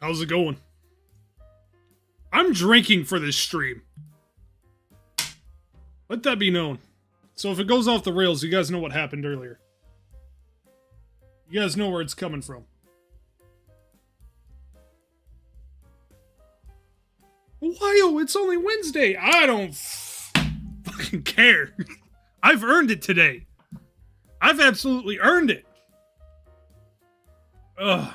How's it going? I'm drinking for this stream. Let that be known. So if it goes off the rails, you guys know what happened earlier. You guys know where it's coming from. Ohio, it's only Wednesday. I don't fucking care. I've earned it today. I've absolutely earned it. Ugh.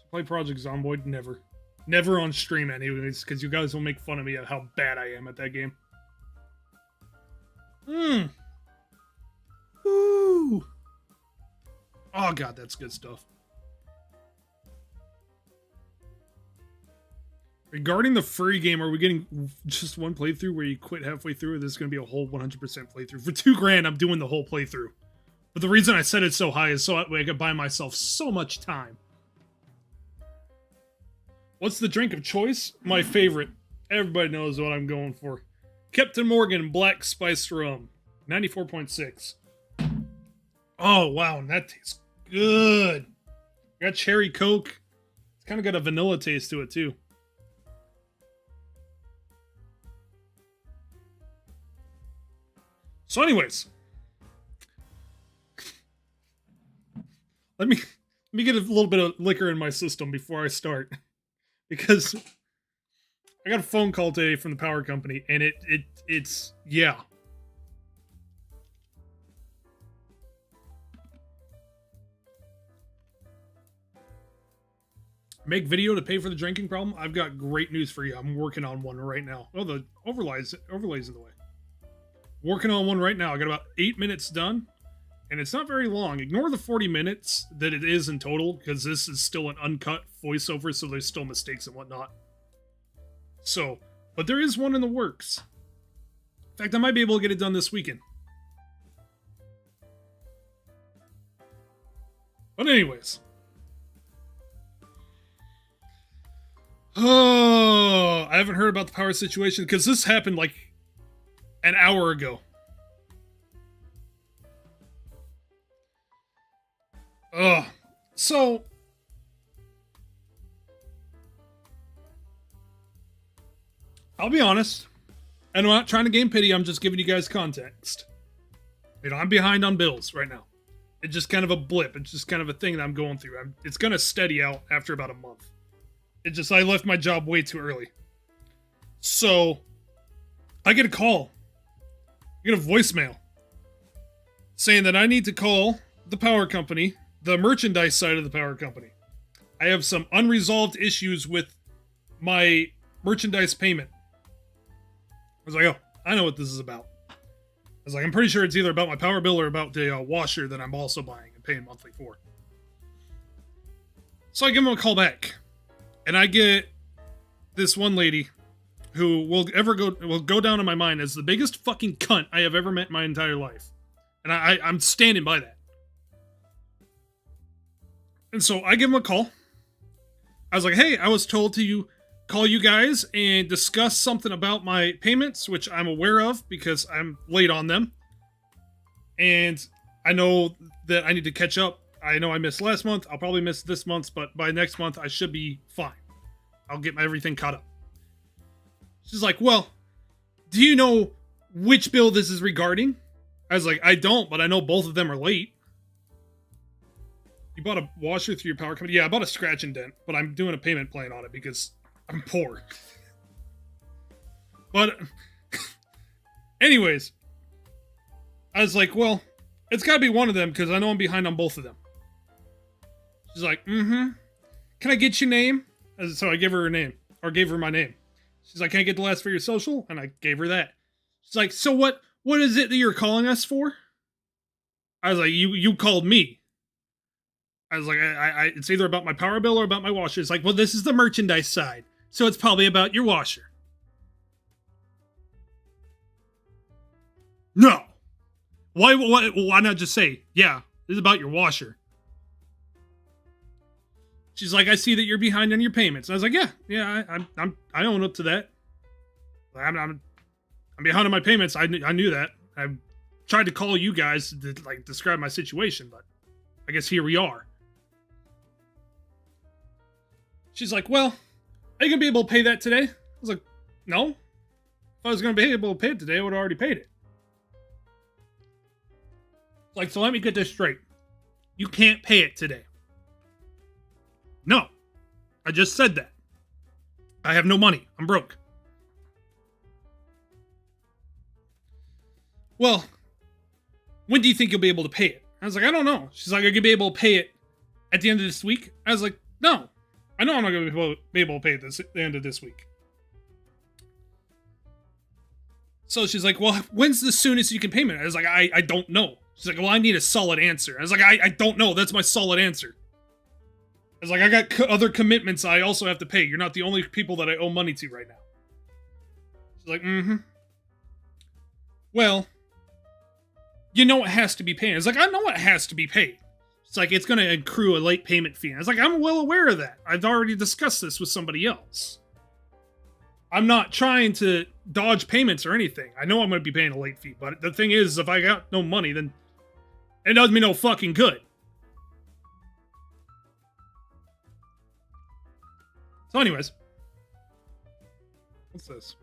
Play Project Zomboid? Never. Never on stream anyways, because you guys will make fun of me at how bad I am at that game. Ooh. Oh god, that's good stuff. Regarding the furry game, are we getting just one playthrough where you quit halfway through, or this is going to be a whole 100% playthrough? For $2,000, I'm doing the whole playthrough. But the reason I set it so high is so I could buy myself so much time. What's the drink of choice? My favorite. Everybody knows what I'm going for. Captain Morgan Black Spiced Rum. 94.6. Oh, wow, and that tastes good. Got cherry Coke. It's kind of got a vanilla taste to it, too. So anyways, let me get a little bit of liquor in my system before I start, because I got a phone call today from the power company, and it's yeah. Make video to pay for the drinking problem? I've got great news for you. I'm working on one right now. Oh, the overlays in the way. Working on one right now. I got about 8 minutes done, and it's not very long. Ignore the 40 minutes that it is in total, because this is still an uncut voiceover, so there's still mistakes and whatnot. So, but there is one in the works. In fact, I might be able to get it done this weekend. But anyways. Oh, I haven't heard about the power situation, because this happened like an hour ago. So I'll be honest, and I'm not trying to gain pity, I'm just giving you guys context. You know, I'm behind on bills right now. It's just kind of a blip. It's just kind of a thing that I'm going through. It's gonna steady out after about a month. I left my job way too early. So I get a call. I get a voicemail saying that I need to call the power company, the merchandise side of the power company. I have some unresolved issues with my merchandise payment. I was like, oh, I know what this is about. I was like, I'm pretty sure it's either about my power bill or about the washer that I'm also buying and paying monthly for. So I give them a call back, and I get this one lady who will go down in my mind as the biggest fucking cunt I have ever met in my entire life. And I'm standing by that. And so I give him a call. I was like, hey, I was told to call you guys and discuss something about my payments, which I'm aware of because I'm late on them. And I know that I need to catch up. I know I missed last month. I'll probably miss this month, but by next month, I should be fine. I'll get everything caught up. She's like, well, do you know which bill this is regarding? I was like, I don't, but I know both of them are late. You bought a washer through your power company? Yeah, I bought a scratch and dent, but I'm doing a payment plan on it because I'm poor. But anyways, I was like, well, it's got to be one of them because I know I'm behind on both of them. She's like, can I get your name? So I gave her name, or gave her my name. She's like, can I get the last for your social? And I gave her that. She's like, so what is it that you're calling us for? I was like, you called me. I was like, it's either about my power bill or about my washer. It's like, well, this is the merchandise side, so it's probably about your washer. No. Why not just say, yeah, this is about your washer? She's like, I see that you're behind on your payments. And I was like, yeah, I own up to that. I'm behind on my payments. I knew that. I tried to call you guys to describe my situation, but I guess here we are. She's like, well, are you going to be able to pay that today? I was like, no. If I was going to be able to pay it today, I would have already paid it. Like, so let me get this straight. You can't pay it today. No. I just said that. I have no money. I'm broke. Well, when do you think you'll be able to pay it? I was like, I don't know. She's like, are you going to be able to pay it at the end of this week? I was like, no. I know I'm not going to be able to pay it at the end of this week. So she's like, well, when's the soonest you can pay me? I was like, I don't know. She's like, well, I need a solid answer. I was like, I don't know. That's my solid answer. I was like, I got other commitments I also have to pay. You're not the only people that I owe money to right now. She's like, mm-hmm. Well, you know it has to be paid. I was like, I know it has to be paid. It's like, it's going to accrue a late payment fee. I was like, I'm well aware of that. I've already discussed this with somebody else. I'm not trying to dodge payments or anything. I know I'm going to be paying a late fee, but the thing is, if I got no money, then it does me no fucking good. So anyways. What's this?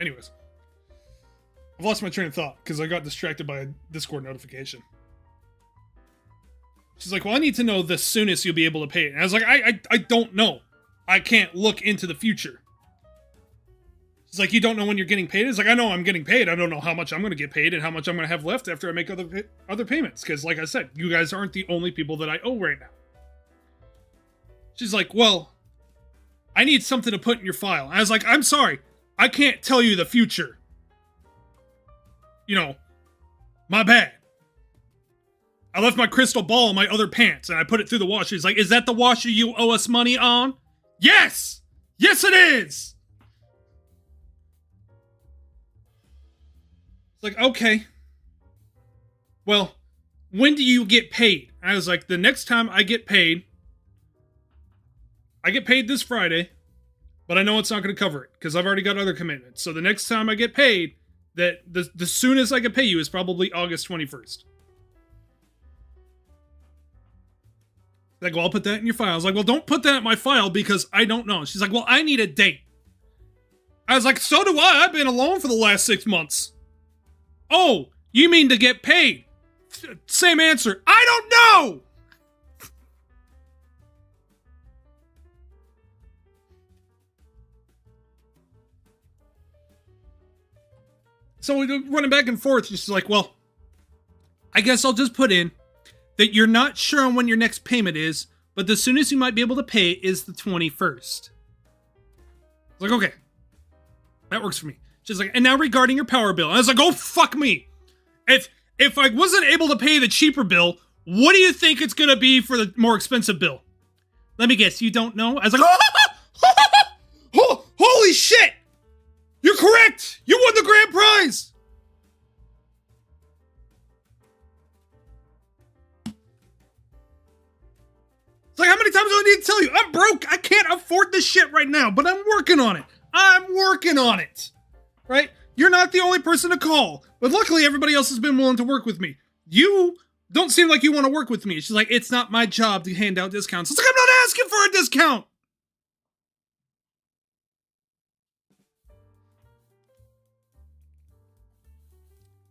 Anyways. I've lost my train of thought because I got distracted by a Discord notification. She's like, well, I need to know the soonest you'll be able to pay it. And I was like, I don't know. I can't look into the future. She's like, you don't know when you're getting paid? It's like, I know I'm getting paid. I don't know how much I'm going to get paid and how much I'm going to have left after I make other payments. Because like I said, you guys aren't the only people that I owe right now. She's like, well, I need something to put in your file. And I was like, I'm sorry. I can't tell you the future. You know, my bad. I left my crystal ball in my other pants and I put it through the washer. He's like, is that the washer you owe us money on? Yes! Yes, it is! It's like, okay. Well, when do you get paid? I was like, the next time I get paid this Friday, but I know it's not going to cover it because I've already got other commitments. So the next time I get paid, that the soonest I can pay you is probably August 21st. Like, well, I'll put that in your file. I was like, well, don't put that in my file because I don't know. She's like, well, I need a date. I was like, so do I. I've been alone for the last 6 months. Oh, you mean to get paid? Same answer. I don't know! So we're running back and forth. She's like, well, I guess I'll just put in that you're not sure on when your next payment is, but the soonest you might be able to pay is the 21st. I was like, okay. That works for me. She's like, and now regarding your power bill. And I was like, oh, fuck me. If I wasn't able to pay the cheaper bill, what do you think it's going to be for the more expensive bill? Let me guess, you don't know? I was like, oh, holy shit! You're correct! You won the grand prize! It's like, how many times do I need to tell you? I'm broke. I can't afford this shit right now, but I'm working on it. I'm working on it. Right? You're not the only person to call. But luckily, everybody else has been willing to work with me. You don't seem like you want to work with me. She's like, it's not my job to hand out discounts. It's like, I'm not asking for a discount.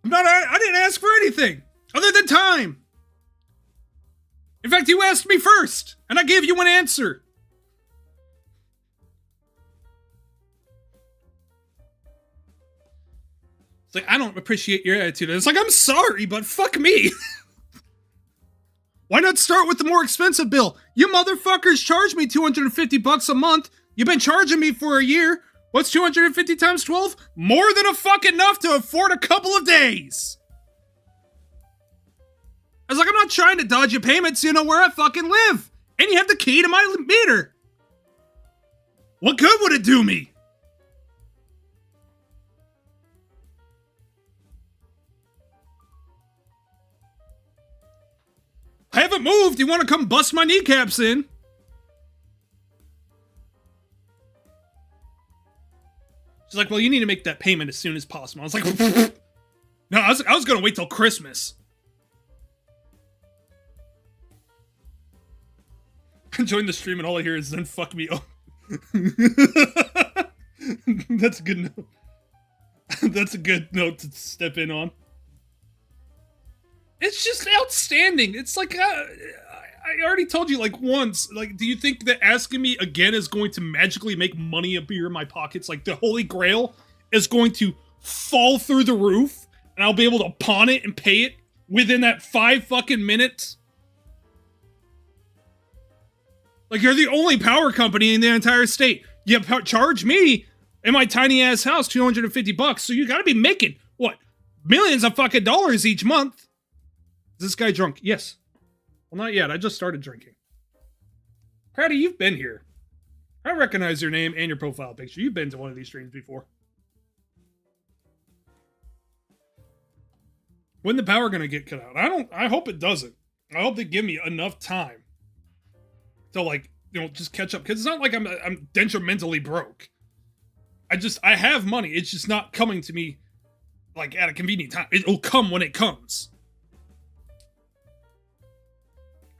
I didn't ask for anything other than time. In fact, you asked me first, and I gave you an answer. It's like, I don't appreciate your attitude. It's like, I'm sorry, but fuck me. Why not start with the more expensive bill? You motherfuckers charge me $250 a month. You've been charging me for a year. What's 250 times 12? More than a fucking enough to afford a couple of days. I was like, I'm not trying to dodge your payments. You know where I fucking live. And you have the key to my meter. What good would it do me? I haven't moved. You want to come bust my kneecaps in? She's like, well, you need to make that payment as soon as possible. I was like, no, I was going to wait till Christmas. join the stream and all I hear is then fuck me up. That's a good note. That's a good note to step in on. It's just outstanding. It's like I already told you like once. Like, do you think that asking me again is going to magically make money appear in my pockets? Like the Holy Grail is going to fall through the roof and I'll be able to pawn it and pay it within that 5 fucking minutes? Like, you're the only power company in the entire state. You charge me in my tiny ass house $250, so you gotta be making, what, millions of fucking dollars each month? Is this guy drunk? Yes. Well, not yet. I just started drinking. Patty, you've been here. I recognize your name and your profile picture. You've been to one of these streams before. When the power gonna get cut out? I hope it doesn't. I hope they give me enough time to, like, you know, just catch up. Because it's not like I'm detrimentally broke. I have money. It's just not coming to me, like, at a convenient time. It'll come when it comes.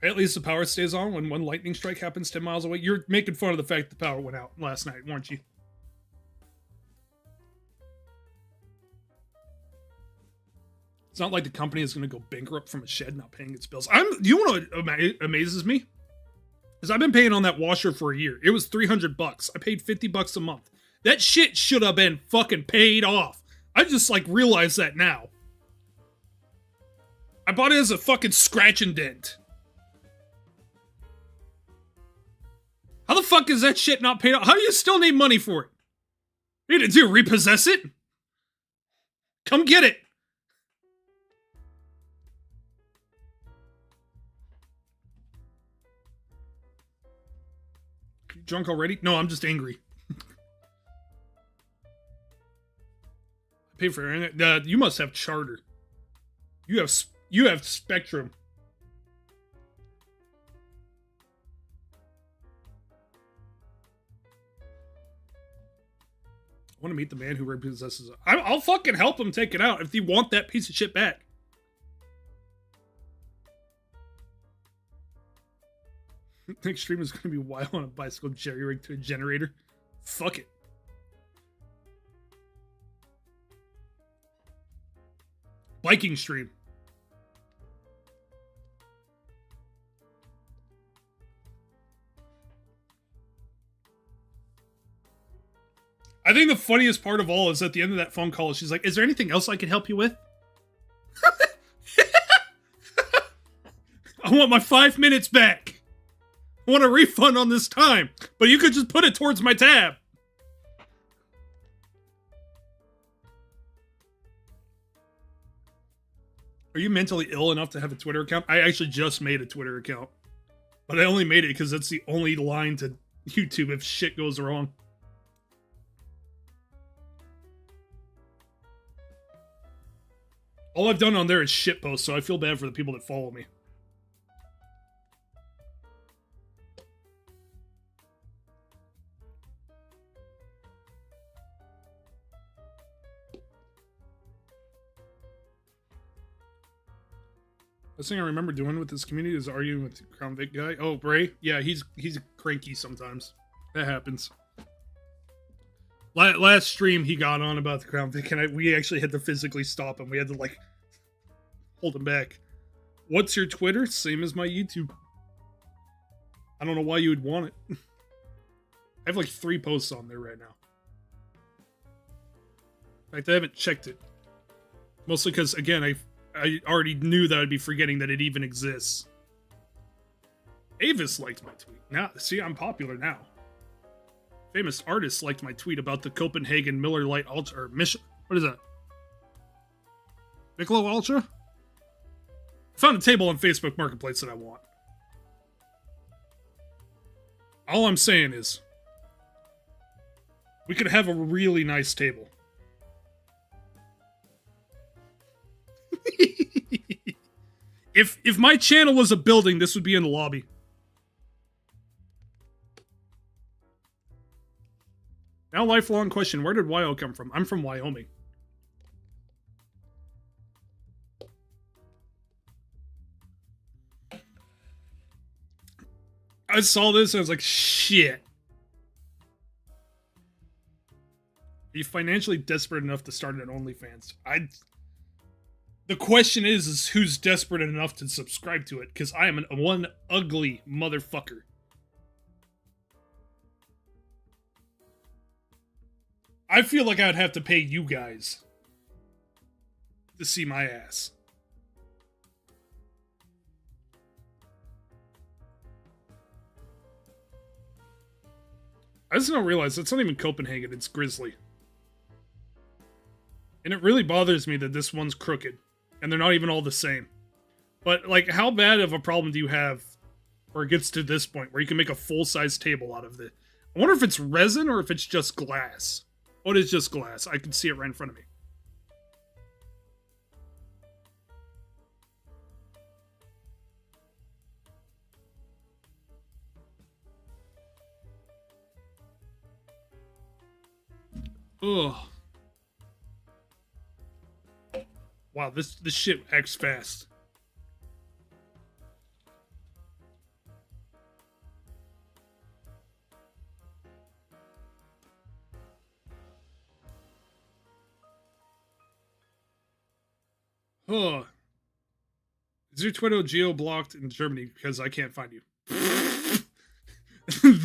At least the power stays on when one lightning strike happens 10 miles away. You're making fun of the fact the power went out last night, weren't you? It's not like the company is going to go bankrupt from a shed not paying its bills. You know what amazes me? Is I've been paying on that washer for a year. It was $300. I paid $50 a month. That shit should have been fucking paid off. I just, like, realized that now. I bought it as a fucking scratch and dent. How the fuck is that shit not paid off? How do you still need money for it? What are you gonna do, repossess it? Come get it. You drunk already? No, I'm just angry. I pay for it. You must have Charter. You have Spectrum. I want to meet the man who repossesses it. I'll fucking help him take it out if you want that piece of shit back. Next stream is going to be wild on a bicycle jerry rig to a generator. Fuck it. Biking stream. I think the funniest part of all is at the end of that phone call, she's like, is there anything else I can help you with? I want my 5 minutes back. I want a refund on this time, but you could just put it towards my tab. Are you mentally ill enough to have a Twitter account? I actually just made a Twitter account, but I only made it because that's the only line to YouTube if shit goes wrong. All I've done on there is shitpost, so I feel bad for the people that follow me. Last thing I remember doing with this community is arguing with the Crown Vic guy. Oh, Bray? Yeah, he's cranky sometimes. That happens. Last stream, he got on about the Crown Vic, and we actually had to physically stop him. We had to, like, hold him back. What's your Twitter? Same as my YouTube. I don't know why you would want it. I have, like, 3 posts on there right now. In fact, I haven't checked it. Mostly because, again, I already knew that I'd be forgetting that it even exists. Avis liked my tweet. Now, see, I'm popular now. Famous artists liked my tweet about the Copenhagen Miller Lite Ultra, or Mission. What is that? Michelob Ultra? I found a table on Facebook Marketplace that I want. All I'm saying is, we could have a really nice table. If my channel was a building, this would be in the lobby. Now, lifelong question. Where did Wyo come from? I'm from Wyoming. I saw this and I was like, shit. Are you financially desperate enough to start an OnlyFans? The question is who's desperate enough to subscribe to it? Because I am one ugly motherfucker. I feel like I'd have to pay you guys to see my ass. I just don't realize it's not even Copenhagen, it's Grizzly. And it really bothers me that this one's crooked. And they're not even all the same. But, like, how bad of a problem do you have where it gets to this point where you can make a full-size table out of it? I wonder if it's resin or if it's just glass. Oh, it is just glass. I can see it right in front of me. Ugh. Wow, this shit acts fast. Huh. Is your Twitter geo-blocked in Germany because I can't find you?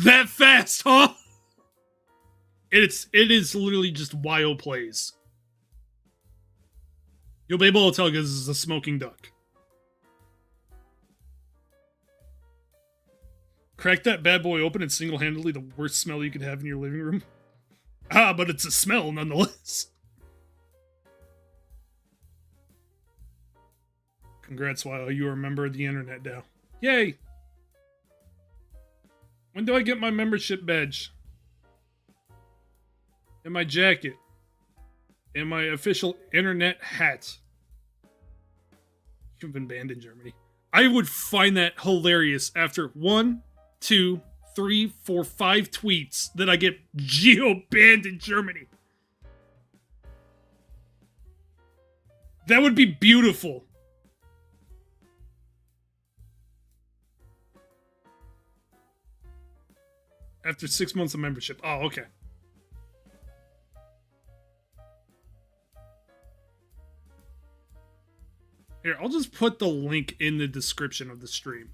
That fast, huh? It is literally just WoW plays. You'll be able to tell because this is a smoking duck. Crack that bad boy open and single-handedly the worst smell you could have in your living room. Ah, but it's a smell nonetheless. Congrats, WoW. You are a member of the internet now. Yay! When do I get my membership badge? And my jacket? And my official internet hat? You've been banned in Germany. I would find that hilarious after 1, 2, 3, 4, 5 tweets that I get geo-banned in Germany. That would be beautiful. After 6 months of membership. Oh, okay. Here, I'll just put the link in the description of the stream.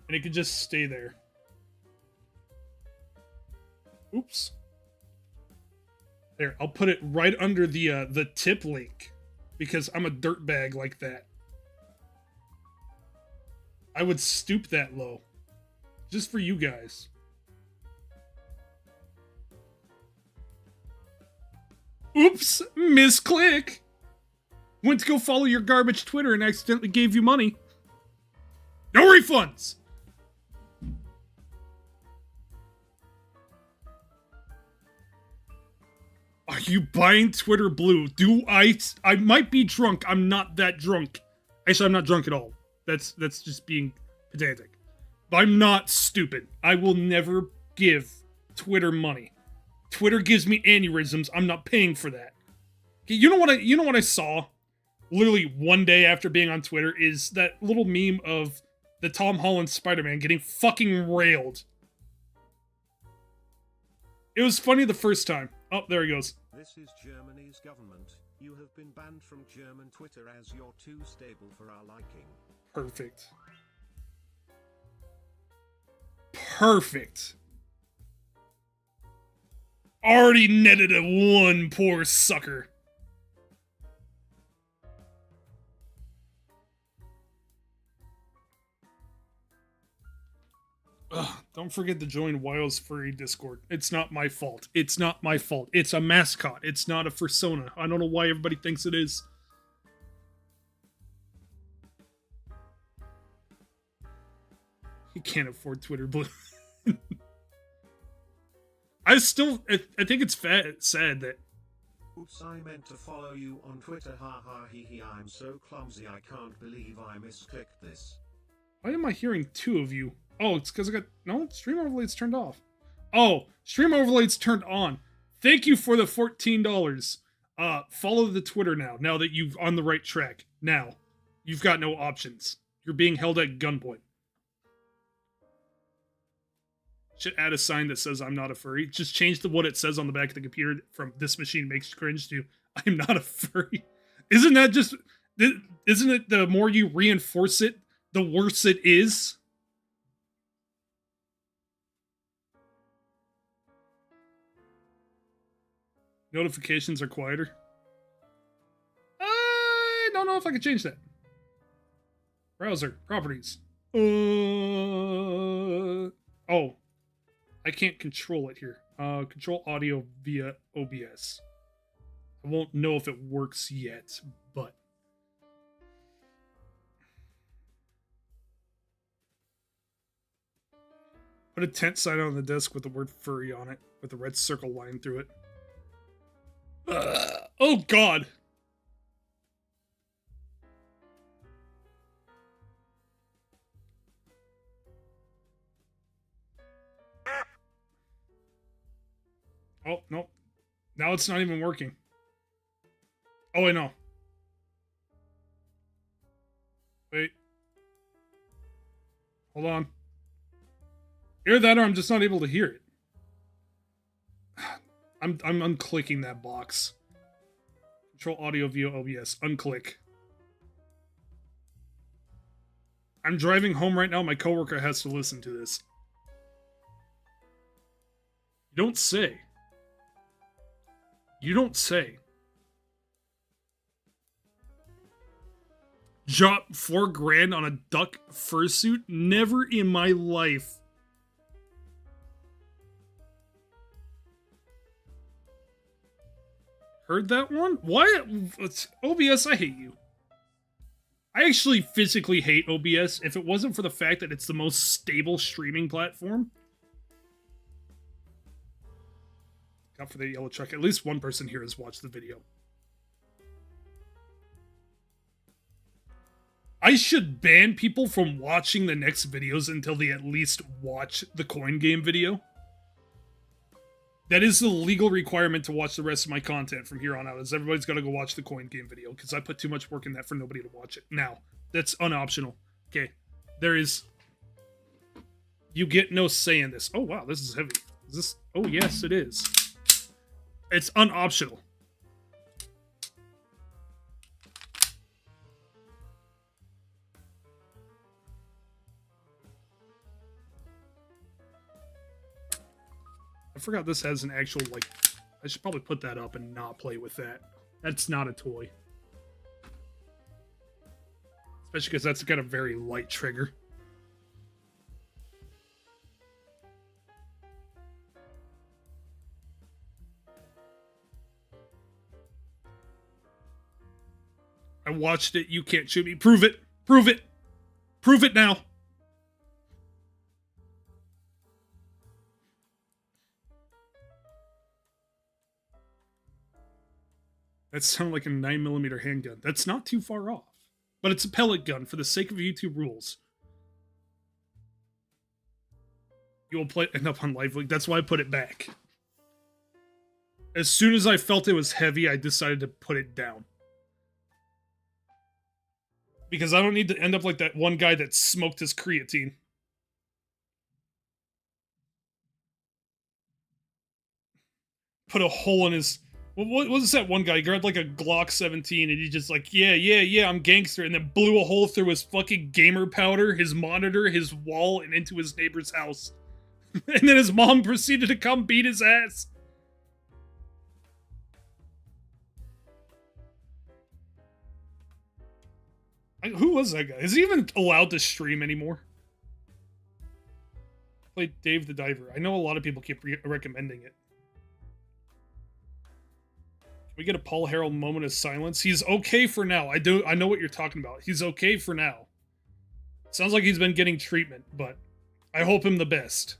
And it could just stay there. Oops. There, I'll put it right under the tip link. Because I'm a dirtbag like that. I would stoop that low. Just for you guys. Oops, misclick. Went to go follow your garbage Twitter and accidentally gave you money. No refunds. Are you buying Twitter Blue? I might be drunk. I'm not that drunk. Actually, I'm not drunk at all. That's just being pedantic. But I'm not stupid. I will never give Twitter money. Twitter gives me aneurysms. I'm not paying for that. Okay, you know what I saw? Literally one day after being on Twitter is that little meme of the Tom Holland Spider-Man getting fucking railed. It was funny the first time. Oh, there he goes. This is Germany's government. You have been banned from German Twitter as you're too stable for our liking. Perfect. Perfect. Already netted a one, poor sucker. Ugh, don't forget to join WoW's furry Discord. It's not my fault. It's not my fault. It's a mascot. It's not a fursona. I don't know why everybody thinks it is. He can't afford Twitter Blue. I think it's sad that... Oops, I meant to follow you on Twitter, haha hee I'm so clumsy I can't believe I misclicked this. Why am I hearing two of you? Oh, it's because I got... No, stream overlays turned off. Oh, stream overlays turned on. Thank you for the $14. Follow the Twitter now that you've on the right track. Now, you've got no options. You're being held at gunpoint. Should add a sign that says I'm not a furry. Just change what it says on the back of the computer from "this machine makes cringe" to "I'm not a furry." Isn't that just? Isn't it the more you reinforce it, the worse it is? Notifications are quieter. I don't know if I can change that. Browser properties. Oh, I can't control it here. Control audio via OBS. I won't know if it works yet, but put a tent sign on the desk with the word "furry" on it, with a red circle line through it. Oh God. Oh, no. Now it's not even working. Oh, I know. Wait. Hold on. Either that or I'm just not able to hear it. I'm unclicking that box. Control audio via OBS. Unclick. I'm driving home right now. My coworker has to listen to this. You don't say. You don't say. Drop $4,000 on a duck fursuit? Never in my life. Heard that one? Why? It's OBS, I hate you. I actually physically hate OBS if it wasn't for the fact that it's the most stable streaming platform. Got for the yellow truck. At least one person here has watched the video. I should ban people from watching the next videos until they at least watch the coin game video. That is the legal requirement to watch the rest of my content from here on out, is everybody's got to go watch the coin game video, because I put too much work in that for nobody to watch it. Now, that's unoptional. Okay, there is... You get no say in this. Oh, wow, this is heavy. Is this... Oh, yes, it is. It's unoptional. I forgot this has an actual, like... I should probably put that up and not play with that. That's not a toy. Especially because that's got a very light trigger. I watched it. You can't shoot me. Prove it. Prove it. Prove it now. That sounded like a 9mm handgun. That's not too far off. But it's a pellet gun for the sake of YouTube rules. You will end up on Live Leak. That's why I put it back. As soon as I felt it was heavy, I decided to put it down. Because I don't need to end up like that one guy that smoked his creatine. Put a hole in his... What was that one guy? He grabbed like a Glock 17 and he just like, yeah, I'm gangster. And then blew a hole through his fucking gamer powder, his monitor, his wall, and into his neighbor's house. And then his mom proceeded to come beat his ass. Who was that guy? Is he even allowed to stream anymore? Played Dave the Diver. I know a lot of people keep recommending it. Can we get a Paul Harrell moment of silence? He's okay for now. I know what you're talking about. He's okay for now. Sounds like he's been getting treatment, but I hope him the best.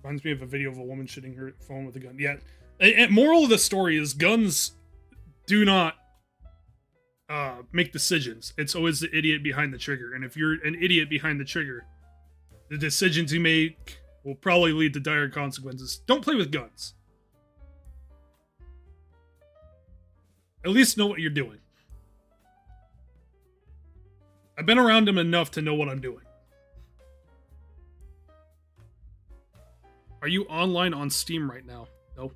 Reminds me of a video of a woman shooting her phone with a gun. Yeah. And moral of the story is guns do not make decisions. It's always the idiot behind the trigger. And if you're an idiot behind the trigger, the decisions you make will probably lead to dire consequences. Don't play with guns. At least know what you're doing. I've been around him enough to know what I'm doing. Are you online on Steam right now? No.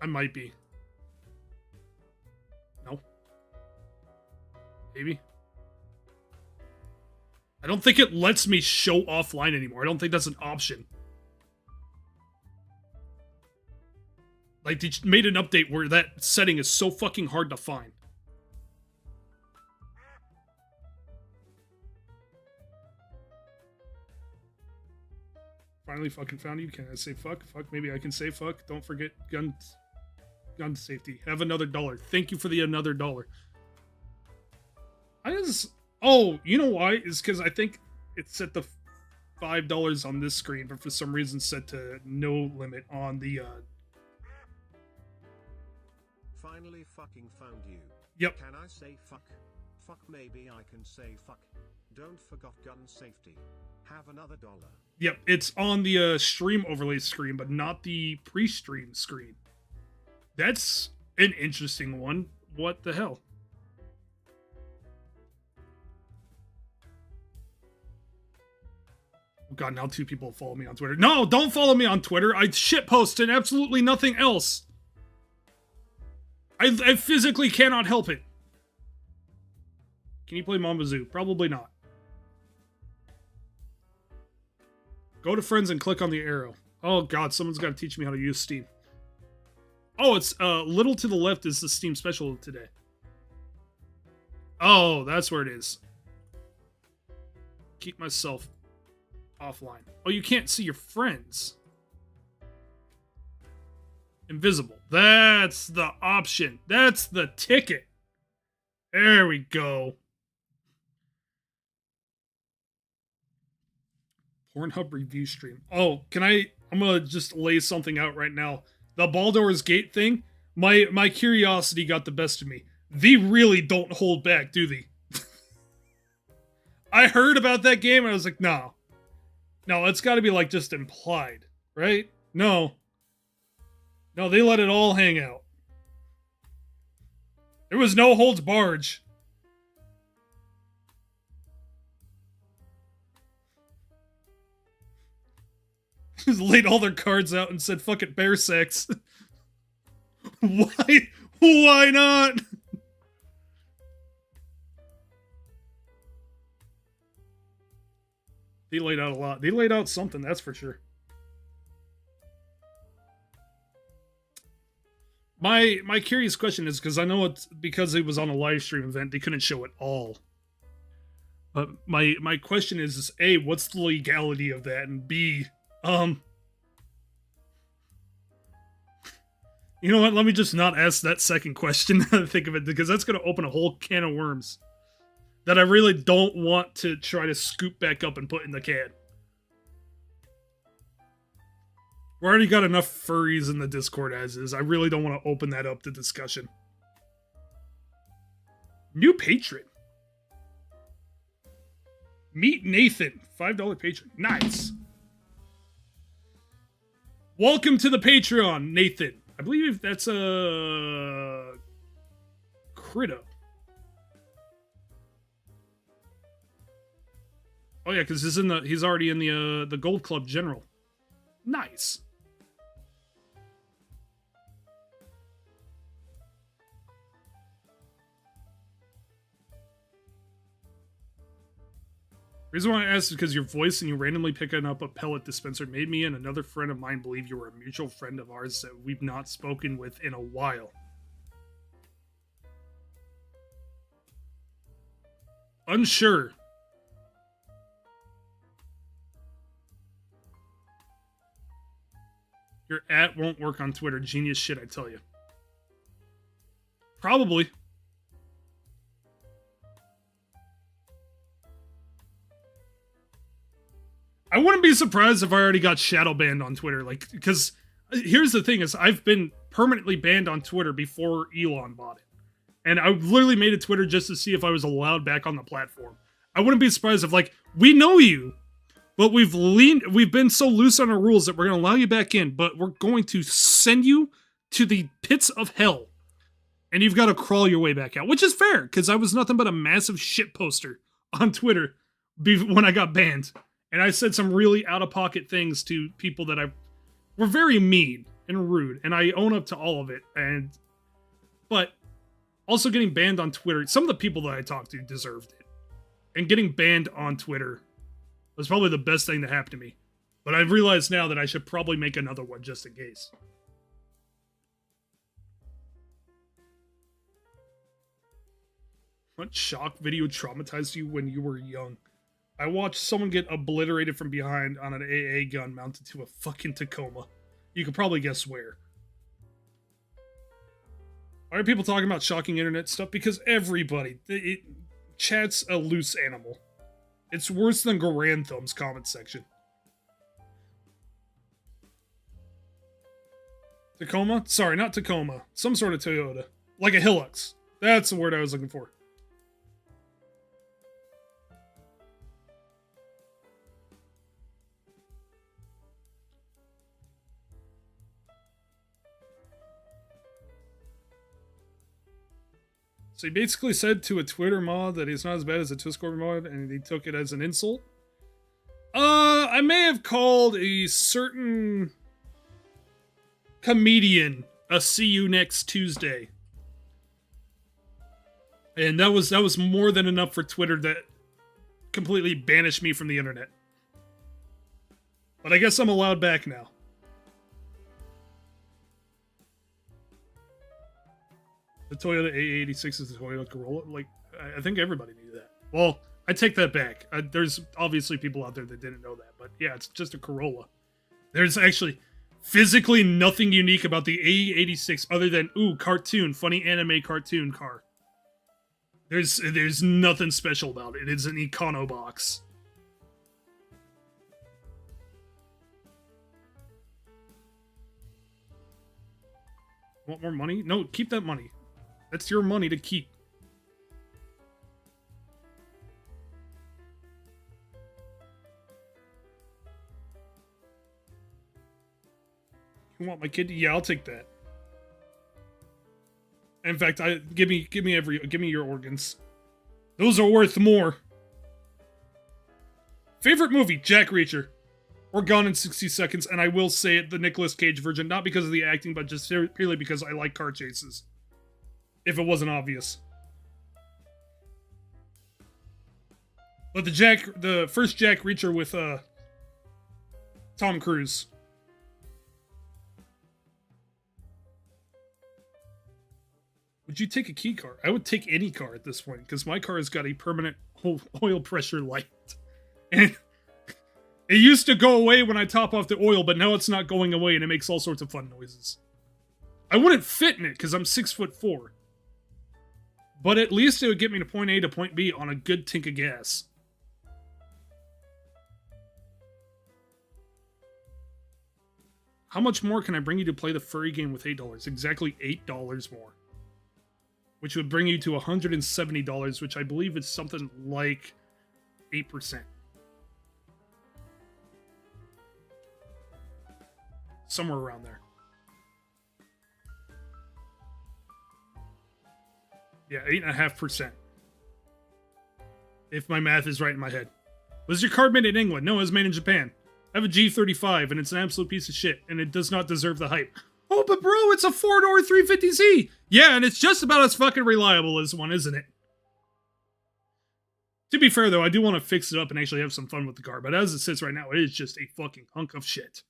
I might be. No. Maybe. I don't think it lets me show offline anymore. I don't think that's an option. Like, they made an update where that setting is so fucking hard to find. Finally fucking found you. Can I say fuck? Fuck. Maybe I can say fuck. Don't forget gun safety. Have another $1. Thank you for the another $1. I just... Oh, you know why? Is because I think it's set to $5 on this screen, but for some reason set to no limit on the... Finally fucking found you. Yep. Can I say fuck? Fuck, maybe I can say fuck. Don't forget gun safety. Have another $1. Yep, it's on the stream overlay screen, but not the pre-stream screen. That's an interesting one. What the hell? Oh god, now 2 people follow me on Twitter. No, don't follow me on Twitter. I shitpost and absolutely nothing else. I physically cannot help it. Can you play Mamba Zoo? Probably not. Go to friends and click on the arrow. Oh god, someone's got to teach me how to use Steam. Oh, it's little to the left is the Steam special today. Oh, that's where it is. Keep myself offline. Oh, you can't see your friends. Invisible. That's the option. That's the ticket. There we go. Pornhub review stream. Oh, can I'm gonna just lay something out right now. The Baldur's Gate thing, my curiosity got the best of me. They really don't hold back, do they? I heard about that game and I was like, no. No, it's gotta be like just implied, right? No. No, they let it all hang out. There was no holds barge. Just laid all their cards out and said, fuck it, bear sex. Why? Why not? They laid out a lot. They laid out something, that's for sure. My curious question is, because I know it's because it was on a live stream event, they couldn't show it all. But my question is A, what's the legality of that? And B, you know what? Let me just not ask that second question now that I think of it, because that's going to open a whole can of worms that I really don't want to try to scoop back up and put in the can. We already got enough furries in the Discord as is. I really don't want to open that up to discussion. New patron. Meet Nathan. $5 patron. Nice. Welcome to the Patreon, Nathan. I believe that's a Crito. Oh yeah, because he's already in the Gold Club General. Nice. Reason why I asked is because your voice and you randomly picking up a pellet dispenser made me and another friend of mine believe you were a mutual friend of ours that we've not spoken with in a while. Unsure. Your @ won't work on Twitter. Genius shit, I tell you. Probably. I wouldn't be surprised if I already got shadow banned on Twitter, like, because here's the thing is I've been permanently banned on Twitter before Elon bought it. And I literally made a Twitter just to see if I was allowed back on the platform. I wouldn't be surprised if, like, we know you, but we've been so loose on our rules that we're going to allow you back in, but we're going to send you to the pits of hell, and you've got to crawl your way back out, which is fair, because I was nothing but a massive shit poster on Twitter when I got banned. And I said some really out-of-pocket things to people that were very mean and rude, and I own up to all of it. But also getting banned on Twitter, some of the people that I talked to deserved it. And getting banned on Twitter was probably the best thing that happened to me. But I've realized now that I should probably make another one just in case. What shock video traumatized you when you were young? I watched someone get obliterated from behind on an AA gun mounted to a fucking Tacoma. You could probably guess where. Why are people talking about shocking internet stuff? Because everybody, chat's a loose animal. It's worse than Grand Thumb's comment section. Tacoma? Sorry, not Tacoma. Some sort of Toyota. Like a Hilux. That's the word I was looking for. So he basically said to a Twitter mod that he's not as bad as a Discord mod, and he took it as an insult. I may have called a certain comedian a "see you next Tuesday," and that was more than enough for Twitter to completely banish me from the internet. But I guess I'm allowed back now. The Toyota A86 is the Toyota Corolla. Like, I think everybody knew that. Well, I take that back. There's obviously people out there that didn't know that. But yeah, it's just a Corolla. There's actually physically nothing unique about the A86 other than, ooh, cartoon, funny anime cartoon car. There's nothing special about it. It's an Econo box. Want more money? No, keep that money. That's your money to keep. You want my kid? Yeah, I'll take that. In fact, give me your organs. Those are worth more. Favorite movie? Jack Reacher. Or Gone in 60 Seconds, and I will say it, the Nicolas Cage version, not because of the acting, but just purely because I like car chases. If it wasn't obvious. But the first Jack Reacher with Tom Cruise. Would you take a key car? I would take any car at this point, because my car has got a permanent oil pressure light. And it used to go away when I top off the oil, but now it's not going away, and it makes all sorts of fun noises. I wouldn't fit in it, because I'm 6'4". But at least it would get me to point A to point B on a good tank of gas. How much more can I bring you to play the furry game with $8? Exactly $8 more. Which would bring you to $170, which I believe is something like 8%. Somewhere around there. Yeah, 8.5%. If my math is right in my head. Was your car made in England? No, it was made in Japan. I have a G35, and it's an absolute piece of shit, and it does not deserve the hype. Oh, but bro, it's a 4-door 350Z! Yeah, and it's just about as fucking reliable as one, isn't it? To be fair, though, I do want to fix it up and actually have some fun with the car, but as it sits right now, it is just a fucking hunk of shit.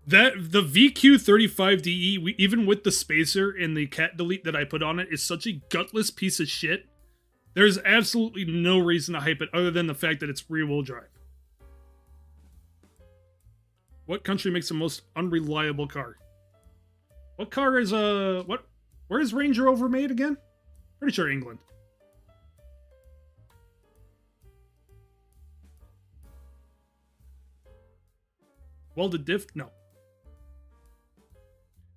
The VQ35DE, even with the spacer and the cat delete that I put on it, is such a gutless piece of shit. There's absolutely no reason to hype it other than the fact that it's rear-wheel drive. What country makes the most unreliable car? What car is, where is Range Rover made again? Pretty sure England. Welded diff? No.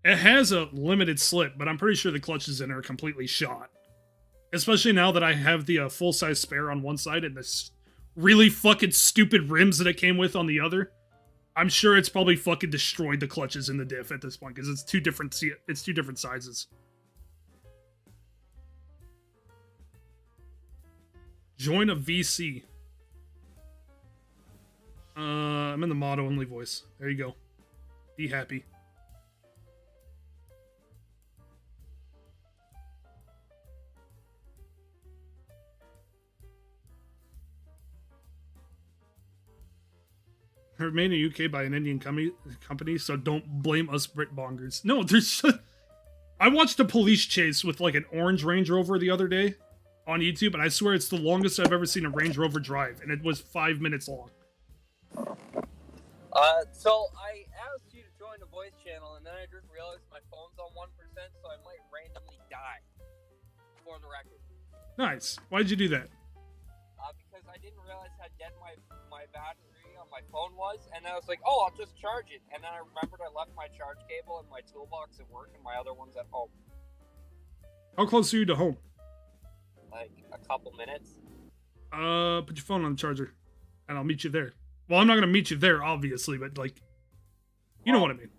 It has a limited slip, but I'm pretty sure the clutches in are completely shot. Especially now that I have the full-size spare on one side and this really fucking stupid rims that it came with on the other. I'm sure it's probably fucking destroyed the clutches in the diff at this point because it's two different sizes. Join a VC. I'm in the motto only voice. There you go. Be happy. Made in the UK by an Indian company, so don't blame us Britbongers. No, there's. I watched a police chase with like an orange Range Rover the other day on YouTube, and I swear it's the longest I've ever seen a Range Rover drive, and it was 5 minutes long. So I asked you to join a voice channel, and then I just realized my phone's on 1%, so I might randomly die. For the record. Nice. Why'd you do that? Because I didn't realize how dead my battery on my phone was, and I was like, oh, I'll just charge it. And then I remembered I left my charge cable in my toolbox at work, and my other one's at home. How close are you to home? Like a couple minutes. Put your phone on the charger, and I'll meet you there. Well, I'm not gonna meet you there, obviously, but like, you know what I mean.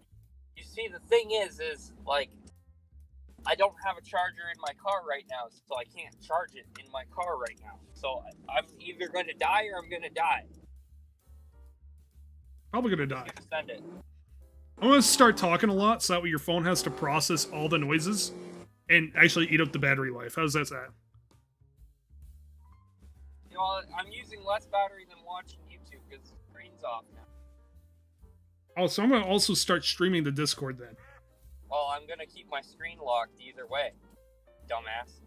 You see, the thing is like, I don't have a charger in my car right now, so I can't charge it in my car right now. So I'm either going to die or I'm going to die. Probably going to die. Send it. I'm going to start talking a lot so that way your phone has to process all the noises and actually eat up the battery life. How's that sound? You know, I'm using less battery than watching YouTube because the screen's off now. Oh, so I'm going to also start streaming the Discord then. Well, I'm gonna keep my screen locked either way, dumbass.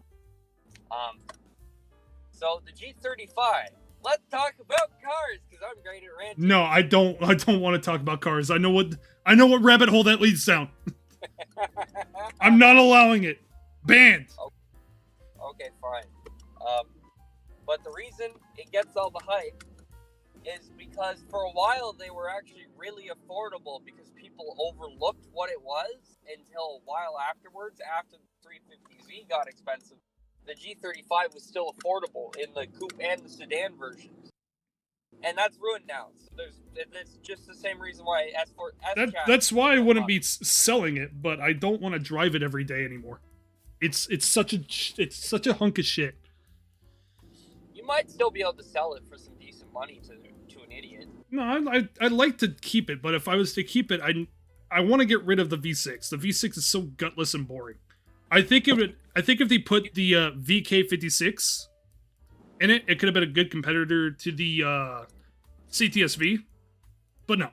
So the G35. Let's talk about cars, because I'm great at ranting. No, I don't want to talk about cars. I know what rabbit hole that leads down. I'm not allowing it. Banned. Okay, fine. But the reason it gets all the hype is because for a while they were actually really affordable because people overlooked what it was until a while afterwards. After the 350Z got expensive, the G35 was still affordable in the coupe and the sedan versions. And that's ruined now. So it's just the same reason why that's why I wouldn't be selling it, but I don't want to drive it every day anymore. It's such a hunk of shit. You might still be able to sell it for some decent money to an idiot. No, I'd like to keep it, but if I was to keep it, I want to get rid of the V6. The V6 is so gutless and boring. I think if they put the VK56 in it, it could have been a good competitor to the CTSV, but no.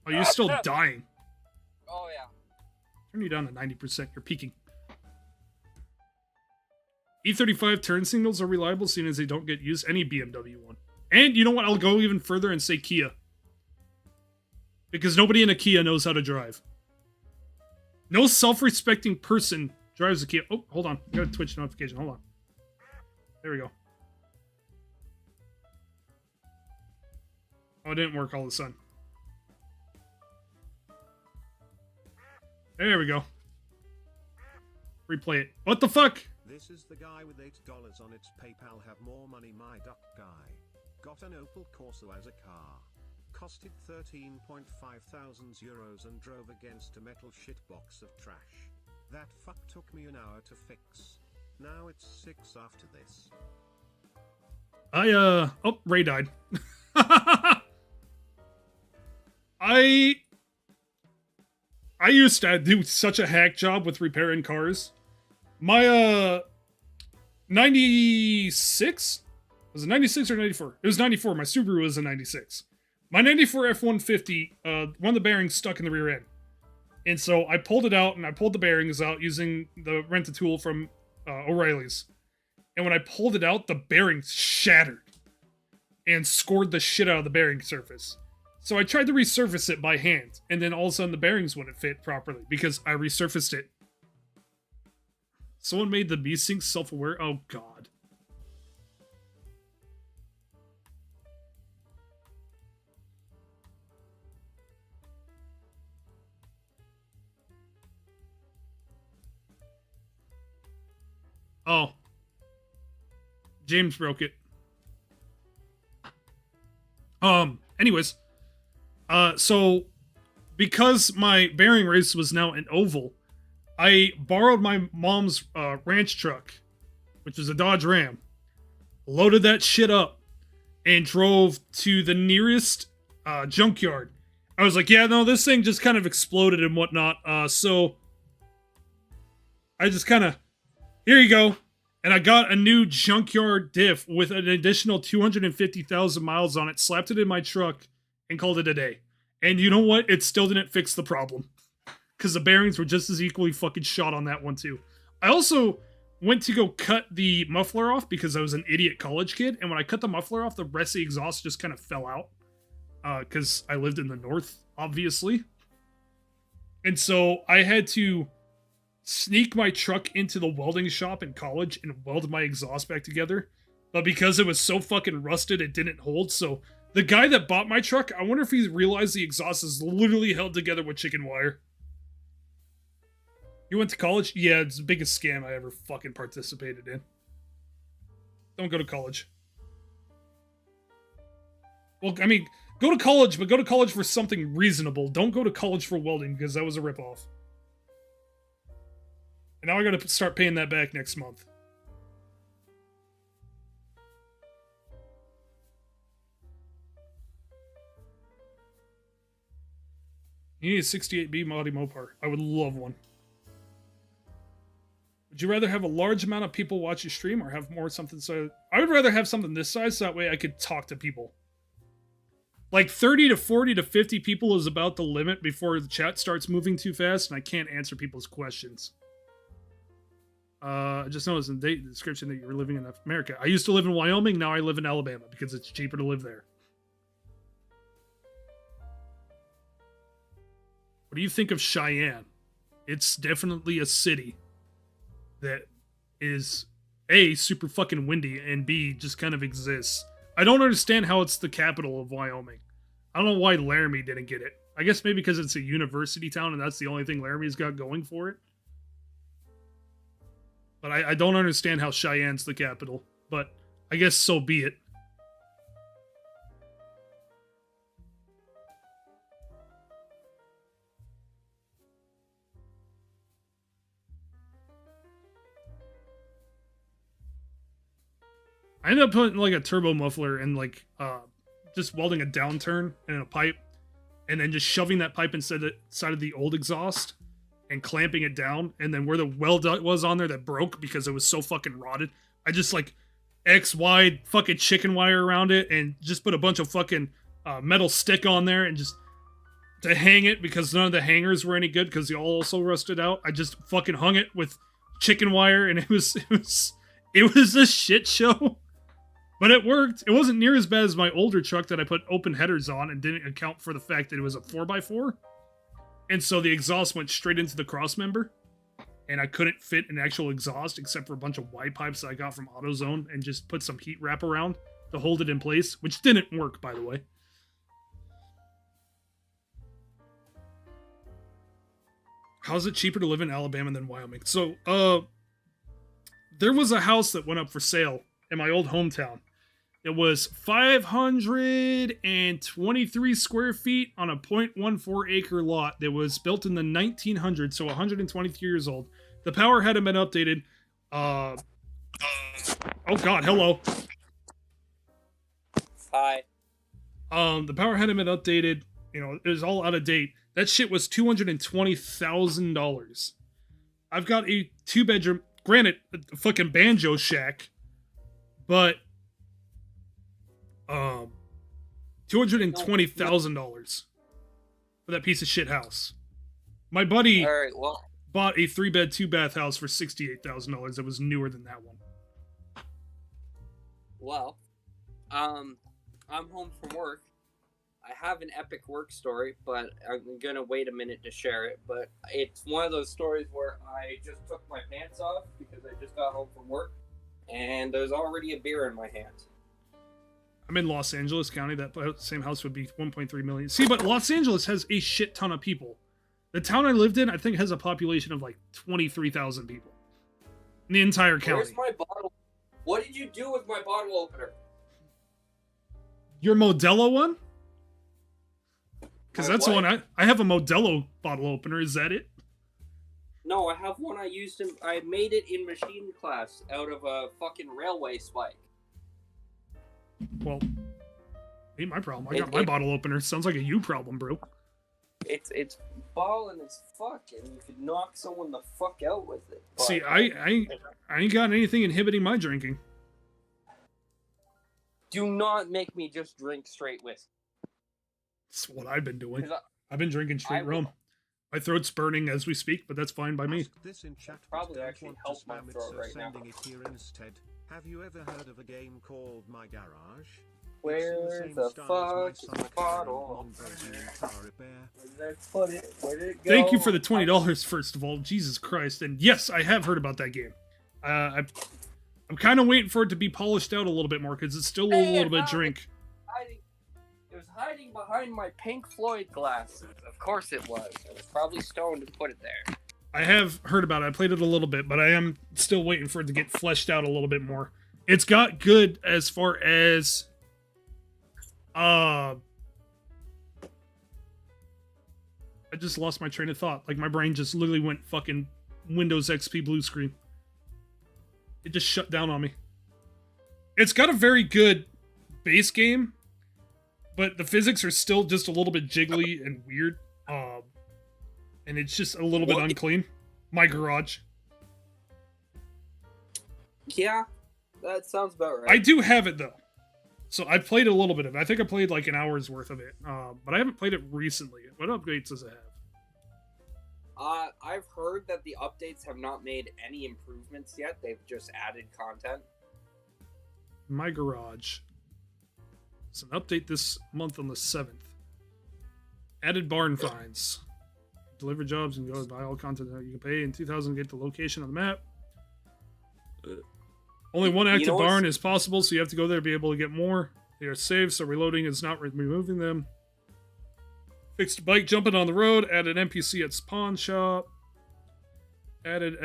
Oh, you're still dying. Oh yeah. Turn you down to 90%. You're peaking. E35 turn signals are reliable, seeing as they don't get used. Any BMW one. And you know what? I'll go even further and say Kia. Because nobody in a Kia knows how to drive. No self-respecting person drives a Kia. Oh, hold on. I got a Twitch notification. Hold on. There we go. Oh, it didn't work all of a sudden. There we go. Replay it. What the fuck? This is the guy with $8 on its PayPal. Have more money, my duck guy. Got an Opel Corsa as a car. Costed 13.5 thousand euros and drove against a metal shitbox of trash. That fuck took me an hour to fix. Now it's 6 after this. Oh, Ray died. I used to do such a hack job with repairing cars. My 96? Was it 96 or 94? It was 94. My Subaru was a 96. My 94 F-150, one of the bearings stuck in the rear end. And so I pulled it out, and I pulled the bearings out using the rent-a-tool from O'Reilly's. And when I pulled it out, the bearings shattered and scored the shit out of the bearing surface. So I tried to resurface it by hand, and then all of a sudden the bearings wouldn't fit properly because I resurfaced it. Someone made the V-Sync self-aware. Oh, God. Oh. James broke it. Anyways, so because my bearing race was now an oval, I borrowed my mom's ranch truck, which was a Dodge Ram, loaded that shit up, and drove to the nearest junkyard. I was like, yeah, no, this thing just kind of exploded and whatnot. So I just kind of, here you go. And I got a new junkyard diff with an additional 250,000 miles on it, slapped it in my truck, and called it a day. And you know what? It still didn't fix the problem. Because the bearings were just as equally fucking shot on that one, too. I also went to go cut the muffler off because I was an idiot college kid. And when I cut the muffler off, the rest of the exhaust just kind of fell out. Because I lived in the north, obviously. And so I had to sneak my truck into the welding shop in college and weld my exhaust back together. But because it was so fucking rusted, it didn't hold. So the guy that bought my truck, I wonder if he realized the exhaust is literally held together with chicken wire. You went to college? Yeah, it's the biggest scam I ever fucking participated in. Don't go to college. Well, I mean, go to college, but go to college for something reasonable. Don't go to college for welding, because that was a ripoff. And now I gotta start paying that back next month. You need a 68B Moddy Mopar. I would love one. Would you rather have a large amount of people watch your stream or have more something so... I would rather have something this size so that way I could talk to people. Like 30 to 40 to 50 people is about the limit before the chat starts moving too fast and I can't answer people's questions. I just noticed in the description that you were living in America. I used to live in Wyoming, now I live in Alabama because it's cheaper to live there. What do you think of Cheyenne? It's definitely a city that is A, super fucking windy, and B, just kind of exists. I don't understand how it's the capital of Wyoming. I don't know why Laramie didn't get it. I guess maybe because it's a university town and that's the only thing Laramie's got going for it. But I don't understand how Cheyenne's the capital. But I guess so be it. I ended up putting like a turbo muffler and like just welding a downturn in a pipe and then just shoving that pipe inside of the old exhaust and clamping it down, and then where the weld was on there that broke because it was so fucking rotted, I just like X wide fucking chicken wire around it and just put a bunch of fucking metal stick on there and just to hang it because none of the hangers were any good because they all also rusted out. I just fucking hung it with chicken wire and it was a shit show. But it worked. It wasn't near as bad as my older truck that I put open headers on and didn't account for the fact that it was a 4x4. And so the exhaust went straight into the cross member. And I couldn't fit an actual exhaust except for a bunch of Y pipes that I got from AutoZone and just put some heat wrap around to hold it in place, which didn't work, by the way. How's it cheaper to live in Alabama than Wyoming? So, there was a house that went up for sale in my old hometown. It was 523 square feet on a 0.14 acre lot that was built in the 1900s, so 123 years old. The power hadn't been updated. Oh god, hello. Hi. The power hadn't been updated. You know, it was all out of date. That shit was $220,000. I've got a 2-bedroom, granted, a fucking banjo shack, but $220,000 for that piece of shit house. My buddy bought a 3-bed, 2-bath house for $68,000 that was newer than that one. Well, I'm home from work. I have an epic work story, but I'm gonna wait a minute to share it. But it's one of those stories where I just took my pants off because I just got home from work, and there's already a beer in my hand. I'm in Los Angeles County. That same house would be 1.3 million. See, but Los Angeles has a shit ton of people. The town I lived in, I think, has a population of like 23,000 people in the entire county. Where's my bottle? What did you do with my bottle opener? Your Modelo one? Because My that's the what? one I have a Modelo bottle opener. Is that it? No, I have one I used in. I made it in machine class out of a fucking railway spike. Well, ain't my problem. I got my bottle opener. Sounds like a you problem, bro. It's ballin' as fuck, and you could knock someone the fuck out with it. But See, I ain't got anything inhibiting my drinking. do not make me just drink straight whiskey. That's what I've been doing. 'Cause I've been drinking straight rum. My throat's burning as we speak, but that's fine by me. Ask this in chat, but Probably don't actually want to help my spam it, throat so right now. sending it here instead. Have you ever heard of a game called My Garage? Where It's in the same style fuck as is my the summer car and bottle? Mongoose Car Repair. Where did I put it? Where did it go? Thank you for the $20, first of all. Jesus Christ. And yes, I have heard about that game. I'm kind of waiting for it to be polished out a little bit more, because it's still a little bit drink. It was hiding behind my Pink Floyd glasses. Of course it was. I was probably stoned and put it there. I have heard about it. I played it a little bit, but I am still waiting for it to get fleshed out a little bit more. It's got good as far as I just lost my train of thought. Like, my brain just literally went fucking Windows XP blue screen. It just shut down on me. It's got a very good base game, but the physics are still just a little bit jiggly and weird. And it's just a little bit unclean. My garage. Yeah, that sounds about right. I do have it, though. So I've played a little bit of it. I think I played like an hour's worth of it. But I haven't played it recently. What updates does it have? I've heard that the updates have not made any improvements yet. They've just added content. My garage. It's an update this month on the 7th. Added barn finds. Deliver jobs and go buy all content that you can pay. In 2000, get the location on the map. Only one active barn is possible, so you have to go there to be able to get more. They are saved, so reloading is not removing them. Fixed bike jumping on the road. Added NPC at spawn shop. Added.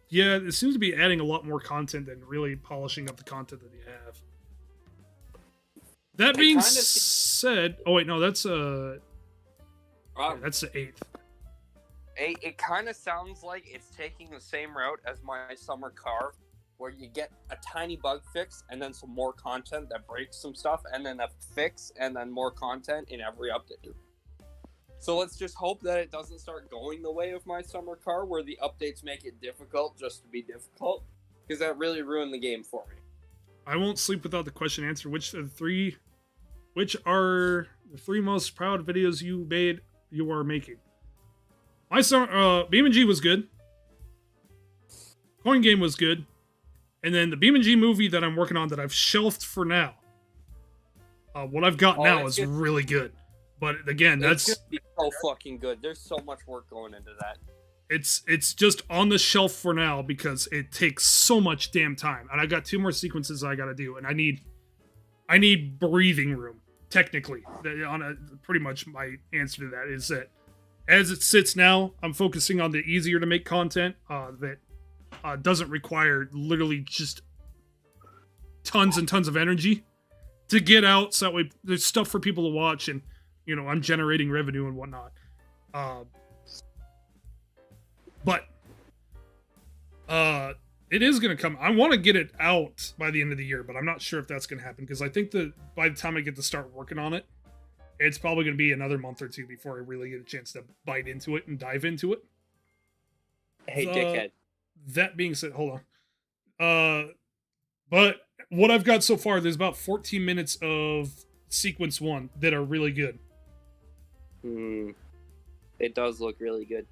Yeah, it seems to be adding a lot more content than really polishing up the content that you have. That being said, oh wait, no, that's the 8th. It kind of sounds like it's taking the same route as my summer car, where you get a tiny bug fix and then some more content that breaks some stuff, and then a fix and then more content in every update. So let's just hope that it doesn't start going the way of my summer car, where the updates make it difficult just to be difficult, because that really ruined the game for me. I won't sleep without the question answer. Which are the three most proud videos you are making? My summer, BeamNG was good. Coin Game was good. And then the BeamNG movie that I'm working on that I've shelved for now. What I've got now is really good. But again, that's gonna be so fucking good. There's so much work going into that. It's just on the shelf for now because it takes so much damn time. And I got 2 more sequences I gotta do, and I need breathing room, technically. Pretty much my answer to that is that as it sits now, I'm focusing on the easier to make content that doesn't require literally just tons and tons of energy to get out, so that way there's stuff for people to watch, and I'm generating revenue and whatnot. But it is going to come. I want to get it out by the end of the year, but I'm not sure if that's going to happen, because I think that by the time I get to start working on it, it's probably going to be another month or 2 before I really get a chance to bite into it and dive into it. Hey, dickhead. That being said, hold on. But what I've got so far, there's about 14 minutes of sequence 1 that are really good. It does look really good.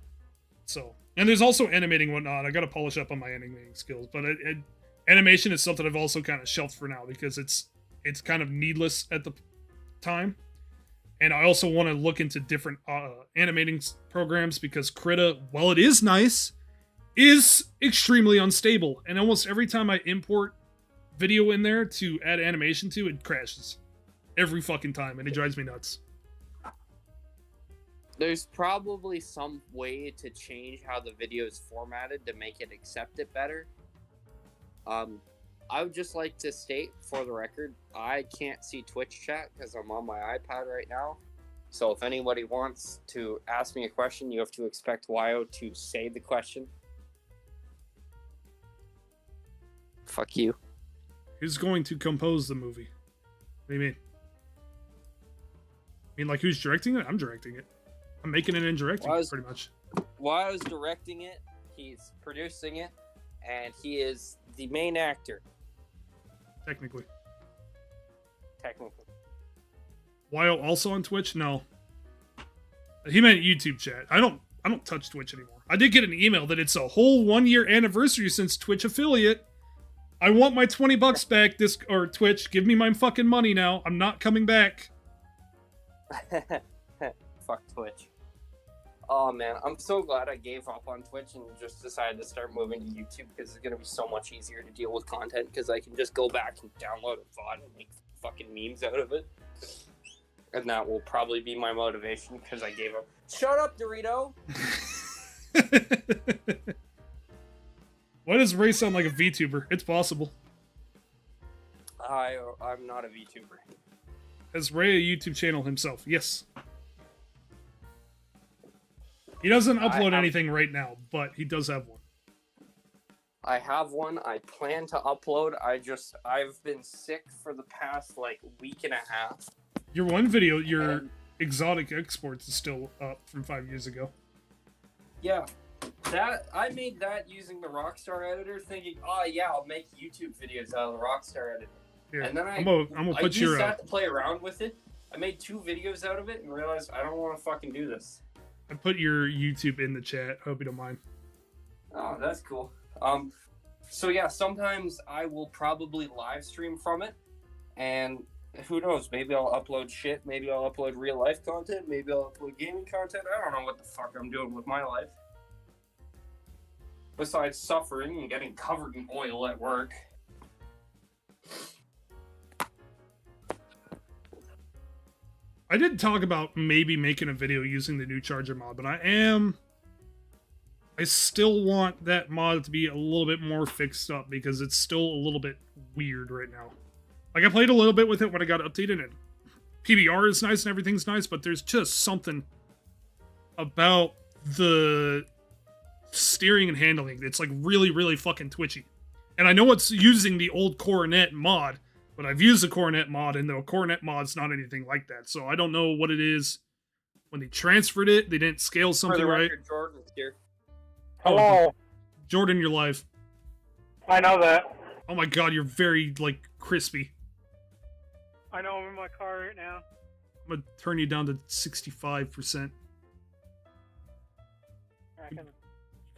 So, and there's also animating and whatnot. I got to polish up on my animating skills, but animation is something I've also kind of shelved for now because it's kind of needless at the time. And I also want to look into different animating programs because Krita, while it is nice, is extremely unstable. And almost every time I import video in there to add animation to, it crashes. Every fucking time, and it drives me nuts. There's probably some way to change how the video is formatted to make it accept it better. I would just like to state for the record, I can't see Twitch chat because I'm on my iPad right now. So if anybody wants to ask me a question, you have to expect Wyo to say the question. Fuck you. Who's going to compose the movie? What do you mean? I mean, like, who's directing it? I'm directing it. I'm making it and directing it, pretty much. While I was directing it, he's producing it, and he is the main actor. Technically. Technically. Wyo also on Twitch? No. He meant YouTube chat. I don't touch Twitch anymore. I did get an email that it's a whole 1-year anniversary since Twitch affiliate. I want my $20 back, Twitch. Give me my fucking money now. I'm not coming back. Fuck Twitch. Oh man, I'm so glad I gave up on Twitch and just decided to start moving to YouTube because it's gonna be so much easier to deal with content because I can just go back and download a VOD and make fucking memes out of it. And that will probably be my motivation because I gave up. Shut up, Dorito! Why does Ray sound like a VTuber? It's possible. I'm not a VTuber. Has Ray a YouTube channel himself? Yes. He doesn't upload anything right now, but he does have one. I have one. I plan to upload. I've been sick for the past, week and a half. Your one video, your exotic exports is still up from 5 years ago. Yeah. I made that using the Rockstar editor thinking, oh yeah, I'll make YouTube videos out of the Rockstar editor. Here, and then I'm gonna put used that to play around with it. I made 2 videos out of it and realized I don't want to fucking do this. I put your YouTube in the chat. Hope you don't mind. Oh, that's cool. So yeah, sometimes I will probably live stream from it, and who knows? Maybe I'll upload shit. Maybe I'll upload real life content. Maybe I'll upload gaming content. I don't know what the fuck I'm doing with my life. Besides suffering and getting covered in oil at work. I did talk about maybe making a video using the new charger mod, but I still want that mod to be a little bit more fixed up because it's still a little bit weird right now. Like, I played a little bit with it when I got updated, and PBR is nice and everything's nice, but there's just something about the steering and handling. It's like really, really fucking twitchy. And I know it's using the old Coronet mod, but I've used the Coronet mod, and the Coronet mod's not anything like that. So I don't know what it is. When they transferred it, they didn't scale something right. Jordan's here. Hello. Jordan, you're live. I know that. Oh my god, you're very, crispy. I know I'm in my car right now. I'm gonna turn you down to 65%. I can... You're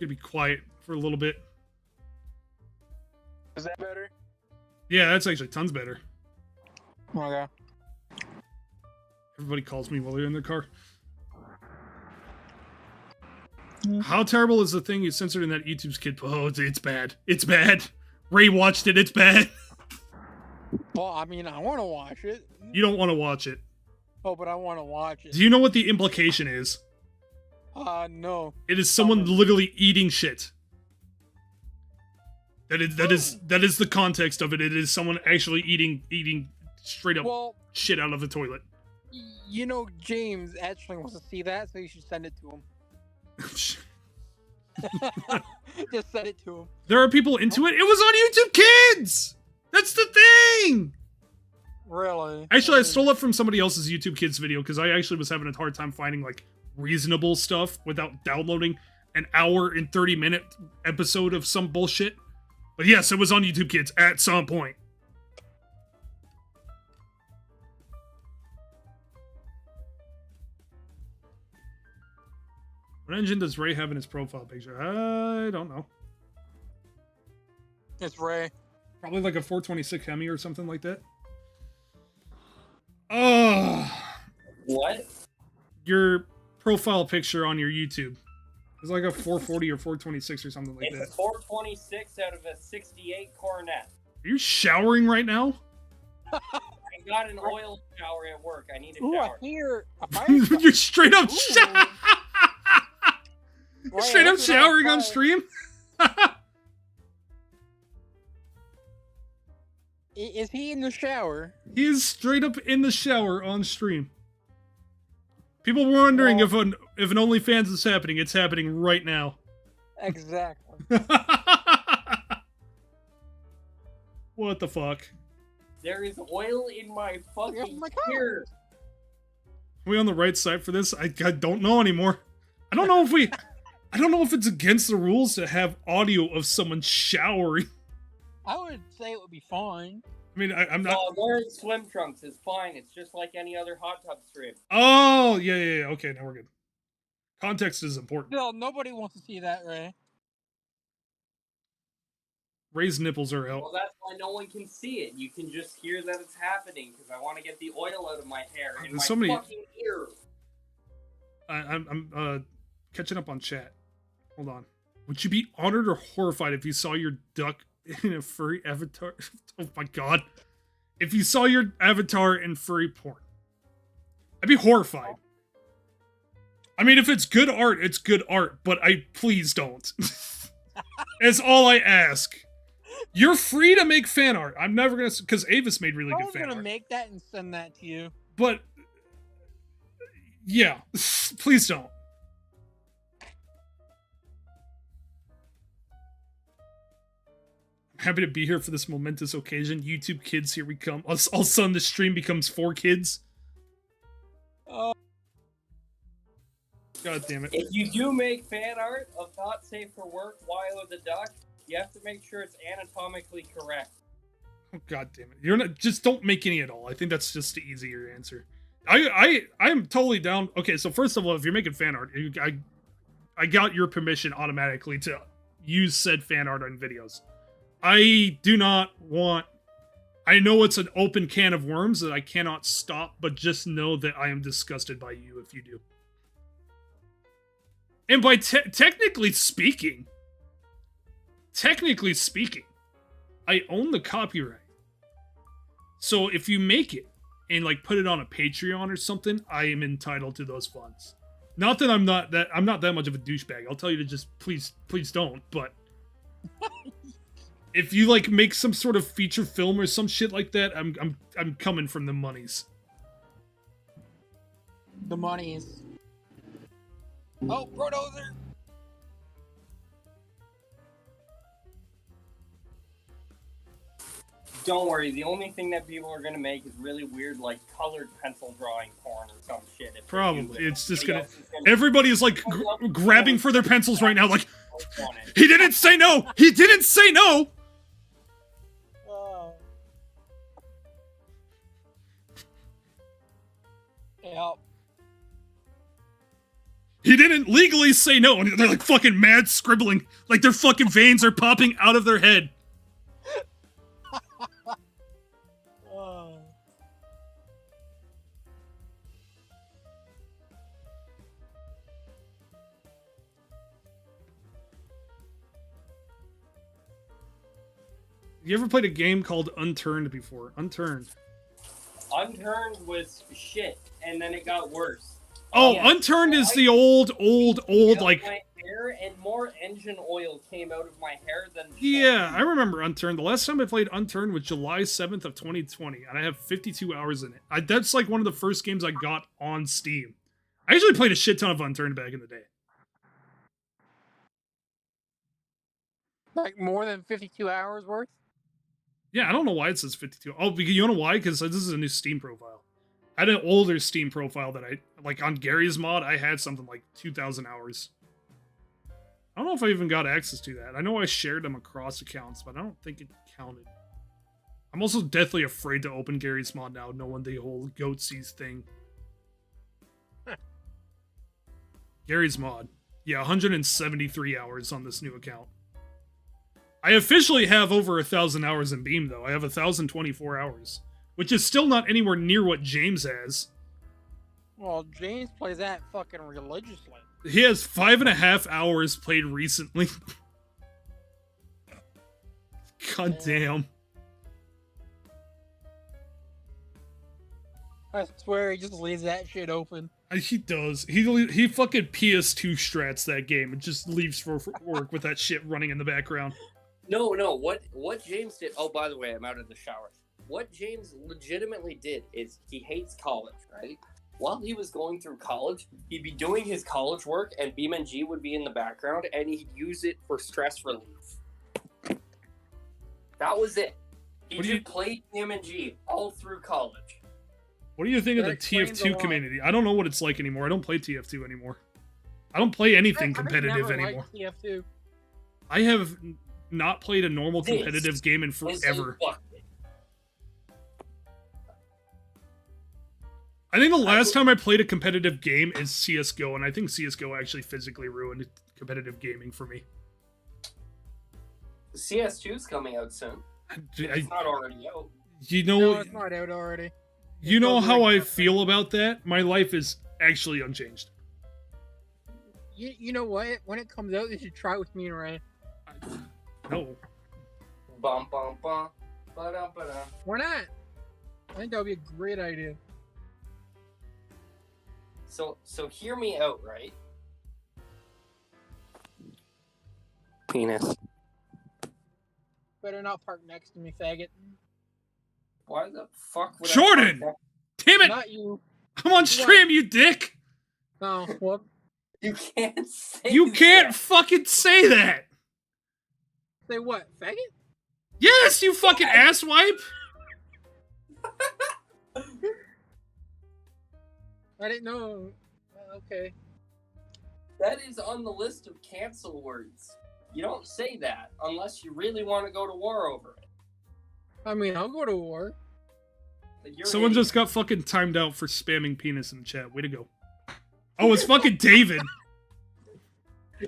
gonna be quiet for a little bit. Is that better? Yeah, that's actually tons better. Okay. Everybody calls me while they're in their car. How terrible is the thing you censored in that YouTube's kid? Oh, it's bad. It's bad. Ray watched it. It's bad. Well, I mean, I want to watch it. You don't want to watch it. Oh, but I want to watch it. Do you know what the implication is? No. It is someone literally eating shit. That is the context of it. It is someone actually eating straight up shit out of the toilet. You know, James actually wants to see that, so you should send it to him. Just send it to him. There are people into it. It was on YouTube Kids! That's the thing! Really? Actually, I stole it from somebody else's YouTube Kids video because I actually was having a hard time finding, reasonable stuff without downloading an hour and 30-minute episode of some bullshit. But yes, it was on YouTube Kids at some point. What engine does Ray have in his profile picture? I don't know. It's Ray. Probably like a 426 Hemi or something like that. Oh. What? Your profile picture on your YouTube. It's like a 440 or 426 or something like that. It's a 426 out of a 68 Coronet. Are you showering right now? I got an oil shower at work. I need a Ooh, shower. I hear a fire You're straight up Ray, straight up that's not showering fire. on stream? Is he in the shower? He is straight up in the shower on stream. People were wondering if an OnlyFans is happening. It's happening right now. Exactly. What the fuck? There is oil in my fucking my car. ear. Are we on the right side for this? I don't know anymore. I don't know if it's against the rules to have audio of someone showering. I would say it would be fine. I mean, I'm not. No, wearing swim trunks is fine. It's just like any other hot tub stream. Oh, yeah. Okay, now we're good. Context is important. No, nobody wants to see that, Ray. Ray's nipples are out. Well, that's why no one can see it. You can just hear that it's happening because I want to get the oil out of my hair and There's my so many- fucking ear. I'm catching up on chat. Hold on. Would you be honored or horrified if you saw your duck in a furry avatar? Oh my god. If you saw your avatar in furry porn. I'd be horrified. I mean, if it's good art, it's good art, but please don't. That's all I ask. You're free to make fan art. I'm never gonna, because Avis made really I good was fan gonna art. make that and send that to you. But yeah, please don't. I'm happy to be here for this momentous occasion. YouTube kids, here we come. All of a sudden, the stream becomes 4 kids. Oh. God damn it. If you do make fan art of Not Safe for Work, Wilo the Duck, you have to make sure it's anatomically correct. Oh, god damn it. You're not, just don't make any at all. I think that's just the easier answer. I'm totally down. Okay, so first of all, if you're making fan art, I got your permission automatically to use said fan art on videos. I do not want... I know it's an open can of worms that I cannot stop, but just know that I am disgusted by you if you do. And by technically speaking, I own the copyright. So if you make it and like put it on a Patreon or something, I am entitled to those funds. Not that I'm not that much of a douchebag. I'll tell you to just please don't, but if you like make some sort of feature film or some shit like that, I'm coming from the monies. The monies. Oh, Brodozer! Don't worry, the only thing that people are gonna make is really weird, like colored pencil drawing porn or some shit. If they do Probably. it. It's just Everybody gonna... else is Everybody is like grabbing for their pencils right now, like, on it. he didn't say no! He didn't say no! Oh. Yep. He didn't legally say no, and they're like fucking mad scribbling. Like their fucking veins are popping out of their head. Oh. You ever played a game called Unturned before? Unturned. Unturned was shit, and then it got worse. Oh, Yeah. Unturned is the old, like... My hair and more engine oil came out of my hair than... Yeah, I remember Unturned. The last time I played Unturned was July 7th of 2020, and I have 52 hours in it. That's like one of the first games I got on Steam. I actually played a shit ton of Unturned back in the day. Like more than 52 hours worth? Yeah, I don't know why it says 52. Oh, you know why? Because this is a new Steam profile. I had an older Steam profile that like on Gary's mod, I had something like 2,000 hours. I don't know if I even got access to that. I know I shared them across accounts, but I don't think it counted. I'm also deathly afraid to open Gary's mod now, knowing the whole goatsies thing. Gary's mod. Yeah, 173 hours on this new account. I officially have over 1,000 hours in Beam, though. I have 1,024 hours. Which is still not anywhere near what James has. Well, James plays that fucking religiously. He has 5.5 hours played recently. God damn. I swear he just leaves that shit open. He does. He fucking PS2 strats that game and just leaves for work with that shit running in the background. No. What James did? Oh, by the way, I'm out of the shower. What James legitimately did is he hates college, right? While he was going through college, he'd be doing his college work, and BeamNG would be in the background, and he'd use it for stress relief. That was it. He just played BeamNG all through college. What do you think of the TF2 community? I don't know what it's like anymore. I don't play TF2 anymore. I don't play anything competitive anymore. TF2. I have not played a normal competitive game in forever. I think the last time I played a competitive game is CSGO, and I think CSGO actually physically ruined competitive gaming for me. CS2's coming out soon. It's not already out. You know, No, it's not out already. You know how I feel about that? My life is actually unchanged. You know what? When it comes out, you should try it with me and Ray. No. Bum, bum, bum. Ba-dum, ba-dum. Why not? I think that would be a great idea. So hear me out, right? Penis. Better not park next to me, faggot. Why the fuck would Jordan! Damn it! Not you. I'm on stream, you dick! No, what? You can't say You can't that. fucking say that! Say what, faggot? Yes, you fucking asswipe! I didn't know. Okay. That is on the list of cancel words. You don't say that unless you really want to go to war over it. I mean, I'll go to war. You're Someone an idiot. just got fucking timed out for spamming penis in the chat. Way to go. Oh, it's fucking David.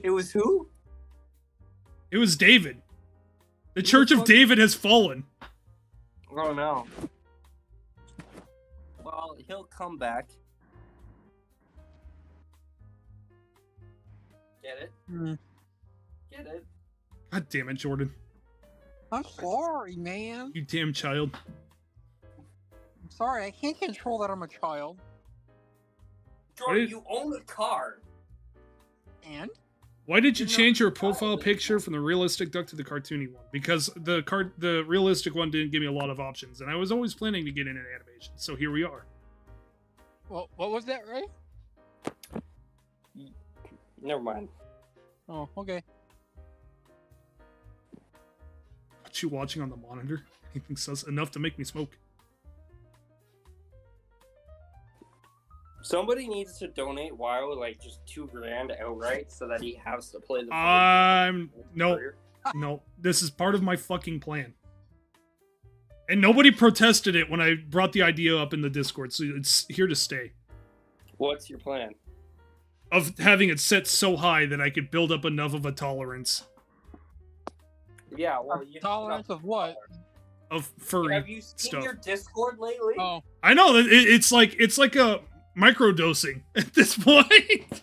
It was who? It was David. The Church of David has fallen. Oh no. Well, he'll come back. Get it? Hmm. Get it? God damn it, Jordan. I'm sorry, man. You damn child. I'm sorry, I can't control that I'm a child. Jordan, you own a car. And? Why did you change your profile picture from the realistic duck to the cartoony one? Because the realistic one didn't give me a lot of options, and I was always planning to get into animation, so here we are. Well, what was that, Ray? Never mind. Oh, okay. What you watching on the monitor? Anything sus enough to make me smoke? Somebody needs to donate WoW like just $2,000 outright so that he has to play the. No. This is part of my fucking plan. And nobody protested it when I brought the idea up in the Discord, so it's here to stay. What's your plan? Of having it set so high that I could build up enough of a tolerance. Yeah, well, you Tolerance of what? Of furry Have you seen stuff. your Discord lately? Oh. I know that it's like a microdosing at this point.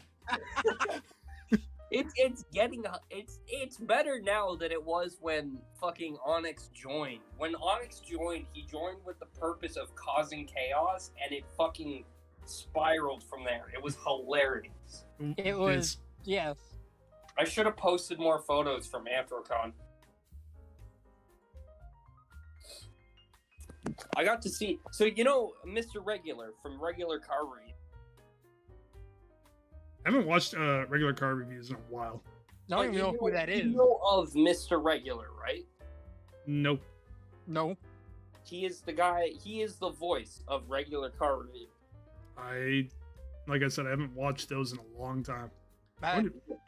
It's better now than it was when fucking Onyx joined. When Onyx joined, he joined with the purpose of causing chaos, and it fucking spiraled from there. It was hilarious. It was, yes. I should have posted more photos from Anthrocon. I got to see. So you know Mr. Regular from Regular Car Review. I haven't watched regular car reviews in a while. I don't even know who that is. You know of Mr. Regular, right? Nope. No. He is the guy. He is the voice of Regular Car Review. Like I said, I haven't watched those in a long time. I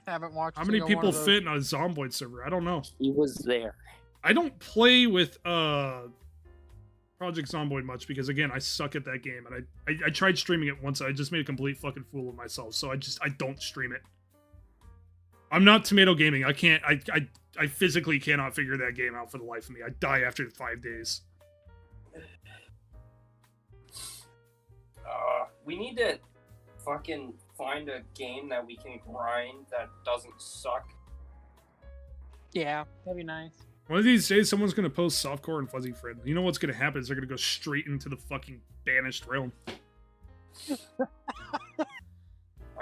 haven't watched. How many single one people of those. fit in a Zomboid server? I don't know. He was there. I don't play with Project Zomboid much because again I suck at that game, and I tried streaming it once. I just made a complete fucking fool of myself, so I don't stream it. I'm not Tomato Gaming. I can't. I physically cannot figure that game out for the life of me. I die after 5 days. We need to fucking find a game that we can grind that doesn't suck. Yeah, that'd be nice. One of these days, someone's gonna post softcore and Fuzzy Fred. You know what's gonna happen is they're gonna go straight into the fucking banished realm.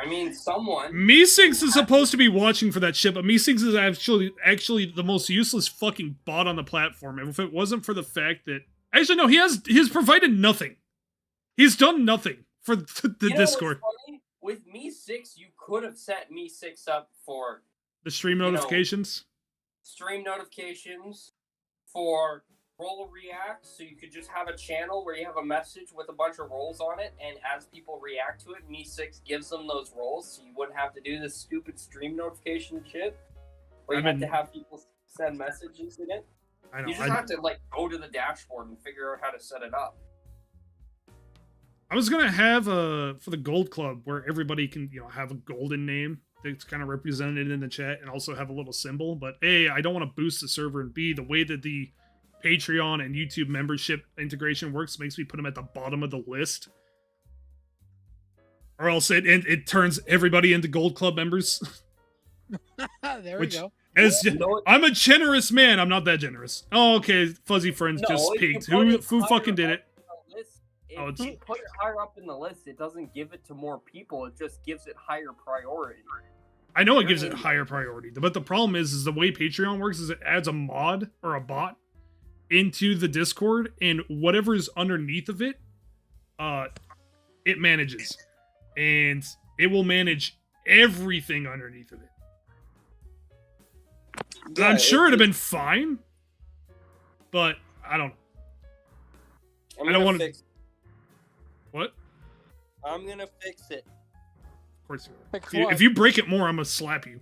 I mean, someone. Meesinks is supposed to be watching for that shit, but Meesinks is actually the most useless fucking bot on the platform. And if it wasn't for the fact that actually no, he's provided nothing. He's done nothing for the Discord. What's funny? With Me6, you could have set Me6 up for The stream notifications. Stream notifications for roll react, so you could just have a channel where you have a message with a bunch of rolls on it, and as people react to it, Me6 gives them those rolls, so you wouldn't have to do this stupid stream notification shit where you have to have people send messages in it. I know. You just have to like go to the dashboard and figure out how to set it up. I was gonna have for the Gold Club where everybody can have a golden name that's kind of represented in the chat and also have a little symbol. But A, I don't want to boost the server, and B, the way that the Patreon and YouTube membership integration works makes me put them at the bottom of the list, or else it turns everybody into Gold Club members. There we go. I'm a generous man. I'm not that generous. Oh, okay. Fuzzy Friends just peaked. Who fucking did it? If you put it higher up in the list, it doesn't give it to more people. It just gives it higher priority. I know it gives it higher priority, but the problem is the way Patreon works is it adds a mod or a bot into the Discord, and whatever's underneath of it, it manages, and it will manage everything underneath of it. Yeah, I'm sure it'd have been fine, but I don't know. I don't want to. What? I'm gonna fix it. Of course you are. If you break it more, I'm gonna slap you.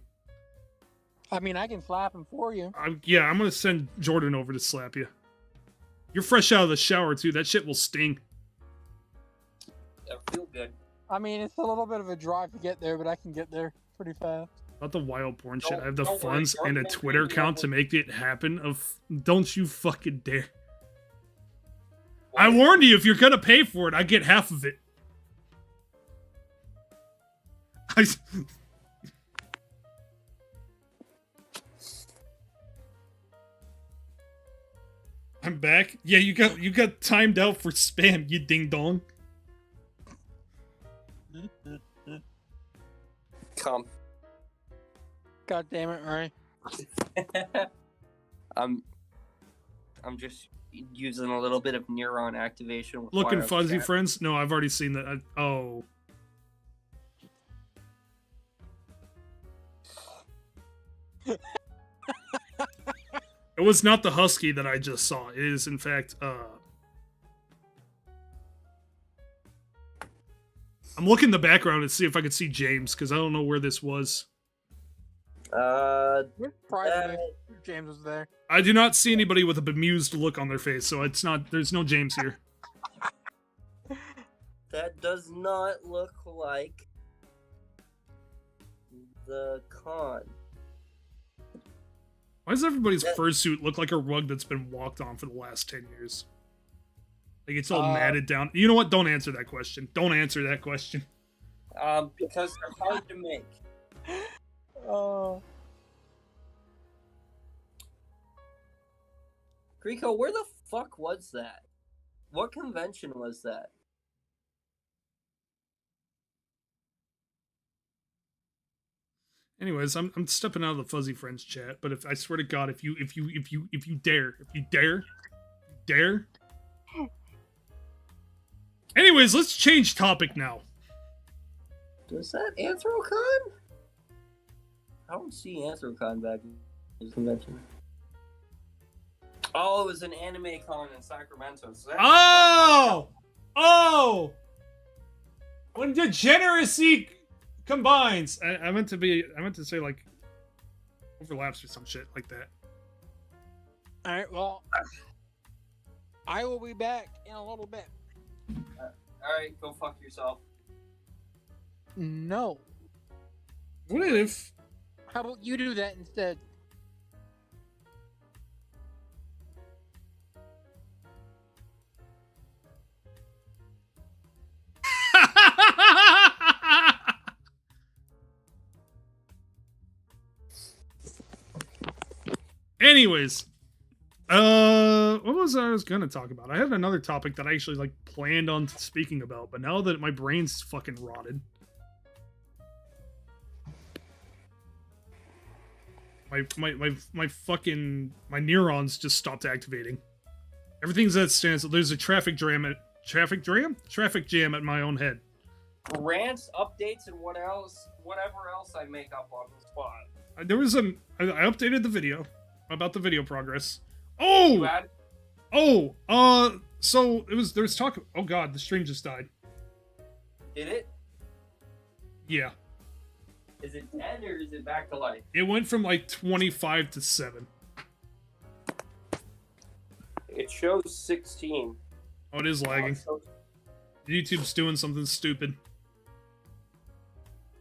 I mean, I can slap him for you. Yeah, I'm gonna send Jordan over to slap you. You're fresh out of the shower too. That shit will sting. That feel good. I mean, it's a little bit of a drive to get there, but I can get there pretty fast. Not the wild porn shit. I have the funds and a Twitter account to make it happen. Don't you fucking dare. I warned you, if you're gonna pay for it, I get half of it. I'm back. Yeah, you got timed out for spam, you ding dong. Come. God damn it, Ray. I'm just using a little bit of neuron activation. With Looking Fuzzy Friends? No, I've already seen that. Oh. It was not the husky that I just saw. It is, in fact, I'm looking in the background to see if I could see James, because I don't know where this was. James was there. I do not see anybody with a bemused look on their face, so it's not. There's no James here. That does not look like the con. Why does everybody's fursuit look like a rug that's been walked on for the last 10 years? Like it's all matted down. You know what? Don't answer that question. Don't answer that question. Because they're hard to make. Oh. Rico, where the fuck was that? What convention was that? Anyways, I'm stepping out of the Fuzzy Friends chat, but if I swear to God, if you dare. Anyways, let's change topic now. Was that Anthrocon? I don't see Anthrocon back in this convention. Oh, it was an anime con in Sacramento. So oh! When degeneracy combines. I meant to say like overlaps or some shit like that. Alright, well, I will be back in a little bit. Alright, go fuck yourself. No. What if? How about you do that instead? Anyways, what was I was gonna talk about? I had another topic that I actually like planned on speaking about, but now that my brain's fucking rotted. My fucking my neurons just stopped activating. Everything's at standstill. There's a traffic jam at my own head. Rants, updates, and whatever else I make up on the spot. There was I updated the video about the video progress. You Oh, had- so there was talk. Oh god, the stream just died. Did it? Yeah, Is it dead or is it back to life? it went from like 25 to 7. It shows 16. Oh, it is lagging. YouTube's doing something stupid.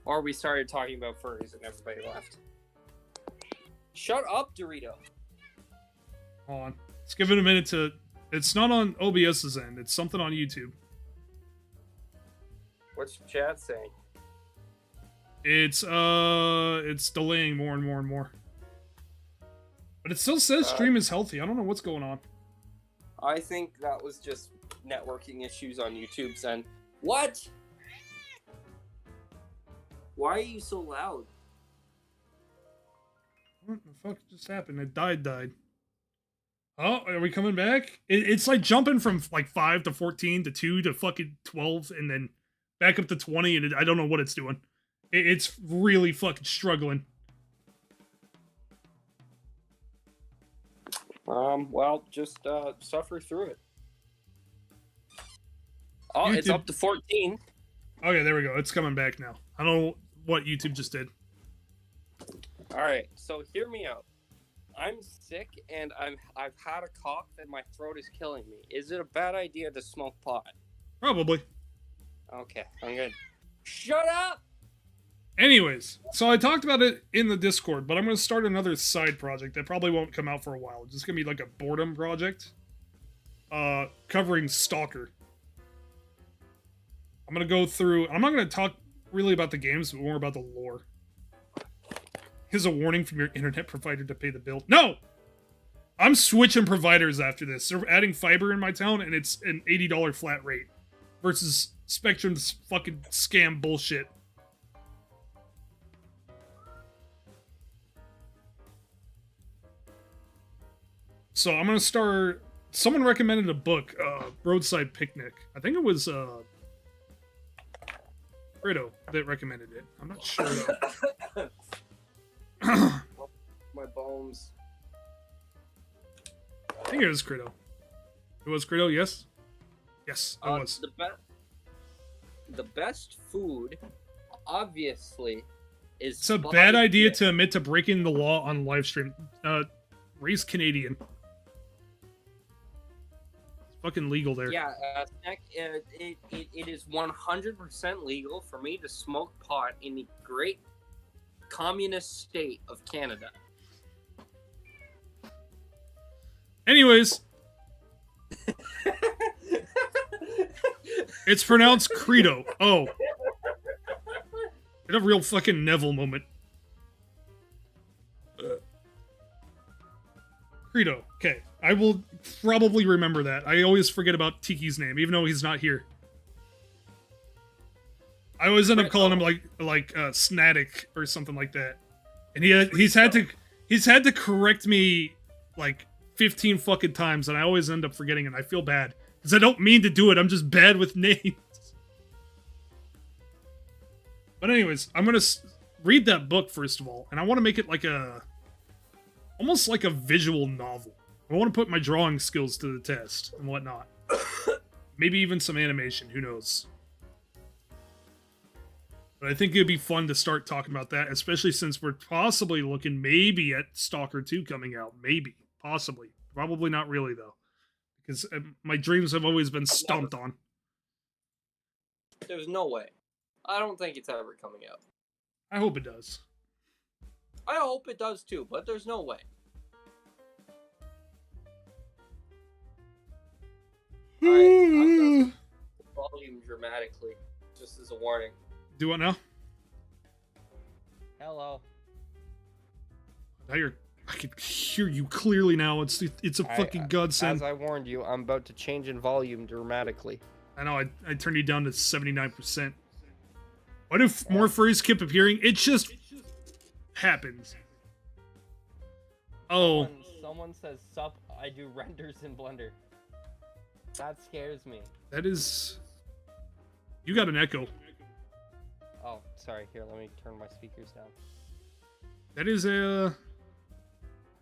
Or we started talking about furries and everybody left. Shut up, Dorito. Hold on, let's give it a minute to. It's not on OBS's end. It's something on YouTube. What's chat saying? It's delaying more and more and more. But it still says stream is healthy. I don't know what's going on. I think that was just networking issues on YouTube's end. What? Why are you so loud? What the fuck just happened? It died. Oh, are we coming back? It's like jumping from like 5 to 14 to 2 to fucking 12 and then back up to 20 and I don't know what it's doing. It's really fucking struggling. Well, just suffer through it. Oh, YouTube. it's up to 14. Okay, there we go. It's coming back now. I don't know what YouTube just did. All right, so hear me out. I'm sick and I've had a cough and my throat is killing me. Is it a bad idea to smoke pot? Probably. Okay, I'm good. Shut up! Anyways, so I talked about it in the Discord, but I'm going to start another side project that probably won't come out for a while. It's just going to be like a boredom project. Covering Stalker. I'm going to go through... I'm not going to talk really about the games, but more about the lore. Here's a warning from your internet provider to pay the bill. No! I'm switching providers after this. They're adding fiber in my town, and it's an $80 flat rate. Versus Spectrum's fucking scam bullshit. So I'm gonna start. Someone recommended a book, Roadside Picnic. I think it was Brito that recommended it. I'm not sure though. My bones. I think it was Crito. It was Crito, yes? Yes, it was. The best food, obviously, is... It's a bad idea to admit to breaking the law on live stream. Race Canadian. It's fucking legal there. Yeah, it is 100% legal for me to smoke pot in the great communist state of Canada. Anyways. It's pronounced Credo. Oh. Had a real fucking Neville moment. Credo. Okay. I will probably remember that. I always forget about Tiki's name, even though he's not here. I always end up calling him like Snatic or something like that. And he's had to correct me like 15 fucking times, and I always end up forgetting it. I feel bad. Because I don't mean to do it, I'm just bad with names. But anyways, I'm gonna read that book first of all, and I want to make it like almost like a visual novel. I want to put my drawing skills to the test and whatnot. Maybe even some animation, who knows. But I think it'd be fun to start talking about that, especially since we're possibly looking maybe at Stalker 2 coming out. Maybe. Possibly. Probably not really, though. Because my dreams have always been stumped on. There's no way. I don't think it's ever coming out. I hope it does. I hope it does too, but there's no way. Alright, I'm done. Volume dramatically, just as a warning. Do what now? Hello. Now I can hear you clearly now. It's a fucking godsend. As I warned you, I'm about to change in volume dramatically. I know, I turned you down to 79%. Why do more furries keep appearing? It just happens. Oh, Someone says sup. I do renders in Blender. That scares me. that is. You got an echo. Oh, sorry. Here, let me turn my speakers down. That is a.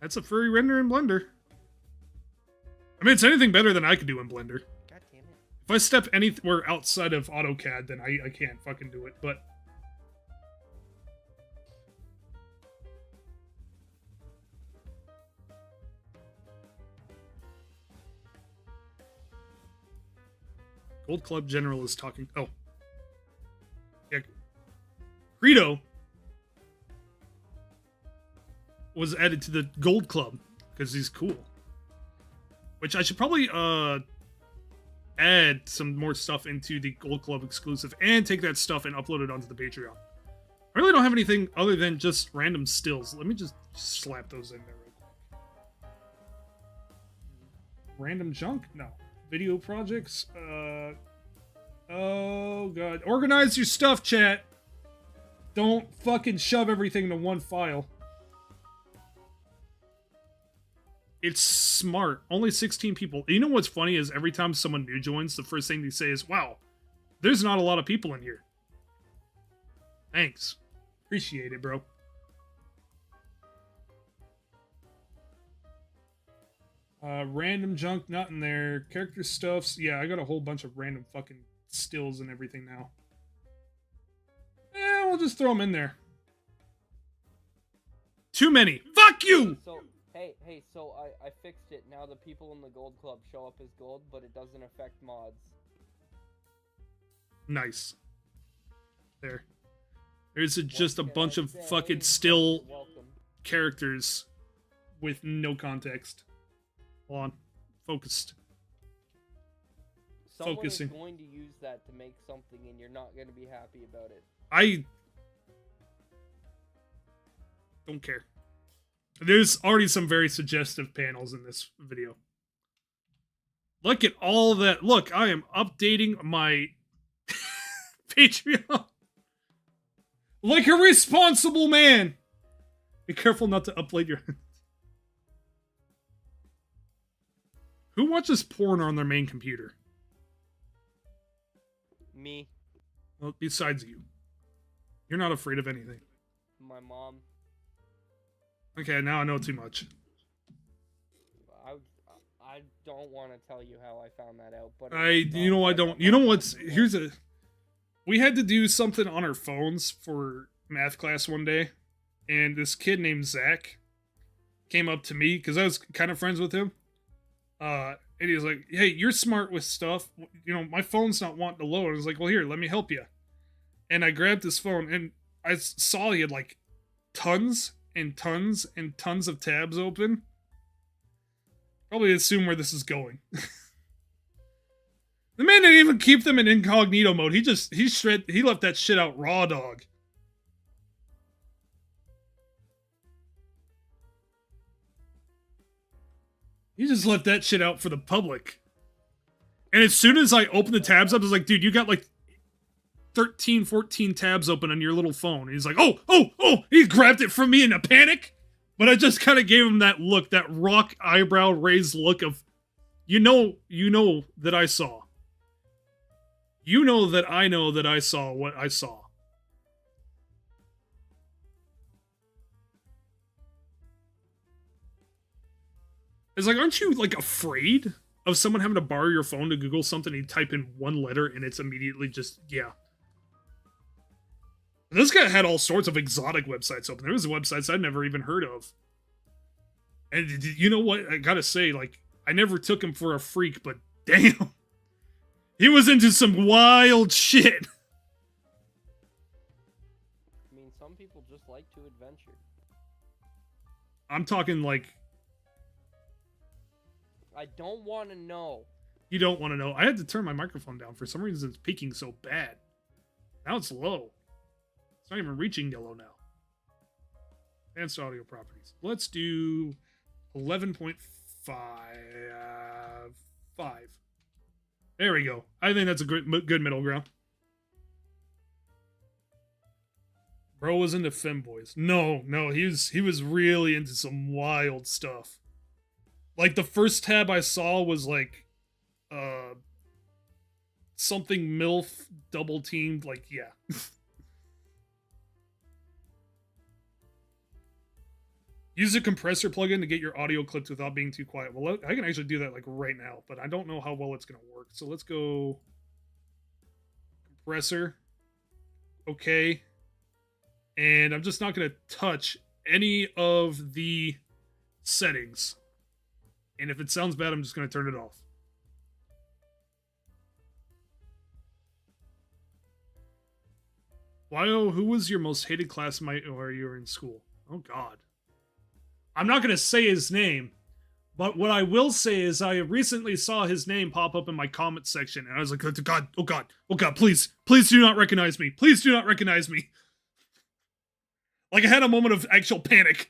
That's a furry render in Blender. I mean, it's anything better than I could do in Blender. God damn it. If I step anywhere outside of AutoCAD, then I can't fucking do it. But Gold Club General is talking. Oh, yeah. Credo was added to the Gold Club because he's cool. Which I should probably add some more stuff into the Gold Club exclusive and take that stuff and upload it onto the Patreon. I really don't have anything other than just random stills. Let me just slap those in there real quick. Random junk? No. Video projects? Oh god. Organize your stuff, chat. Don't fucking shove everything into one file. It's smart. Only 16 people. You know what's funny is every time someone new joins, the first thing they say is, wow, there's not a lot of people in here. Thanks. Appreciate it, bro. Random junk, not in there. Character stuffs. Yeah, I got a whole bunch of random fucking stills and everything now. Yeah, we'll just throw them in there. Too many. Fuck you! So, hey, so I fixed it. Now the people in the Gold Club show up as gold, but it doesn't affect mods. Nice. There. There's just a can bunch I of say? fucking still Welcome. characters with no context. Hold on. Focused. Someone Focusing. is going to use that to make something, and you're not going to be happy about it. I don't care. There's already some very suggestive panels in this video. Look at all that. Look, I am updating my Patreon like a responsible man. Be careful not to upload your... Who watches porn on their main computer? Me, Well, besides you. You're not afraid of anything. my mom, Okay, now I know too much. I don't want to tell you how I found that out, but You know what's, here's a, we had to do something on our phones for math class one day, and this kid named Zach came up to me, because I was kind of friends with him, and he was like, hey, you're smart with stuff, you know, my phone's not wanting to load. I was like, well, here, let me help you. And I grabbed his phone, and I saw he had like tons and tons and tons of tabs open. Probably assume where this is going. The man didn't even keep them in incognito mode. He left that shit out raw dog. He just left that shit out for the public. And as soon as I opened the tabs up, I was like, dude, you got like 13, 14 tabs open on your little phone. And he's like, oh! He grabbed it from me in a panic. But I just kind of gave him that look, that rock eyebrow raised look of, you know that I saw. You know that I know that I saw what I saw. It's like, aren't you like afraid of someone having to borrow your phone to Google something and you type in one letter and it's immediately just, yeah. This guy had all sorts of exotic websites open. There was websites I'd never even heard of. And you know what? I gotta say, like, I never took him for a freak, but damn. He was into some wild shit. I mean, some people just like to adventure. I'm talking like... I don't want to know. You don't want to know. I had to turn my microphone down. For some reason, it's peaking so bad. Now it's low. It's not even reaching yellow now. Advanced audio properties. Let's do 11.5. 5. There we go. I think that's a good middle ground. Bro was into femboys. No, he was really into some wild stuff. Like the first tab I saw was like something MILF double teamed, like yeah. Use a compressor plugin to get your audio clipped without being too quiet. Well, I can actually do that like right now, but I don't know how well it's gonna work. So let's go compressor. Okay. And I'm just not gonna touch any of the settings. And if it sounds bad, I'm just gonna turn it off. Wyo, who was your most hated classmate while you were in school? Oh God. I'm not going to say his name, but what I will say is I recently saw his name pop up in my comment section, and I was like, oh God, oh God, oh God, please do not recognize me. Please do not recognize me. Like I had a moment of actual panic.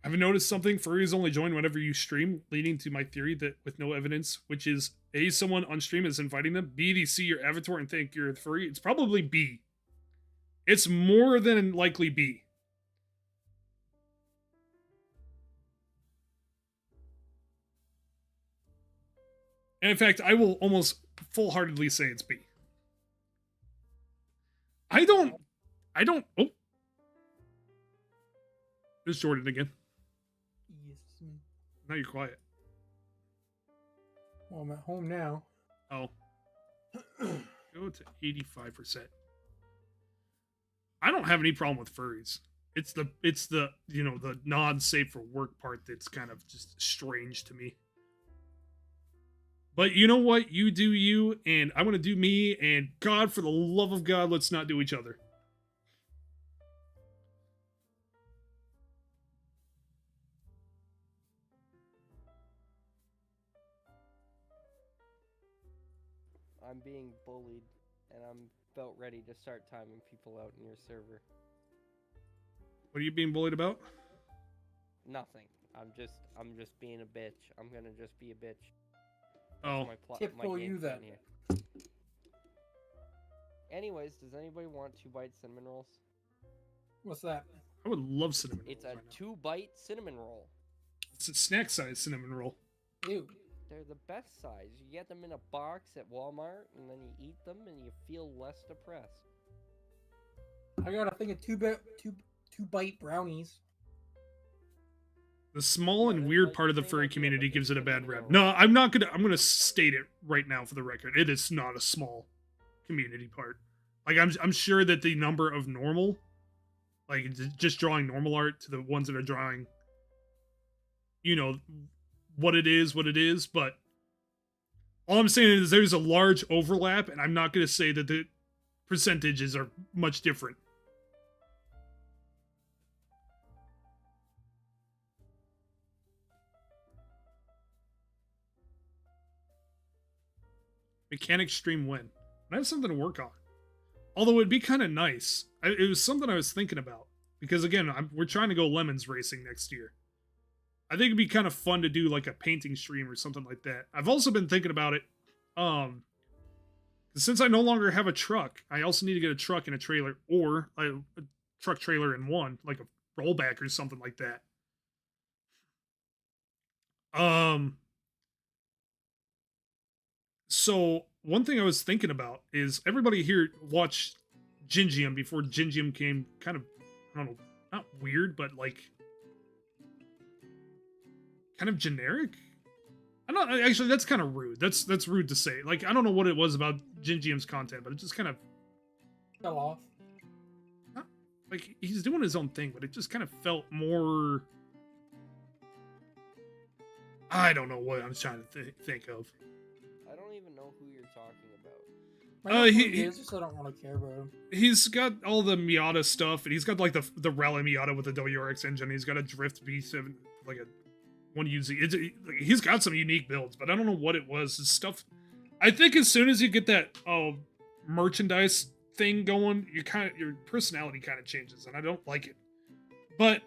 Have you noticed something? Furries only join whenever you stream, leading to my theory that with no evidence, which is A, someone on stream is inviting them, B, they see your avatar and think you're a furry. It's probably B. It's more than likely B. And in fact, I will almost full-heartedly say it's B. I don't, oh. There's Jordan again. Yes. Now you're quiet. Well, I'm at home now. Oh. Go to 85%. I don't have any problem with furries. It's the the non-safe for work part that's kind of just strange to me. But you know what? You do you, and I'm gonna do me, and God, for the love of God, let's not do each other. I'm being bullied, and I'm about ready to start timing people out in your server. What are you being bullied about? Nothing. I'm just being a bitch. I'm gonna just be a bitch. Oh. Typical you then. Here. Anyways, does anybody want 2-bite cinnamon rolls? What's that? I would love cinnamon rolls. It's a right now. 2-bite cinnamon roll. It's a snack size cinnamon roll. Ew. They're the best size. You get them in a box at Walmart, and then you eat them, and you feel less depressed. I got a thing of two-bite brownies. The small and Yeah, weird like part of the the same furry idea, community but gives it a it's bad cinnamon rep. roll. No, I'm gonna state it right now for the record. It is not a small community part. Like I'm sure that the number of normal, like just drawing normal art to the ones that are drawing, what it is, but all I'm saying is there's a large overlap, and I'm not gonna say that the percentages are much different. Mechanic stream when? I have something to work on. Although it'd be kind of nice. It was something I was thinking about. Because again, we're trying to go lemons racing next year. I think it'd be kind of fun to do like a painting stream or something like that. I've also been thinking about it. Since I no longer have a truck, I also need to get a truck and a trailer, or a truck trailer in one, like a rollback or something like that. So one thing I was thinking about is everybody here watched Gingium before Gingium came kind of, I don't know, not weird, but like kind of generic. I don't actually, that's kind of rude. That's rude to say. Like, I don't know what it was about Gingium's content, but it just kind of Fell off. like he's doing his own thing, but it just kind of felt more. I don't know what I'm trying to think of. I don't even know who you're talking about. I know who he- he is, just I don't want to care about him. He's got all the Miata stuff, and he's got like the Rally Miata with the WRX engine. He's got a Drift B7, like a one using. He's got some unique builds, but I don't know what it was. His stuff. I think as soon as you get that merchandise thing going, your personality kind of changes, and I don't like it. But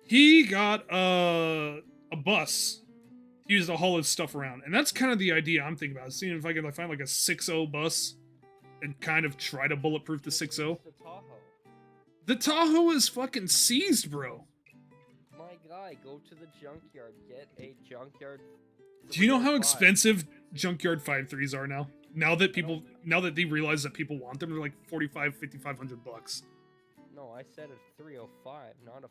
he got a bus to use to haul his stuff around, and that's kind of the idea I'm thinking about. Seeing if I can find like a 6.0 bus and kind of try to bulletproof the 6.0. The Tahoe. The Tahoe is fucking seized, bro. My guy, go to the junkyard. Get a junkyard. Do you know how 305. expensive junkyard 5.3s are now? Now that they realize that people want them, they're like $4,500-$5,500. No, I said a 305, not a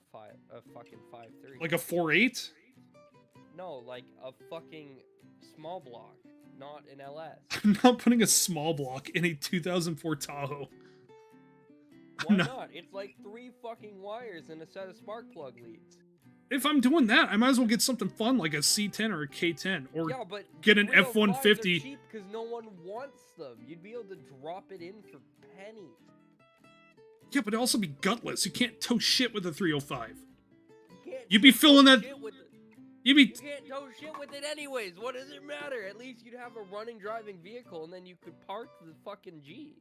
fucking 5.3. Like a 4.8? No, like a fucking small block, not an LS. I'm not putting a small block in a 2004 Tahoe. Why No. not? It's like 3 fucking wires and a set of spark plug leads. If I'm doing that, I might as well get something fun like a C10 or a K10, or Yeah, but get an 305s are F-150. cheap because no one wants them. You'd be able to drop it in for pennies. Yeah, but it'd also be gutless. You can't tow shit with a 305. You can't You'd be tow filling that. shit with it. You'd be. You can't tow shit with it anyways. What does it matter? At least you'd have a running, driving vehicle, and then you could park the fucking G.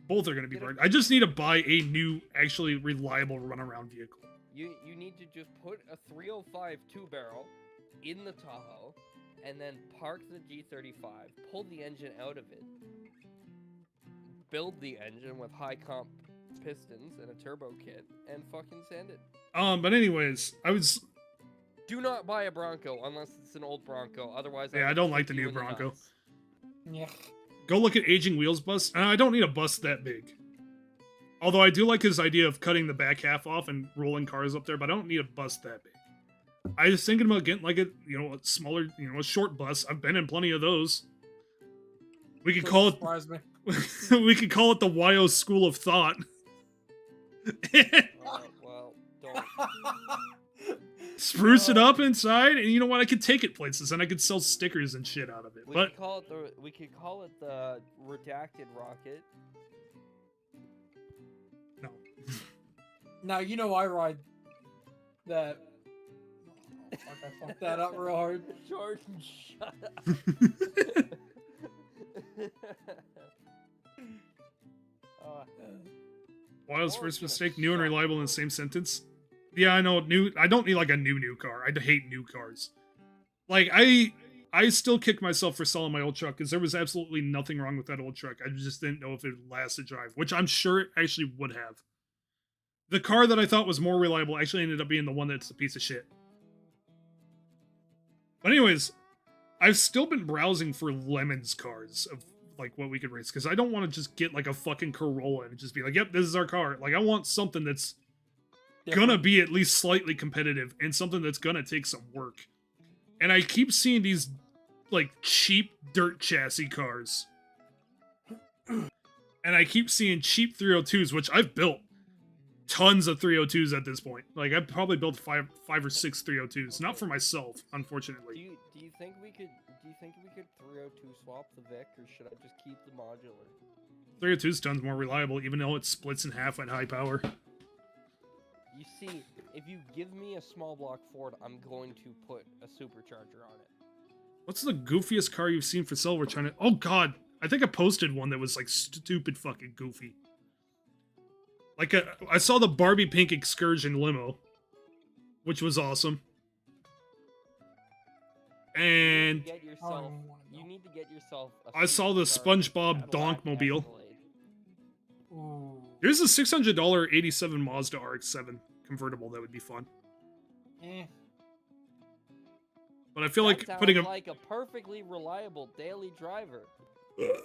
Both are gonna be burned. I just need to buy a new, actually reliable runaround vehicle. You need to just put a 305 2-barrel in the Tahoe, and then park the G35, pull the engine out of it, build the engine with high comp pistons and a turbo kit, and fucking send it. But anyways, Do not buy a Bronco unless it's an old Bronco. Otherwise, Yeah, I will don't like kick the you new in Bronco. nuts. Yeah. Go look at Aging Wheels bus. I don't need a bus that big. Although I do like his idea of cutting the back half off and rolling cars up there, but I don't need a bus that big. I was thinking about getting like a smaller, a short bus. I've been in plenty of those. We could call Surprise me. it we could call it the YO School of Thought. Alright, well, don't. Spruce it up inside, and you know what? I could take it places, and I could sell stickers and shit out of it. We But could call it the redacted rocket. no. Now you know I ride that. Oh, fuck, I fucked that up real hard. Jordan, shut up. Wild's Or first gonna mistake: new and suck. reliable in the same sentence. Yeah, I know. New. I don't need like a new car. I hate new cars. Like I still kick myself for selling my old truck because there was absolutely nothing wrong with that old truck. I just didn't know if it would last a drive, which I'm sure it actually would have. The car that I thought was more reliable actually ended up being the one that's a piece of shit. But anyways, I've still been browsing for Lemon's cars of like what we could race because I don't want to just get like a fucking Corolla and just be like, yep, this is our car. Like I want something that's gonna be at least slightly competitive and something that's gonna take some work. And I keep seeing these like cheap dirt chassis cars. And I keep seeing cheap 302s, which I've built tons of 302s at this point. Like I've probably built five or six 302s, not for myself, Do unfortunately. you think we could 302 swap the Vic, or should I just keep the modular? 302's tons more reliable, even though it splits in half at high power. You see, if you give me a small block Ford, I'm going to put a supercharger on it. What's the goofiest car you've seen for sale? We're trying to. Oh god, I think I posted one that was like stupid fucking goofy. Like I saw the Barbie pink Excursion limo, which was awesome. And Get I yourself, don't even wanna you know. need to get yourself a I saw the supercharged SpongeBob Cadillac Donkmobile. Escalade. Ooh. Here's a $600 '87 Mazda RX-7 convertible that would be fun. Eh. But I feel That like sounds putting a like a perfectly reliable daily driver.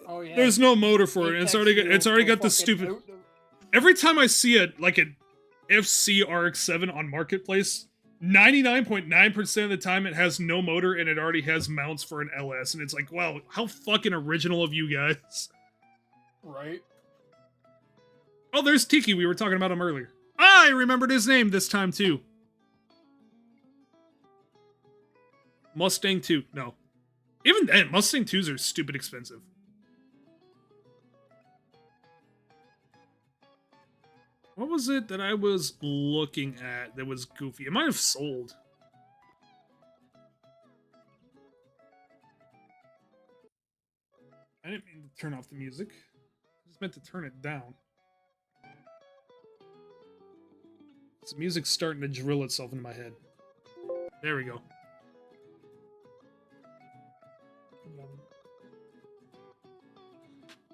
Oh yeah. there's no motor for it. Apex It's already got the fucking stupid. out- Every time I see it like an FC RX-7 on Marketplace, 99.9% of the time it has no motor and it already has mounts for an LS, and it's like, wow, how fucking original of you guys. Right. Oh, there's Tiki. We were talking about him earlier. I remembered his name this time too. Mustang 2. No. Even then, Mustang 2s are stupid expensive. What was it that I was looking at that was goofy? It might have sold. I didn't mean to turn off the music. Just meant to turn it down. This music's starting to drill itself into my head. There we go.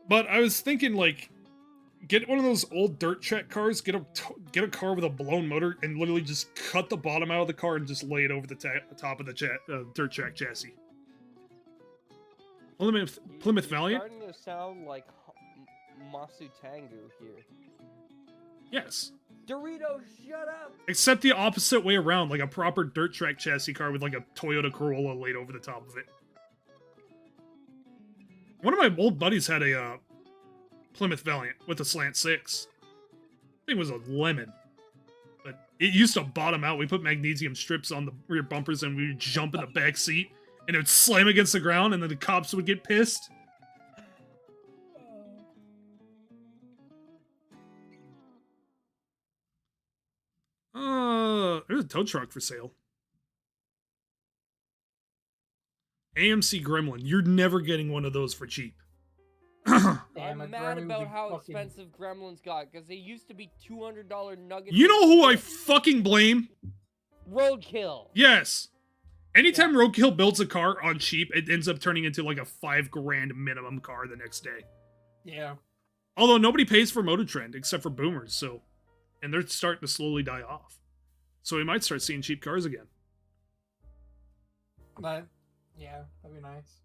But I was thinking, like, get one of those old dirt track cars, get a car with a blown motor, and literally just cut the bottom out of the car and just lay it over the top of the dirt track chassis. Plymouth Valiant? It's starting to sound like Masu Tangu here. Yes. Dorito, shut up! Except the opposite way around, like a proper dirt track chassis car with like a Toyota Corolla laid over the top of it. One of my old buddies had a Plymouth Valiant with a slant 6. Thing was a lemon. But it used to bottom out. We put magnesium strips on the rear bumpers and we would jump in the back seat and it would slam against the ground and then the cops would get pissed. There's a tow truck for sale. AMC Gremlin. You're never getting one of those for cheap. I'm mad about how expensive Gremlins got, because they used to be $200 nuggets. You know who I fucking blame? Roadkill. Yes. Anytime Roadkill builds a car on cheap, it ends up turning into like a $5,000 minimum car the next day. Yeah. Although nobody pays for Motor Trend except for boomers, so... And they're starting to slowly die off. So we might start seeing cheap cars again. But, yeah, that'd be nice.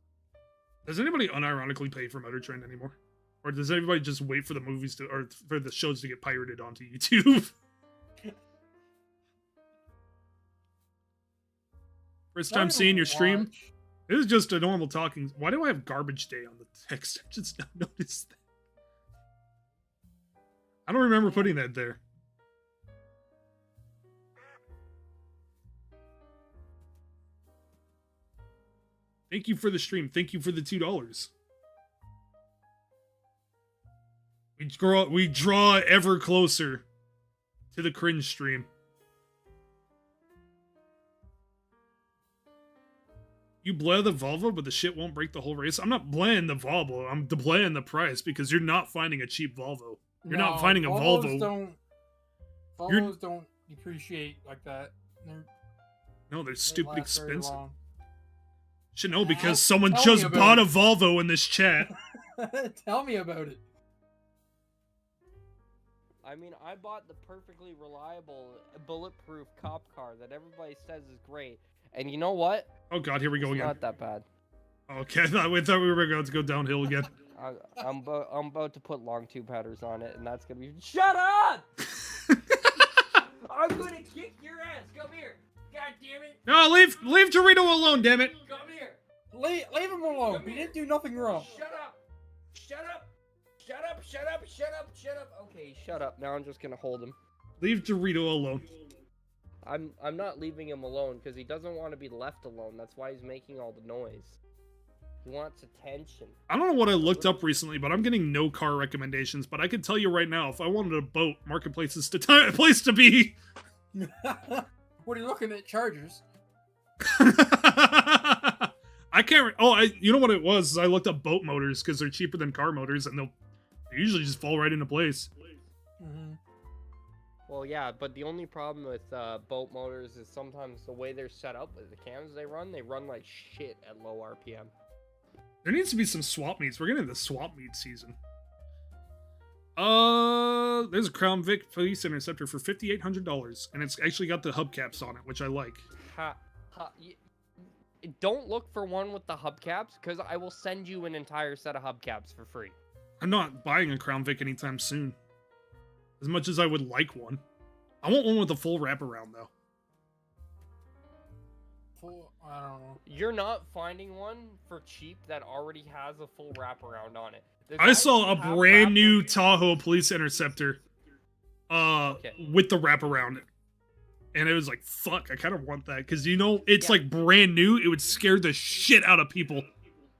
Does anybody unironically pay for Motor Trend anymore? Or does everybody just wait for the movies to, or for the shows to get pirated onto YouTube? First time seeing your stream? This is just a normal talking. Why do I have garbage day on the text? I just now noticed that. I don't remember putting that there. Thank you for the stream. Thank you for the $2. We draw ever closer to the cringe stream. You blare the Volvo, but the shit won't break the whole race. I'm not blaying the Volvo. I'm blaying the price because you're not finding a cheap Volvo. You're not finding a Volvo. Volvos don't depreciate like that. They're stupid expensive. Long. Should know because someone just bought a Volvo in this chat. Tell me about it. I mean, I bought the perfectly reliable, bulletproof cop car that everybody says is great. And you know what? Oh god, here we go again. Not that bad. Okay, I thought we were going to go downhill again. I'm about to put long tube headers on it, and that's gonna be. Shut up! I'm gonna kick your ass. Come here. God damn it. No, leave Dorito alone, damn it. Come here. Leave him alone. He didn't do nothing wrong. Shut up. Shut up. Shut up. Shut up. Shut up. Shut up. Okay, shut up. Now I'm just gonna hold him. Leave Dorito alone. I'm not leaving him alone because he doesn't want to be left alone. That's why he's making all the noise. He wants attention. I don't know what I looked up recently, but I'm getting no car recommendations. But I can tell you right now, if I wanted a boat, Marketplace is the place to be. What are you looking at? Chargers. I can't. You know what it was? Is I looked up boat motors because they're cheaper than car motors, and they usually just fall right into place. Mm-hmm. Well, yeah, but the only problem with boat motors is sometimes the way they're set up with the cams they run like shit at low RPM. There needs to be some swap meets. We're getting the swap meet season. There's a Crown Vic Police Interceptor for $5,800, and it's actually got the hubcaps on it, which I like. Don't look for one with the hubcaps, because I will send you an entire set of hubcaps for free. I'm not buying a Crown Vic anytime soon. As much as I would like one. I want one with a full wraparound, though. I don't know. You're not finding one for cheap that already has a full wraparound on it. I saw a brand new Tahoe Police Interceptor with the wraparound. And it was like, fuck, I kind of want that. Because, it's like brand new. It would scare the shit out of people.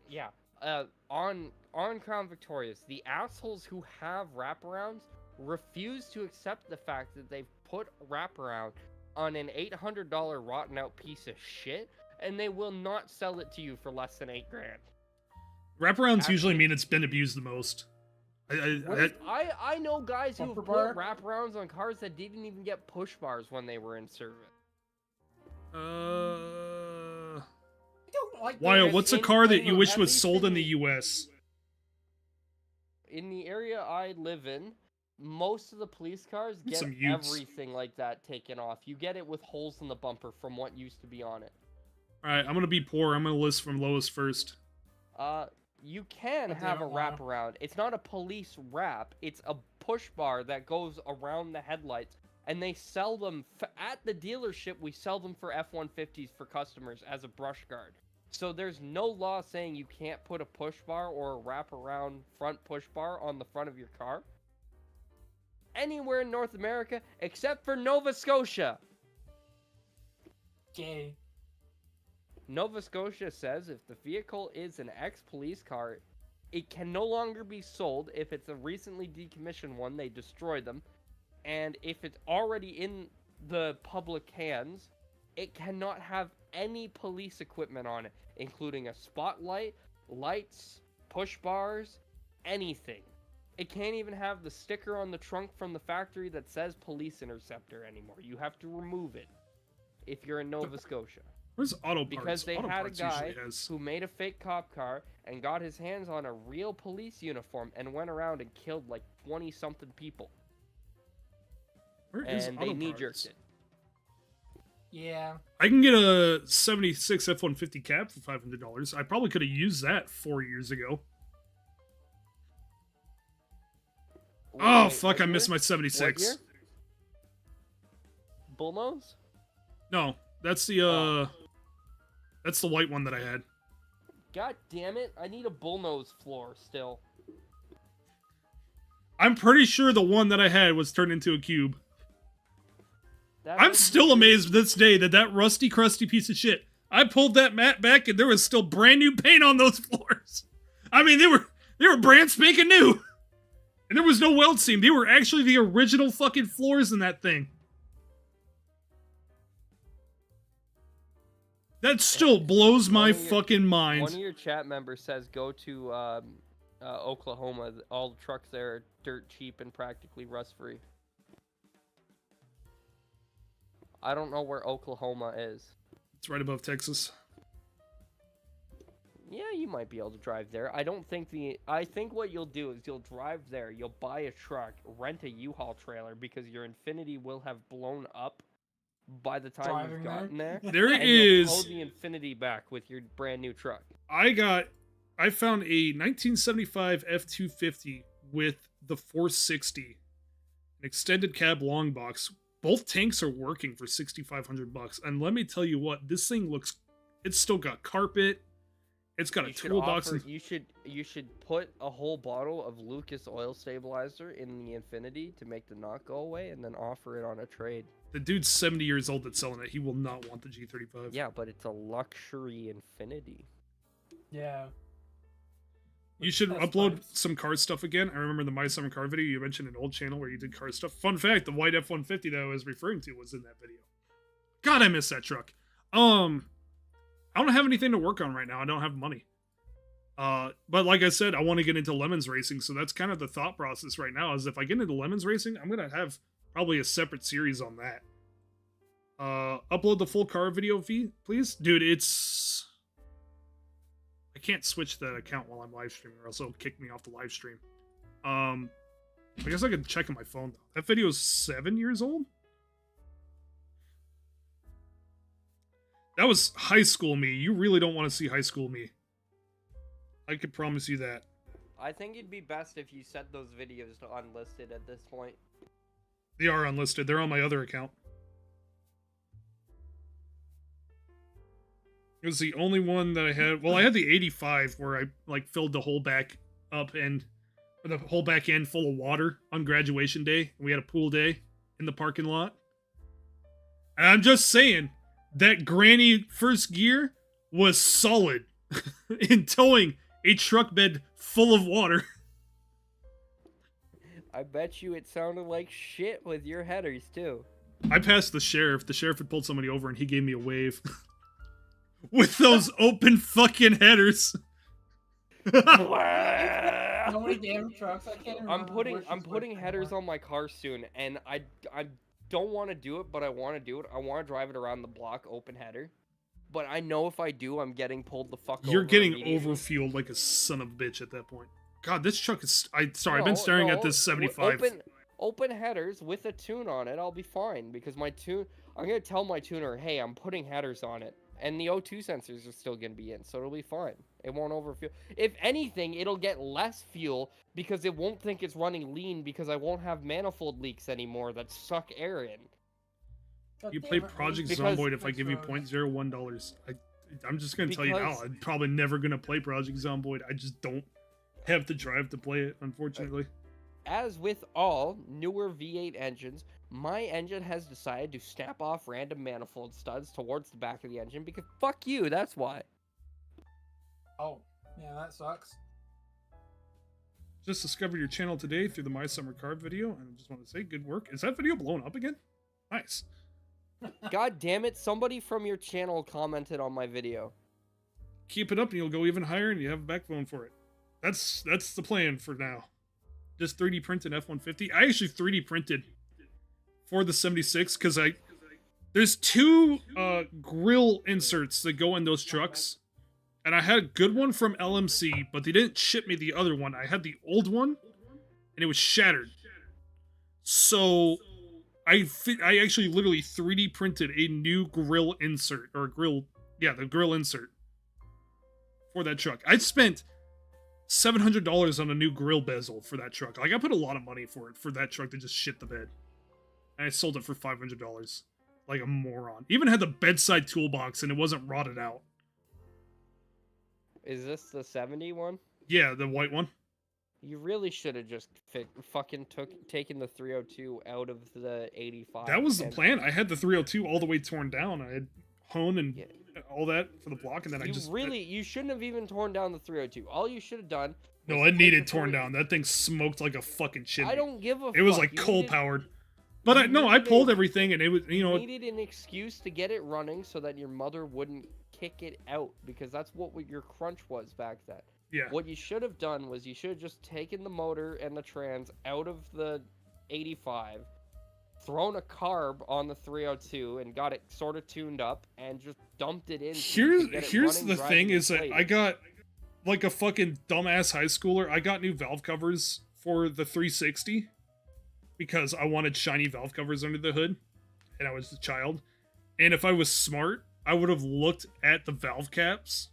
Yeah. On Crown Victorias, the assholes who have wraparounds refuse to accept the fact that they've put wraparound on an $800 rotten out piece of shit, and they will not sell it to you for less than $8,000. Wraparounds usually mean it's been abused the most. I know guys who Bumper put bar? wraparounds on cars that didn't even get push bars when they were in service. I don't like Wyatt, those. what's a in- car that in you the- wish at was least sold in in the the- U.S.? In the area I live in, most of the police cars get Some Utes. everything like that taken off. You get it with holes in the bumper from what used to be on it. All right, I'm gonna be poor. I'm gonna list from lowest first. You can But they have a don't wanna- wraparound. It's not a police wrap. It's a push bar that goes around the headlights, and they sell them at the dealership. We sell them for F-150s for customers as a brush guard. So there's no law saying you can't put a push bar or a wraparound front push bar on the front of your car anywhere in North America except for Nova Scotia. Gay. Nova Scotia says if the vehicle is an ex-police car, it can no longer be sold. If it's a recently decommissioned one, they destroy them. And if it's already in the public hands, it cannot have any police equipment on it, including a spotlight, lights, push bars, anything. It can't even have the sticker on the trunk from the factory that says police interceptor anymore. You have to remove it if you're in Nova Scotia. Where's Auto Parts? Because they Auto had a Parts guy usually has- who made a fake cop car and got his hands on a real police uniform and went around and killed like 20-something people. Where is And Auto they knee-jerked Parts? it. Yeah. I can get a 76 F-150 cab for $500. I probably could have used that 4 years ago. Oh, Wait, fuck, what I missed year? my What 76. year? Bullnose? No, that's the, Oh. that's the white one that I had. God damn it, I need a bullnose floor still. I'm pretty sure the one that I had was turned into a cube. That I'm would still be- amazed this day that that rusty, crusty piece of shit. I pulled that mat back and there was still brand new paint on those floors. I mean, they were brand spanking new. And there was no weld seam. They were actually the original fucking floors in that thing. That still blows my One of your- fucking mind. One of your chat members says go to Oklahoma. All the trucks there are dirt cheap and practically rust-free. I don't know where Oklahoma is. It's right above Texas. Yeah, you might be able to drive there. I don't think I think what you'll do is you'll drive there, you'll buy a truck, rent a U-Haul trailer because your Infinity will have blown up by the time Driving you've there? gotten there. There And you'll is. tow the Infinity back with your brand new truck. I found a 1975 F-250 with the 460, an extended cab long box. Both tanks are working for $6,500, and let me tell you what, this thing looks. It's still got carpet. It's got a You should toolbox. offer- you should put a whole bottle of Lucas oil stabilizer in the Infinity to make the knot go away, and then offer it on a trade. The dude's 70 years old that's selling it. He will not want the G35. Yeah, but it's a luxury Infinity. Yeah. You should That's upload nice. some car stuff again. I remember the My Summer Car video. You mentioned an old channel where you did car stuff. Fun fact, the white F-150 that I was referring to was in that video. God, I miss that truck. I don't have anything to work on right now. I don't have money. But like I said, I want to get into Lemons racing, so that's kind of the thought process right now, is if I get into Lemons racing, I'm going to have probably a separate series on that. Upload the full car video feed, please. Dude, it's... I can't switch that account while I'm live streaming, or else it'll kick me off the live stream. I guess I could check on my phone, though. That video is 7 years old? That was high school me. You really don't want to see high school me. I could promise you that. I think it'd be best if you set those videos to unlisted at this point. They are unlisted. They're on my other account. It was the only one that I had. Well, I had the 85 where I like filled the whole back up and the whole back end full of water on graduation day. We had a pool day in the parking lot. And I'm just saying that granny first gear was solid in towing a truck bed full of water. I bet you it sounded like shit with your headers too. I passed the sheriff. The sheriff had pulled somebody over and he gave me a wave. With those open fucking headers. So many damn trucks. I can't even I'm remember putting which I'm is putting which headers anymore. on my car soon, and I don't want to do it, but I want to do it. I want to drive it around the block, open header. But I know if I do, I'm getting pulled the fuck You're over getting immediately. overfueled like a son of a bitch at that point. God, this truck is. Sorry, I've been No, staring at no, this 75. open headers with a tune on it, I'll be fine because my tune. I'm gonna tell my tuner, hey, I'm putting headers on it, and the O2 sensors are still gonna be in, so it'll be fine. It won't overfuel. If anything, it'll get less fuel because it won't think it's running lean because I won't have manifold leaks anymore that suck air in. God You damn play it, Project Because- Zomboid if I give you Because- $0.01. I'm just gonna tell you now. Because- I'm probably never gonna play Project Zomboid. I just don't have the drive to play it, unfortunately. As with all newer V8 engines, my engine has decided to snap off random manifold studs towards the back of the engine because fuck you, that's why. Oh, yeah, that sucks. Just discovered your channel today through the My Summer Car video, and I just want to say good work. Is that video blown up again? Nice. God damn it, somebody from your channel commented on my video. Keep it up, and you'll go even higher, and you have a backbone for it. That's the plan for now. Just 3D printed F-150. I actually 3D printed for the 76 because there's two grill inserts that go in those trucks, and I had a good one from LMC, but they didn't ship me the other one. I had the old one, and it was shattered. So I actually literally 3D printed a new grill insert the grill insert for that truck. I spent $700 on a new grill bezel for that truck. Like, I put a lot of money for that truck to just shit the bed. And I sold it for $500. Like a moron. Even had the bedside toolbox and it wasn't rotted out. Is this the 70 one? Yeah, the white one. You really should have just taken the 302 out of the 85. That was the and plan. I had the 302 all the way torn down. I had hone and Yeah. all that for the block, and then you shouldn't have even torn down the 302. All you should have done. No, was it take needed the torn 3 down. That thing smoked like a fucking chimney. I don't give a fuck. It was like You coal needed- powered. But I needed pulled a- everything, and it was, you know, needed an excuse to get it running so that your mother wouldn't kick it out because that's what your crunch was back then. yeah. What you should have done was you should have just taken the motor and the trans out of the 85, thrown a carb on the 302 and got it sort of tuned up and just dumped it in. so you could get it Here's running, the driving, thing and is that plating. I got, like a fucking dumbass high schooler, I got new valve covers for the 360 because I wanted shiny valve covers under the hood, and I was a child. And if I was smart, I would have looked at the valve caps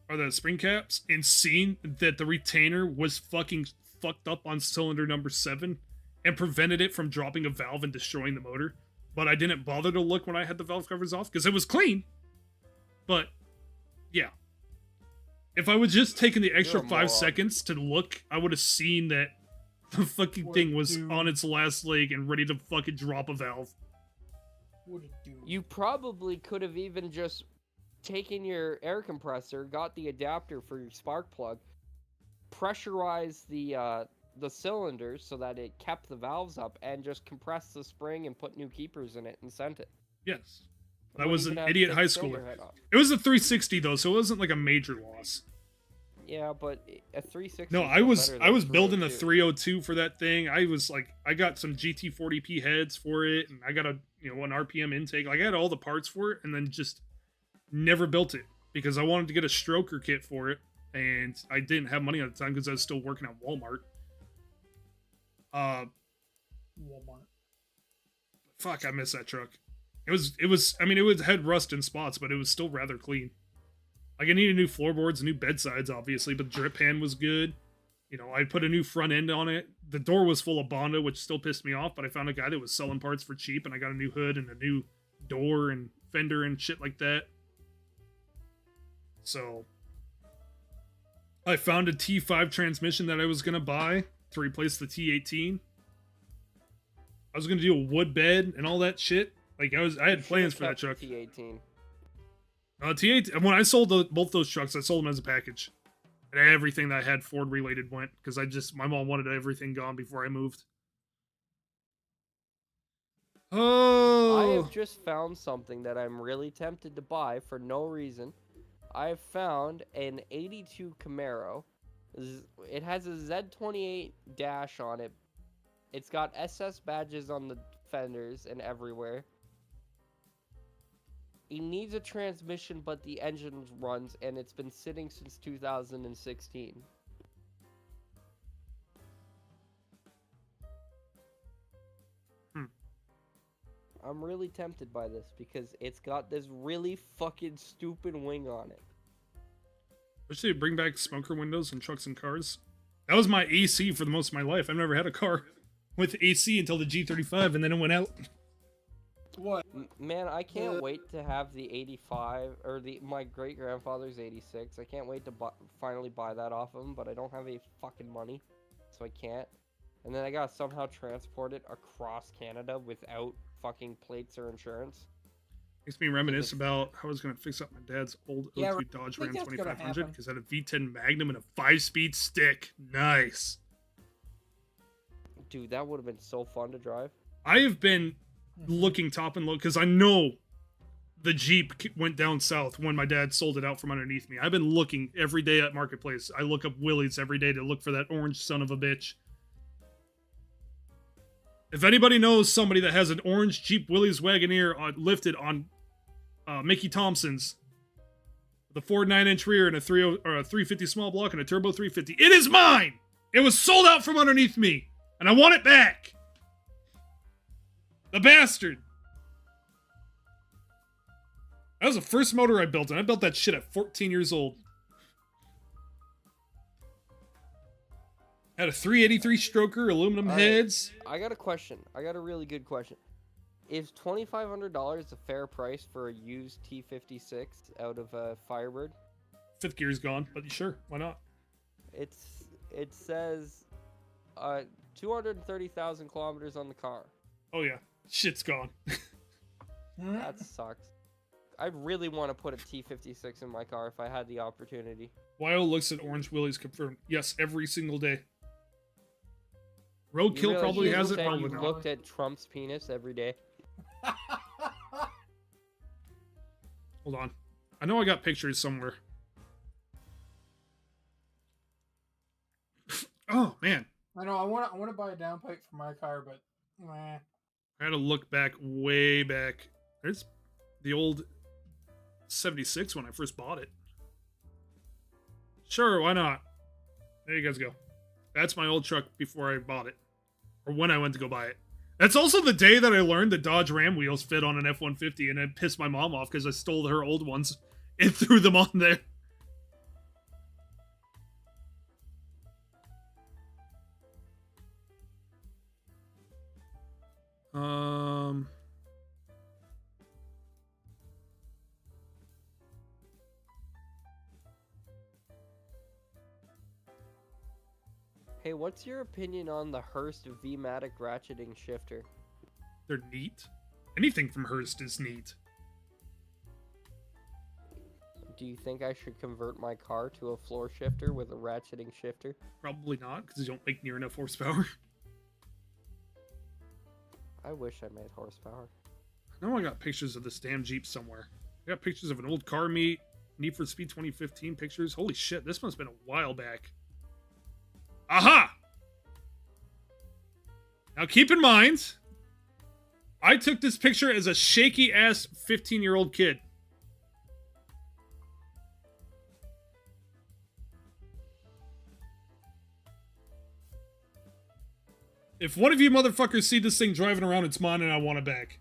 or the spring caps and seen that the retainer was fucking fucked up on cylinder number 7 and prevented it from dropping a valve and destroying the motor. But I didn't bother to look when I had the valve covers off because it was clean. But yeah, if I would just taken the extra You're a 5 moron. seconds to look, I would have seen that the fucking What thing was dude? on its last leg and ready to fucking drop a valve. What a dude. You probably could have even just taken your air compressor, got the adapter for your spark plug, pressurized the cylinders so that it kept the valves up, and just compressed the spring and put new keepers in it and sent it. Yes. You That was wouldn't an even have idiot to high take the cylinder schooler. head off. It was a 360 though, so it wasn't like a major loss. Yeah, but a 360. No, is I still was better I than was building a 302. 302 for that thing. I got some GT40P heads for it, and I got an RPM intake. Like, I had all the parts for it, and then just never built it because I wanted to get a stroker kit for it, and I didn't have money at the time because I was still working at Walmart. Walmart. Fuck, I miss that truck. It had rust in spots, but it was still rather clean. Like, I needed new floorboards, new bedsides, obviously, but the drip pan was good. I put a new front end on it. The door was full of Bondo, which still pissed me off, but I found a guy that was selling parts for cheap, and I got a new hood and a new door and fender and shit like that. So, I found a T5 transmission that I was going to buy to replace the T18. I was going to do a wood bed and all that shit. Like, I had plans for that truck. T18. T8. When I sold both those trucks, I sold them as a package, and everything that I had Ford related went because my mom wanted everything gone before I moved. I Oh, have just found something that I'm really tempted to buy for no reason. I have found an 82 Camaro It has a Z28 dash on it. It's got SS badges on the fenders and everywhere. It needs a transmission, but the engine runs, and it's been sitting since 2016. I'm really tempted by this because it's got this really fucking stupid wing on it. Wish they'd bring back smoker windows in trucks and cars. That was my AC for the most of my life. I've never had a car with AC until the G35, and then it went out. What? Man, I can't wait to have the 85 or my great grandfather's 86. I can't wait to finally buy that off him, but I don't have any fucking money, so I can't. And then I gotta somehow transport it across Canada without fucking plates or insurance. Makes me reminisce about how I was gonna fix up my dad's old Yeah, O2 Dodge Ram that's gonna 2500 happen. because it had a V10 Magnum and a 5-speed stick. Nice. Dude, that would have been so fun to drive. I have been looking top and low because I know the Jeep went down south when my dad sold it out from underneath me. I've been looking every day at Marketplace. I look up Willys every day to look for that orange son of a bitch. If anybody knows somebody that has an orange Jeep Willys Wagoneer lifted on Mickey Thompson's, the Ford 9-inch rear and a 350 small block and a turbo 350, it is mine! It was sold out from underneath me, and I want it back! The bastard! That was the first motor I built, and I built that shit at 14 years old. Had a 383 stroker, aluminum heads. I got a question. I got a really good question. Is $2,500 a fair price for a used T56 out of a Firebird? Fifth gear's gone, but sure, why not? It says 230,000 kilometers on the car. Oh yeah, shit's gone. That sucks. I really want to put a T56 in my car if I had the opportunity. YO looks at Orange Willys confirmed. Yes, every single day. You Roadkill realize probably you has it, said probably you not. looked at Trump's penis every day. Hold on. I know I got pictures somewhere. Oh, man. I know. I want to buy a downpipe for my car, but meh. I had to look back, way back. There's the old 76 when I first bought it. Sure, why not? There you guys go. That's my old truck before I bought it. Or when I went to go buy it. That's also the day that I learned that Dodge Ram wheels fit on an F-150, and it pissed my mom off because I stole her old ones and threw them on there. Hey, what's your opinion on the Hurst V-Matic ratcheting shifter? They're neat. Anything from Hurst is neat. Do you think I should convert my car to a floor shifter with a ratcheting shifter? Probably not, because they don't make near enough horsepower. I wish I made horsepower. I know I got pictures of this damn Jeep somewhere. I got pictures of an old car meet, Need for Speed 2015 pictures. Holy shit, this must have been a while back. Aha! Now keep in mind, I took this picture as a shaky-ass 15-year-old kid. If one of you motherfuckers see this thing driving around, it's mine and I want it back.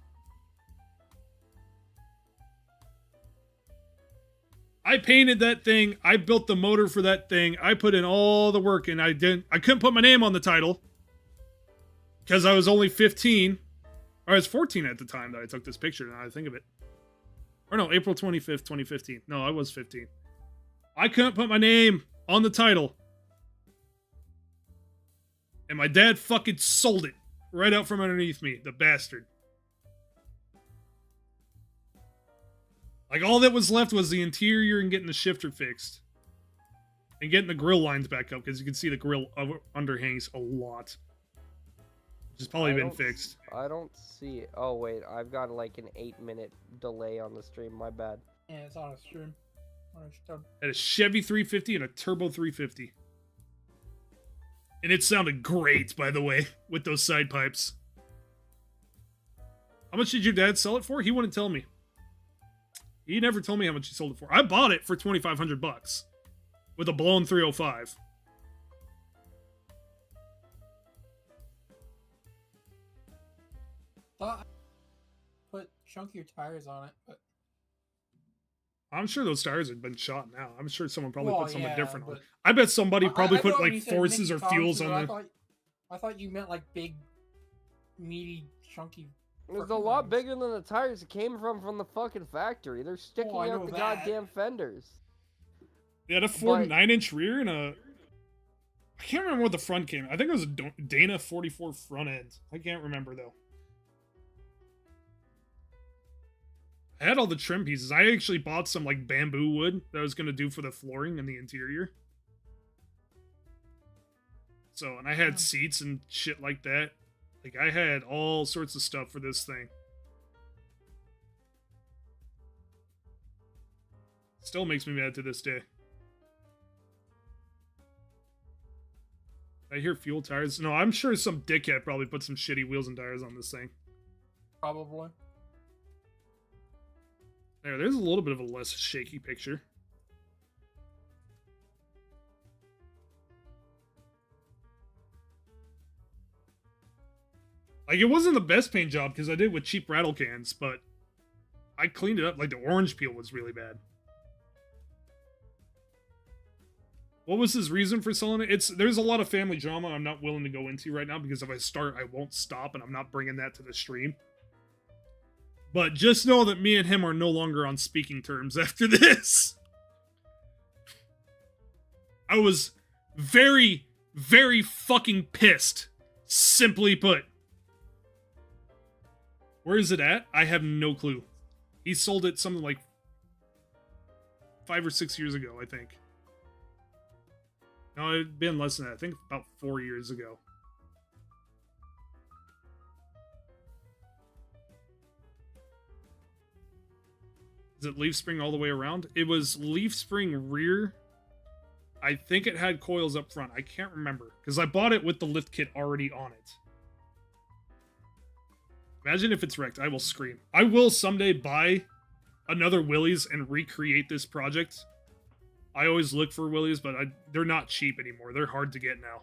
I painted that thing. I built the motor for that thing. I put in all the work, and I couldn't put my name on the title because I was only 15. Or I was 14 at the time that I took this picture, now I think of it. Or no, April 25th, 2015. No, I was 15. I couldn't put my name on the title. And my dad fucking sold it right out from underneath me, the bastard. Like, all that was left was the interior and getting the shifter fixed. And getting the grill lines back up, because you can see the grill underhangs a lot. Which has probably been fixed. I don't see it. Oh, wait. I've got like an 8-minute delay on the stream. My bad. Yeah, it's on a stream. Had a Chevy 350 and a Turbo 350. And it sounded great, by the way, with those side pipes. How much did your dad sell it for? He wouldn't tell me. He never told me how much he sold it for. I bought it for $2,500 with a blown 305. Thought I put chunkier tires on it, but I'm sure those tires had been shot now. I'm sure someone probably Well, put something yeah, different on. but- I bet somebody probably I put thought when like you said forces or Mickey fuels Thompson, on there. I thought you meant like big, meaty, chunky. It was a frickin' lot things. bigger than the tires it came from the fucking factory. They're sticking I out know the that. goddamn fenders. They had a Ford But- 9-inch rear and a. I can't remember what the front came. I think it was a Dana 44 front end. I can't remember though. I had all the trim pieces. I actually bought some like bamboo wood that I was gonna do for the flooring and the interior. So, and I had seats and shit like that. Like I had all sorts of stuff for this thing. Still makes me mad to this day. I hear fuel tires. No, I'm sure some dickhead probably put some shitty wheels and tires on this thing. Probably. There's a little bit of a less shaky picture. Like, it wasn't the best paint job because I did it with cheap rattle cans, but I cleaned it up. Like, the orange peel was really bad. What was his reason for selling it? There's a lot of family drama I'm not willing to go into right now because if I start, I won't stop, and I'm not bringing that to the stream. But just know that me and him are no longer on speaking terms after this. I was very, very fucking pissed. Simply put. Where is it at? I have no clue. He sold it something like 5 or 6 years ago, I think. No, it'd been less than that. I think about 4 years ago. Is it leaf spring all the way around? It was leaf spring rear. I think it had coils up front. I can't remember. Because I bought it with the lift kit already on it. Imagine if it's wrecked. I will scream. I will someday buy another Willys and recreate this project. I always look for Willys, but they're not cheap anymore. They're hard to get now.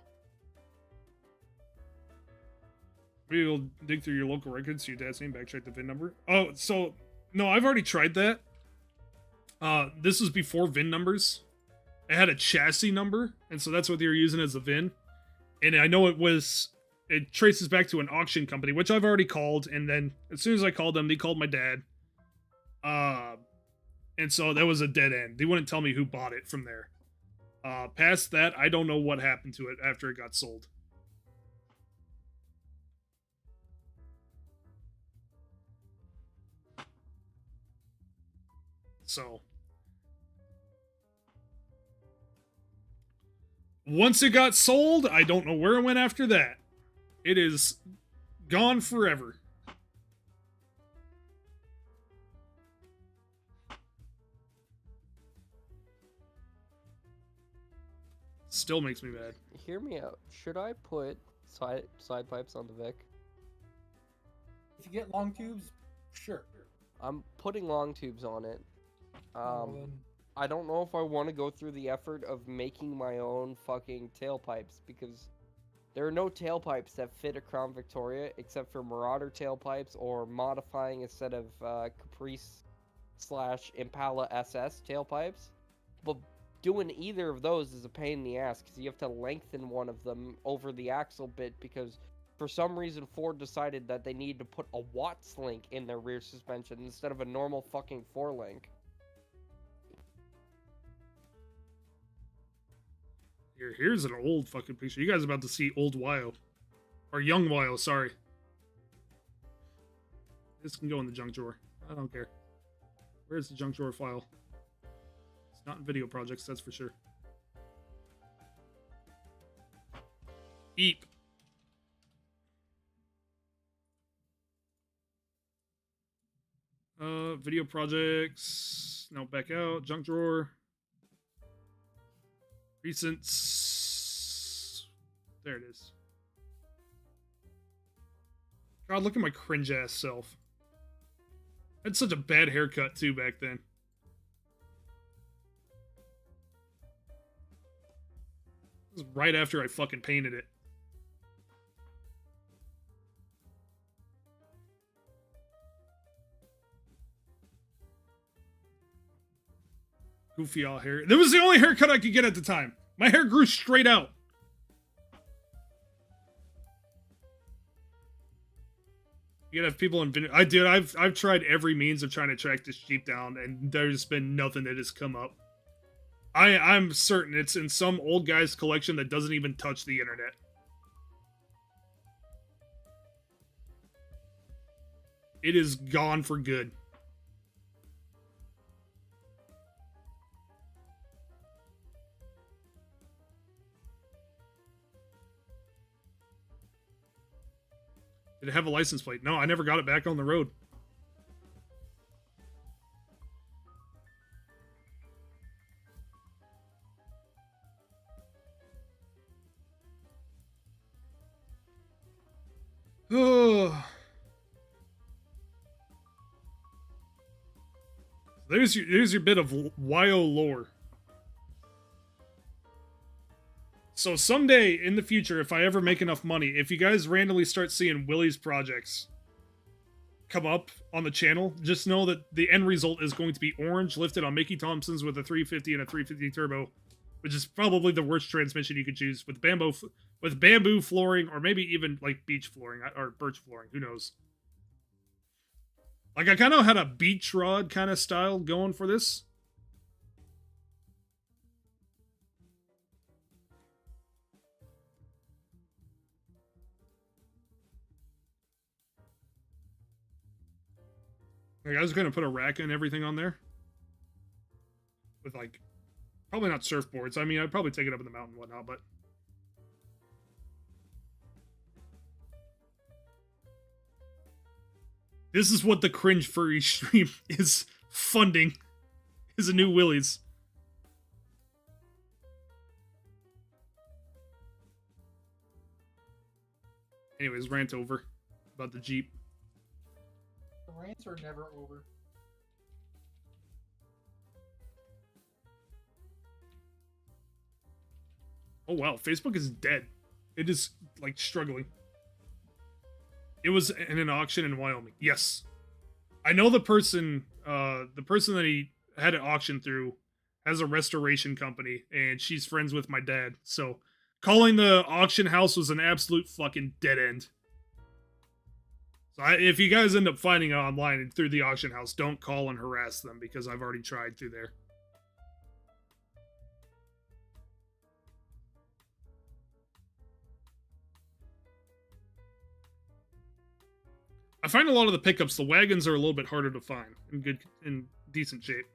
Maybe we'll dig through your local records, see your dad's name, backtrack the VIN number. Oh, so, no, I've already tried that. This was before VIN numbers. It had a chassis number, and so that's what they were using as the VIN. And I know it traces back to an auction company, which I've already called, and then as soon as I called them, they called my dad. And so that was a dead end. They wouldn't tell me who bought it from there. Past that, I don't know what happened to it after it got sold. So, once it got sold, I don't know where it went after that. It is gone forever. Still makes me mad. Hear me out. Should I put side pipes on the Vic? If you get long tubes, sure. I'm putting long tubes on it. Well, then, I don't know if I want to go through the effort of making my own fucking tailpipes because there are no tailpipes that fit a Crown Victoria except for Marauder tailpipes or modifying a set of Caprice / Impala SS tailpipes. But doing either of those is a pain in the ass because you have to lengthen one of them over the axle bit because for some reason Ford decided that they need to put a Watts link in their rear suspension instead of a normal fucking 4-link. Here's an old fucking picture. You guys are about to see old Wyo. Or young Wyo, sorry. This can go in the junk drawer. I don't care. Where's the junk drawer file? It's not in video projects, that's for sure. Eep. Video projects. No, back out. Junk drawer. Recents. There it is. God, look at my cringe ass self. I had such a bad haircut too back then. This was right after I fucking painted it. Goofy all hair. That was the only haircut I could get at the time. My hair grew straight out. You gotta have people in video. I've tried every means of trying to track this Jeep down, and there's been nothing that has come up. I'm certain it's in some old guy's collection that doesn't even touch the internet. It is gone for good. Did it have a license plate? No, I never got it back on the road. Oh. There's your bit of YO lore. So someday in the future, if I ever make enough money, if you guys randomly start seeing Willie's projects come up on the channel, just know that the end result is going to be orange lifted on Mickey Thompson's with a 350 and a 350 turbo, which is probably the worst transmission you could choose, with bamboo flooring, or maybe even like beech flooring or birch flooring. Who knows? Like, I kind of had a beach rod kind of style going for this. Like, I was going to put a rack and everything on there. With, like, probably not surfboards. I mean, I'd probably take it up in the mountain and whatnot, but... This is what the cringe furry stream is funding. Is a new Willys. Anyways, rant over about the Jeep. The rants are never over. Oh wow, Facebook is dead. It is, like, struggling. It was in an auction in Wyoming. Yes. I know the person that he had it auctioned through has a restoration company, and she's friends with my dad. So calling the auction house was an absolute fucking dead end. So if you guys end up finding it online and through the auction house, don't call and harass them, because I've already tried through there. I find a lot of the pickups, the wagons are a little bit harder to find in decent shape.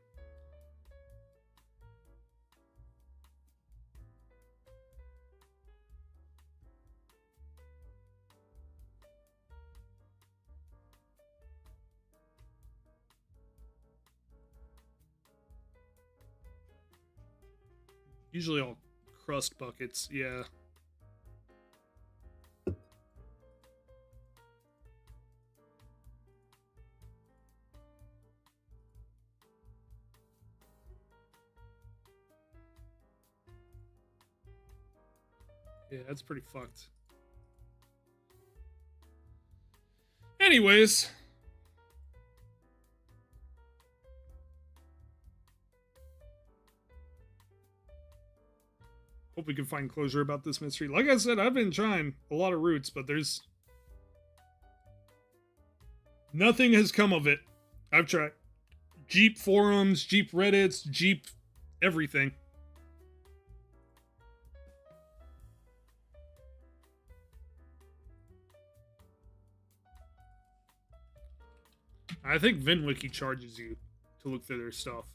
Usually all crust buckets, yeah. Yeah, that's pretty fucked. Anyways. Hope we can find closure about this mystery. Like I said, I've been trying a lot of routes, but there's... nothing has come of it. I've tried Jeep forums, Jeep Reddits, Jeep everything. I think VinWiki charges you to look through their stuff.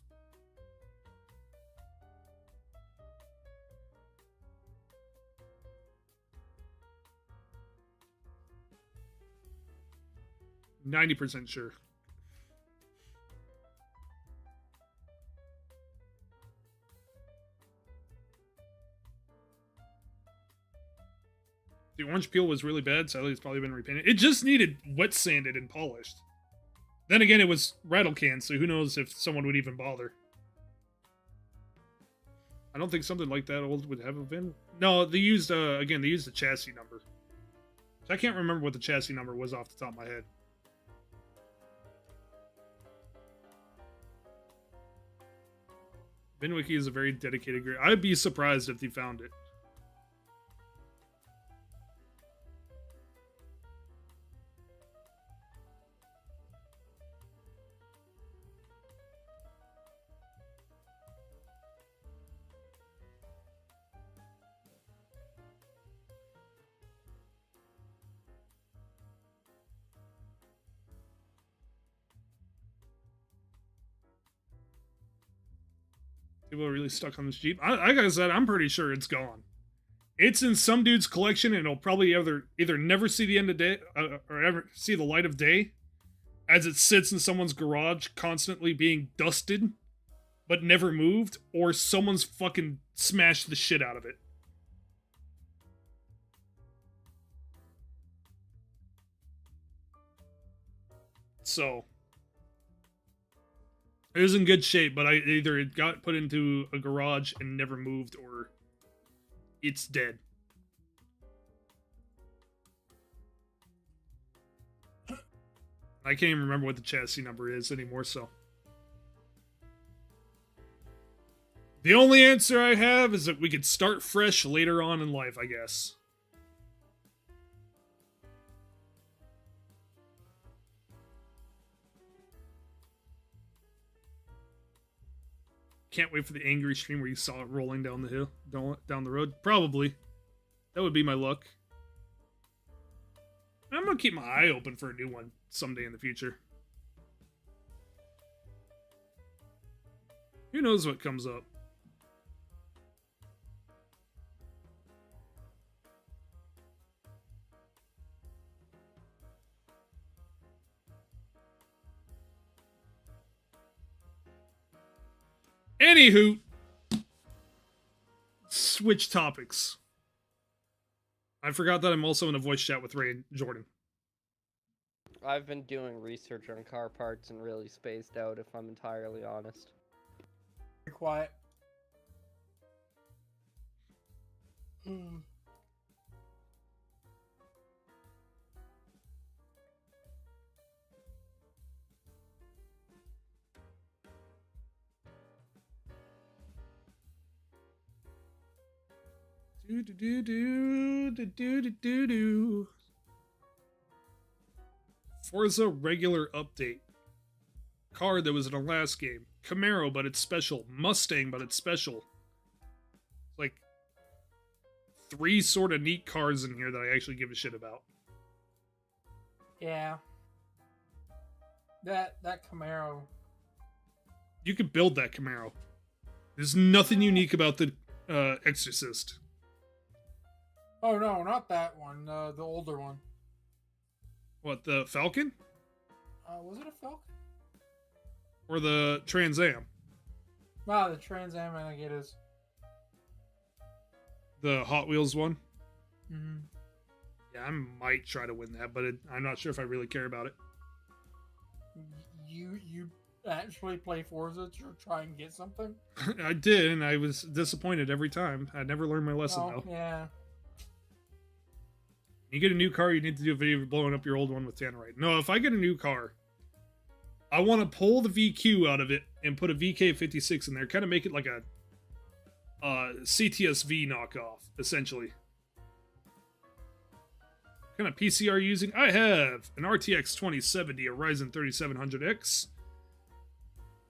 %90 sure. The orange peel was really bad. Sadly, it's probably been repainted. It just needed wet sanded and polished. Then again, it was rattle canned, so who knows if someone would even bother. I don't think something like that old would have been. No, they used, again, they used the chassis number. So I can't remember what the chassis number was off the top of my head. VinWiki is a very dedicated group. I'd be surprised if they found it. People are really stuck on this Jeep. Like I said, I'm pretty sure it's gone. It's in some dude's collection, and it'll probably either never see the end of day or ever see the light of day, as it sits in someone's garage, constantly being dusted, but never moved, or someone's fucking smashed the shit out of it. So it was in good shape, but either it got put into a garage and never moved, or it's dead. I can't even remember what the chassis number is anymore, so. The only answer I have is that we could start fresh later on in life, I guess. Can't wait for the angry stream where you saw it rolling down the hill, down the road. Probably. That would be my luck. I'm gonna keep my eye open for a new one someday in the future. Who knows what comes up? Anywho, switch topics. I forgot that I'm also in a voice chat with Ray and Jordan. I've been doing research on car parts and really spaced out, if I'm entirely honest. Be quiet. Hmm. Do. Forza regular update. Car that was in the last game. Camaro, but it's special. Mustang, but it's special. Like 3 sort of neat cars in here that I actually give a shit about. Yeah. That Camaro. You could build that Camaro. There's nothing unique about the Exorcist. Oh no, not that one. The older one. What, the Falcon? Was it a Falcon? Or the Trans Am? Wow, the Trans Am, I think it is. The Hot Wheels one? Mm-hmm. Yeah, I might try to win that, but I'm not sure if I really care about it. You actually play Forza to try and get something? I did, and I was disappointed every time. I never learned my lesson, though. Yeah. You get a new car, you need to do a video of blowing up your old one with Tannerite. No, if I get a new car, I want to pull the VQ out of it and put a VK56 in there. Kind of make it like a CTSV knockoff, essentially. What kind of PC are you using? I have an RTX 2070, a Ryzen 3700X,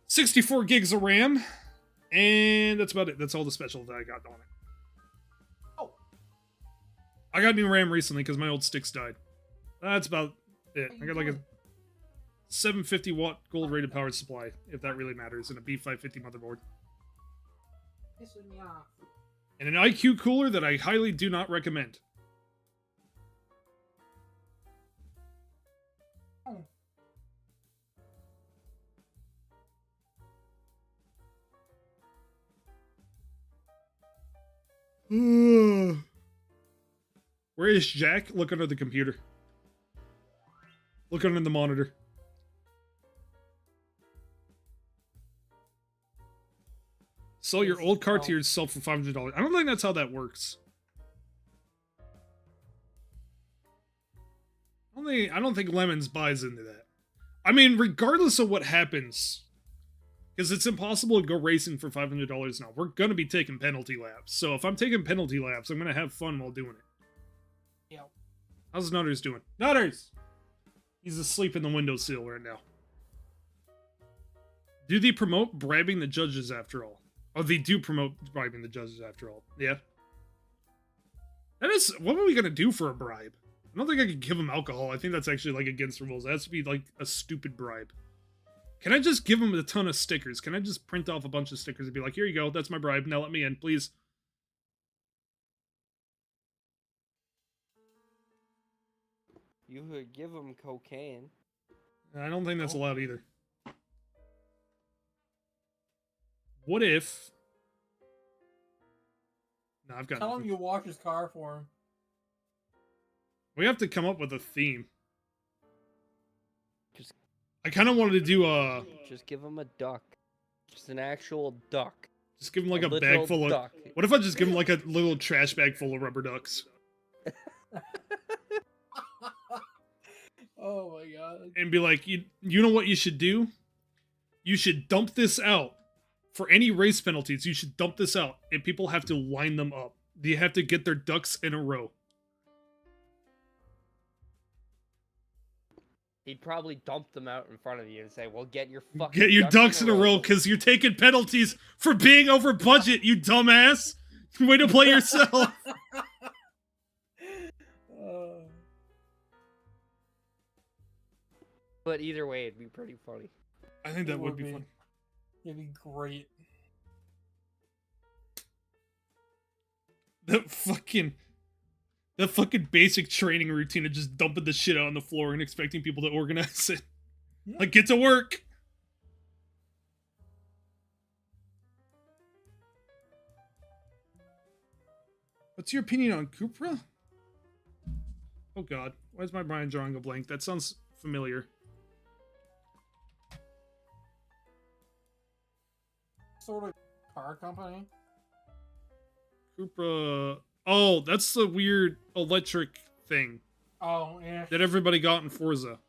64 gigs of RAM, and that's about it. That's all the special that I got on it. I got new RAM recently because my old sticks died. That's about it. I got like a 750 watt gold rated power supply, if that really matters, and a B550 motherboard. Pissing me off. And an IQ cooler that I highly do not recommend. Where is Jack? Look under the computer. Look under the monitor. Sell your old car to yourself for $500. I don't think that's how that works. I don't think Lemons buys into that. I mean, regardless of what happens, because it's impossible to go racing for $500 now. We're gonna be taking penalty laps. So if I'm taking penalty laps, I'm gonna have fun while doing it. Yeah. How's Nutters doing? Nutters! He's asleep in the windowsill right now. Do they promote bribing the judges after all? Oh, they do promote bribing the judges after all. Yeah. That is... What are we gonna do for a bribe? I don't think I could give them alcohol. I think that's actually, like, against the rules. It has to be, like, a stupid bribe. Can I just give them a ton of stickers? Can I just print off a bunch of stickers and be like, here you go, that's my bribe, now let me in, please? You could give them cocaine. I don't think that's allowed either. What if... No, I've got Tell him nothing. you wash his car for him. We have to come up with a theme. Just I kind of wanted to do Just give them a duck. Just an actual duck. just give him like a bag literal full of... duck. What if I just give him like a little trash bag full of rubber ducks? Oh my god. And be like, you know what you should do? You should dump this out. For any race penalties, you should dump this out. And people have to line them up. They have to get their ducks in a row. He'd probably dump them out in front of you and say, well, get your fucking Get your ducks in a row, because you're taking penalties for being over budget, you dumbass! Way to play yourself! But either way, it'd be pretty funny. I think that would be fun. It'd be great. The fucking basic training routine of just dumping the shit out on the floor and expecting people to organize it. Yeah. Like, get to work! What's your opinion on Cupra? Oh god, why is my brain drawing a blank? That sounds familiar. Sort of car company. Cupra... Oh, that's the weird electric thing Oh, yeah. that everybody got in Forza.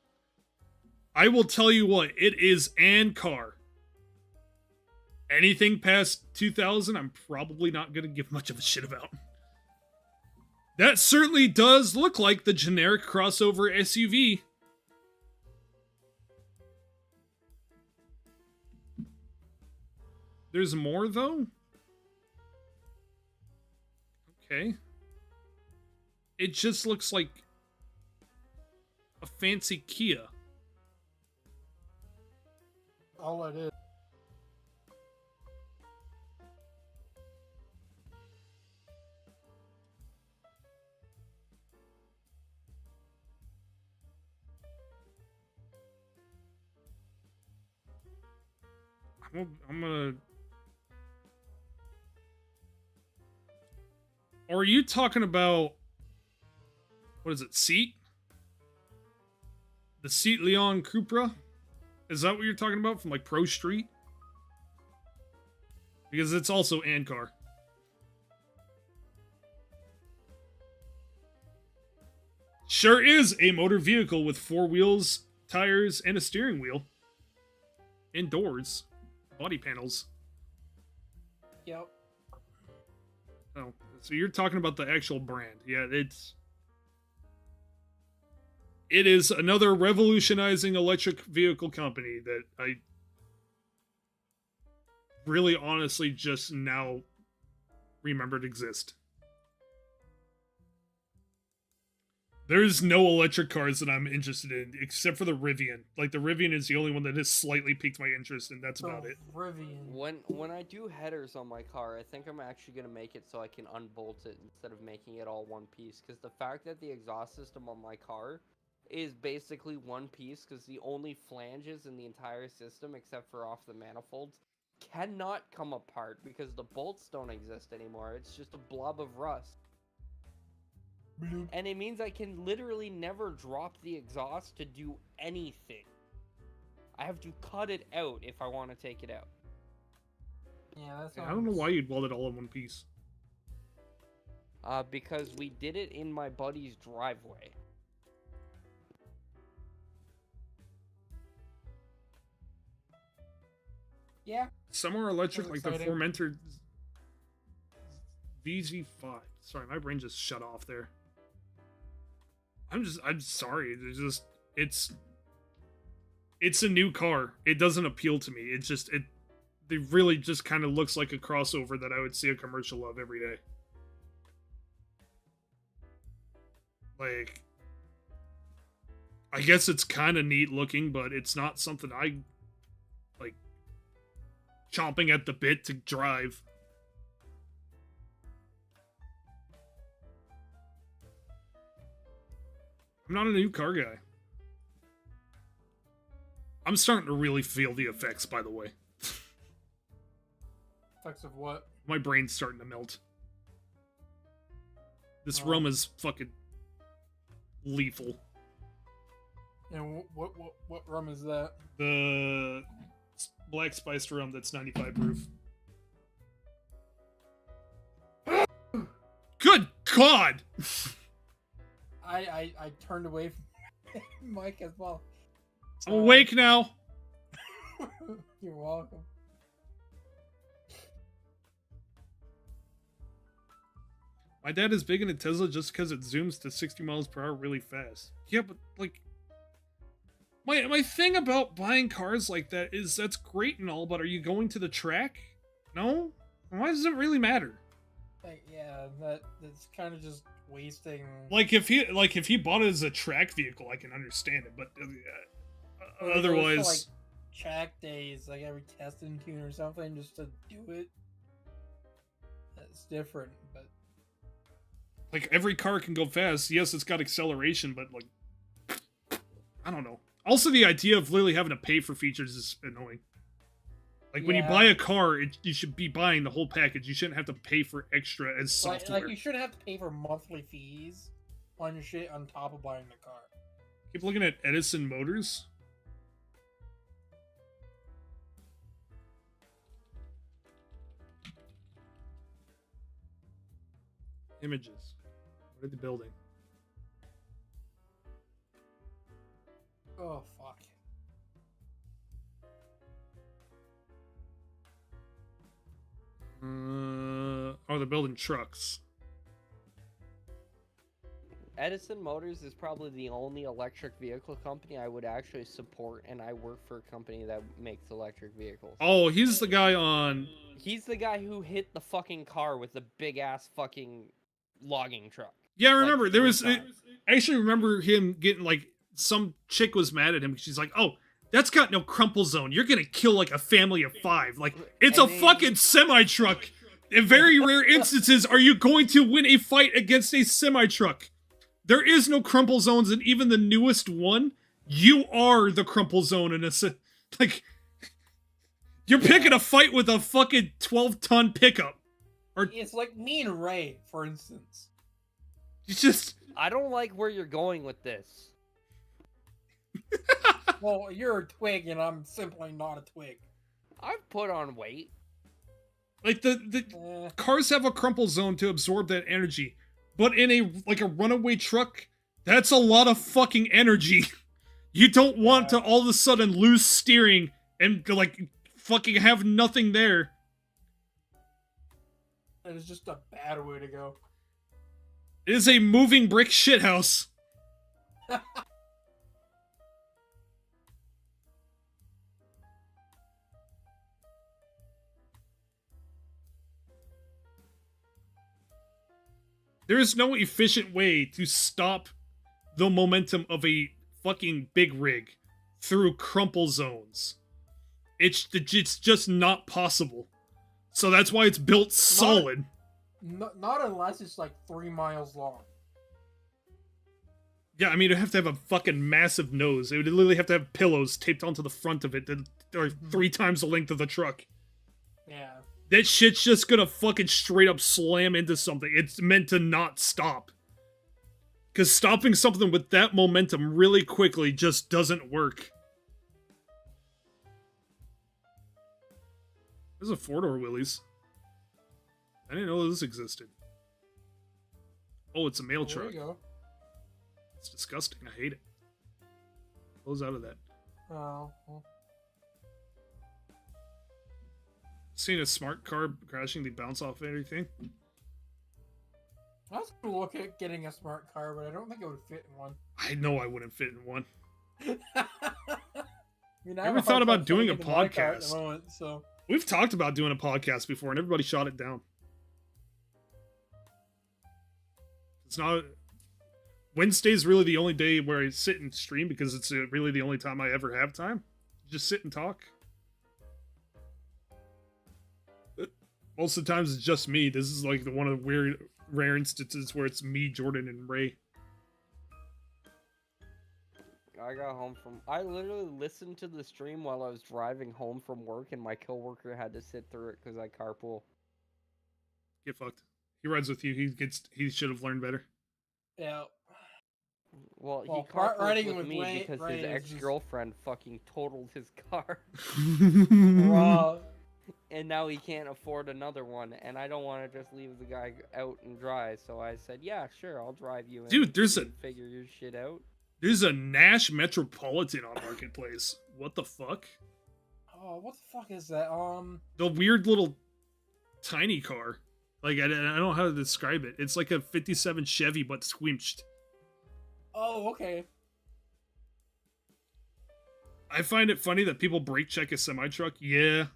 I will tell you what, it is an car. Anything past 2000, I'm probably not going to give much of a shit about. That certainly does look like the generic crossover SUV. There's more, though? Okay. It just looks like a fancy Kia. All it is. I'm gonna... Or are you talking about... What is it, Seat? The Seat Leon Cupra? Is that what you're talking about from, like, Pro Street? Because it's also an car. Sure is a motor vehicle with 4 wheels, tires, and a steering wheel. And doors. Body panels. Yep. Oh, so you're talking about the actual brand. Yeah, it is another revolutionizing electric vehicle company that I really honestly just now remembered exist. There's no electric cars that I'm interested in, except for the Rivian. Like, the Rivian is the only one that has slightly piqued my interest, and that's about it. Rivian. When I do headers on my car, I think I'm actually going to make it so I can unbolt it instead of making it all one piece. Because the fact that the exhaust system on my car is basically one piece, because the only flanges in the entire system, except for off the manifolds, cannot come apart because the bolts don't exist anymore. It's just a blob of rust. Bloop. And it means I can literally never drop the exhaust to do anything. I have to cut it out if I want to take it out. Yeah, that's. I don't know why you'd weld it all in one piece. Because we did it in my buddy's driveway. Yeah. Some are electric, That's like the exciting. Formentor VG5. Sorry, my brain just shut off there. I'm sorry. It's a new car. It doesn't appeal to me. It really just kind of looks like a crossover that I would see a commercial of every day. Like, I guess it's kind of neat looking, but it's not something I like chomping at the bit to drive. I'm not a new car guy. I'm starting to really feel the effects, by the way. Effects of what? My brain's starting to melt. This Oh. rum is fucking lethal. And what rum is that? The black spiced rum that's 95 proof. Good God! I turned away from Mike as well. I'm awake now. You're welcome. My dad is big into Tesla just because it zooms to 60 miles per hour really fast. Yeah, but like, my thing about buying cars like that is that's great and all, but are you going to the track? No? Why does it really matter? Like, yeah, that's kind of just wasting. Like if he bought it as a track vehicle, I can understand it, but Or it goes to, otherwise, like, track days, like every testing tune or something, just to do it. That's different, but like every car can go fast. Yes, it's got acceleration, but like, I don't know. Also, the idea of literally having to pay for features is annoying. Like when you Yeah. buy a car, you should be buying the whole package. You shouldn't have to pay for extra as software. like you shouldn't have to pay for monthly fees on your shit on top of buying the car. Keep looking at Edison Motors. Images. What are the building? Oh fuck. They're building trucks. Edison Motors is probably the only electric vehicle company I would actually support, and I work for a company that makes electric vehicles. Oh, he's the guy on. He's the guy who hit the fucking car with the big ass fucking logging truck. Yeah, I remember there three was. I times. actually remember him getting like some chick was mad at him. She's like, "Oh, that's got no crumple zone. You're gonna kill like a family of 5. Like it's And a then- fucking semi truck. In very rare instances, are you going to win a fight against a semi truck? There is no crumple zones in even the newest one. You are the crumple zone in a like. You're picking a fight with a fucking 12-ton pickup. It's like me and Ray, for instance. You just. I don't like where you're going with this. Well, you're a twig, and I'm simply not a twig. I've put on weight. Like the Eh, cars have a crumple zone to absorb that energy, but in a runaway truck, that's a lot of fucking energy. You don't want to all of a sudden lose steering and like fucking have nothing there. that is just a bad way to go. It is a moving brick shithouse. There is no efficient way to stop the momentum of a fucking big rig through crumple zones. It's just not possible. So that's why it's built solid. Not unless it's like 3 miles long. Yeah, I mean, it'd have to have a fucking massive nose. It would literally have to have pillows taped onto the front of it that are 3 times the length of the truck. Yeah. That shit's just gonna fucking straight up slam into something. It's meant to not stop. Because stopping something with that momentum really quickly just doesn't work. There's a 4-door Willys. I didn't know this existed. Oh, it's a mail There truck. you go. It's disgusting. I hate it. Close out of that. Oh. Well. Seen a smart car crashing, they bounce off everything. I was gonna look at getting a smart car, but I don't think it would fit in one. I know I wouldn't fit in one. I mean, I Ever have thought hard about time doing fitting a into my car at the podcast? moment, so We've talked about doing a podcast before, and everybody shot it down. It's not. Wednesday's really the only day where I sit and stream because it's really the only time I ever have time. Just sit and talk. Most of the times it's just me. This is like one of the weird, rare instances where it's me, Jordan, and Ray. I got home from. I literally listened to the stream while I was driving home from work, and my coworker had to sit through it because I carpool. Get fucked. He rides with you. He should have learned better. yeah. Well, he Well, riding carpooled with with me Ray- because Ray his is just- ex-girlfriend fucking totaled his car, Raw. and now he can't afford another one. And I don't want to just leave the guy out and dry, so I said, "Yeah, sure, I'll drive you." Dude, there's and figure your shit out. There's a Nash Metropolitan on Marketplace. What the fuck? Oh, what the fuck is that? The weird little tiny car. Like, I don't know how to describe it. It's like a 57 Chevy, but squinched. Oh, okay. I find it funny that people brake check a semi-truck. Yeah.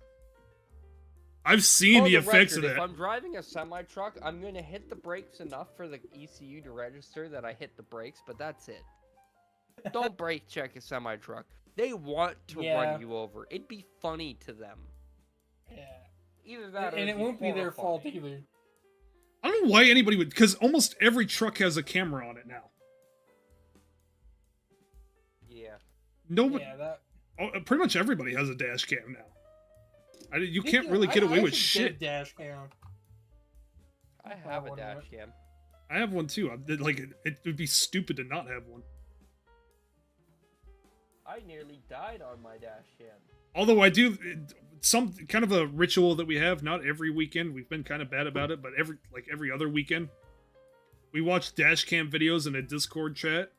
I've seen For the effects record, of If that. I'm driving a semi-truck, I'm going to hit the brakes enough for the ECU to register that I hit the brakes, but that's it. Don't brake check a semi-truck. They want to Yeah. run you over. It'd be funny to them. Yeah. Either that or And it'd it won't be their horrifying. fault either. I don't know why anybody would, because almost every truck has a camera on it now. Yeah. Nobody, Yeah, that. pretty much everybody has a dash cam now. You can't Yeah, really get away I with should get a shit. dash cam. I have a one dash minute. cam. I have one too. Like, it would be stupid to not have one. I nearly died on my dash cam. Although I do some kind of a ritual that we have, not every weekend. We've been kind of bad about it, but every other weekend, we watch dash cam videos in a Discord chat,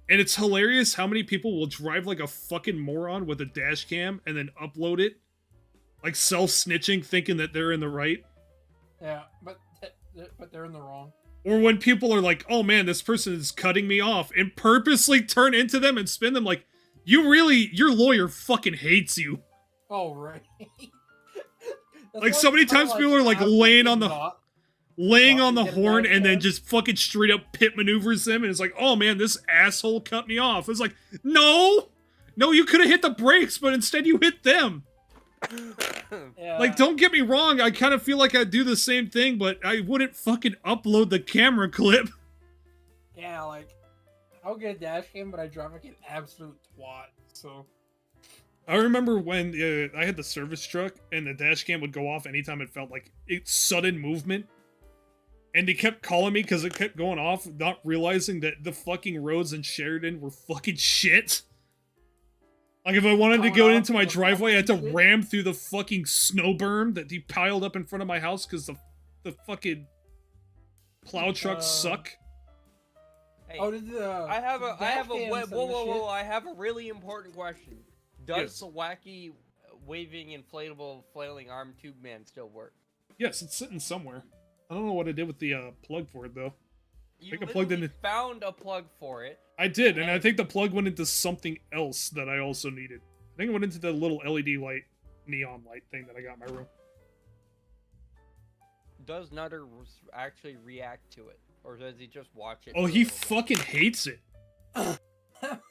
and it's hilarious how many people will drive like a fucking moron with a dash cam and then upload it, like self-snitching, thinking that they're in the right. Yeah, but they're in the wrong. Or when people are like, "Oh man, this person is cutting me off," and purposely turn into them and spin them like, your lawyer fucking hates you. Oh, right. Like, so many times people are, like, laying on the horn dash and then cam. just fucking straight up pit maneuvers them, and it's like, oh man, this asshole cut me off. It's like, no, you could have hit the brakes, but instead you hit them. Yeah. Like, don't get me wrong, I kind of feel like I'd do the same thing, but I wouldn't fucking upload the camera clip. Yeah, like, I'll get a dash cam, but I drive like an absolute twat, so. I remember when I had the service truck and the dash cam would go off anytime it felt like it's sudden movement. And they kept calling me because it kept going off, not realizing that the fucking roads in Sheridan were fucking shit. Like, if I wanted to go Going into off my the driveway, I had to fucking shit? ram through the fucking snow berm that he piled up in front of my house because the fucking plow trucks suck. Hey, Oh, did the. I have a dash cams whoa, and whoa, the whoa, shit- I have a really important question. Does Yes. the wacky waving inflatable flailing arm tube man still work? Yes, it's sitting somewhere. I don't know what I did with the plug for it, though. You think I plugged literally in- found a plug for it. I did, and I think the plug went into something else that I also needed. I think it went into the little LED light, neon light thing that I got in my room. Does Nutter actually react to it, or does he just watch it? Oh, for a he little bit? fucking hates it.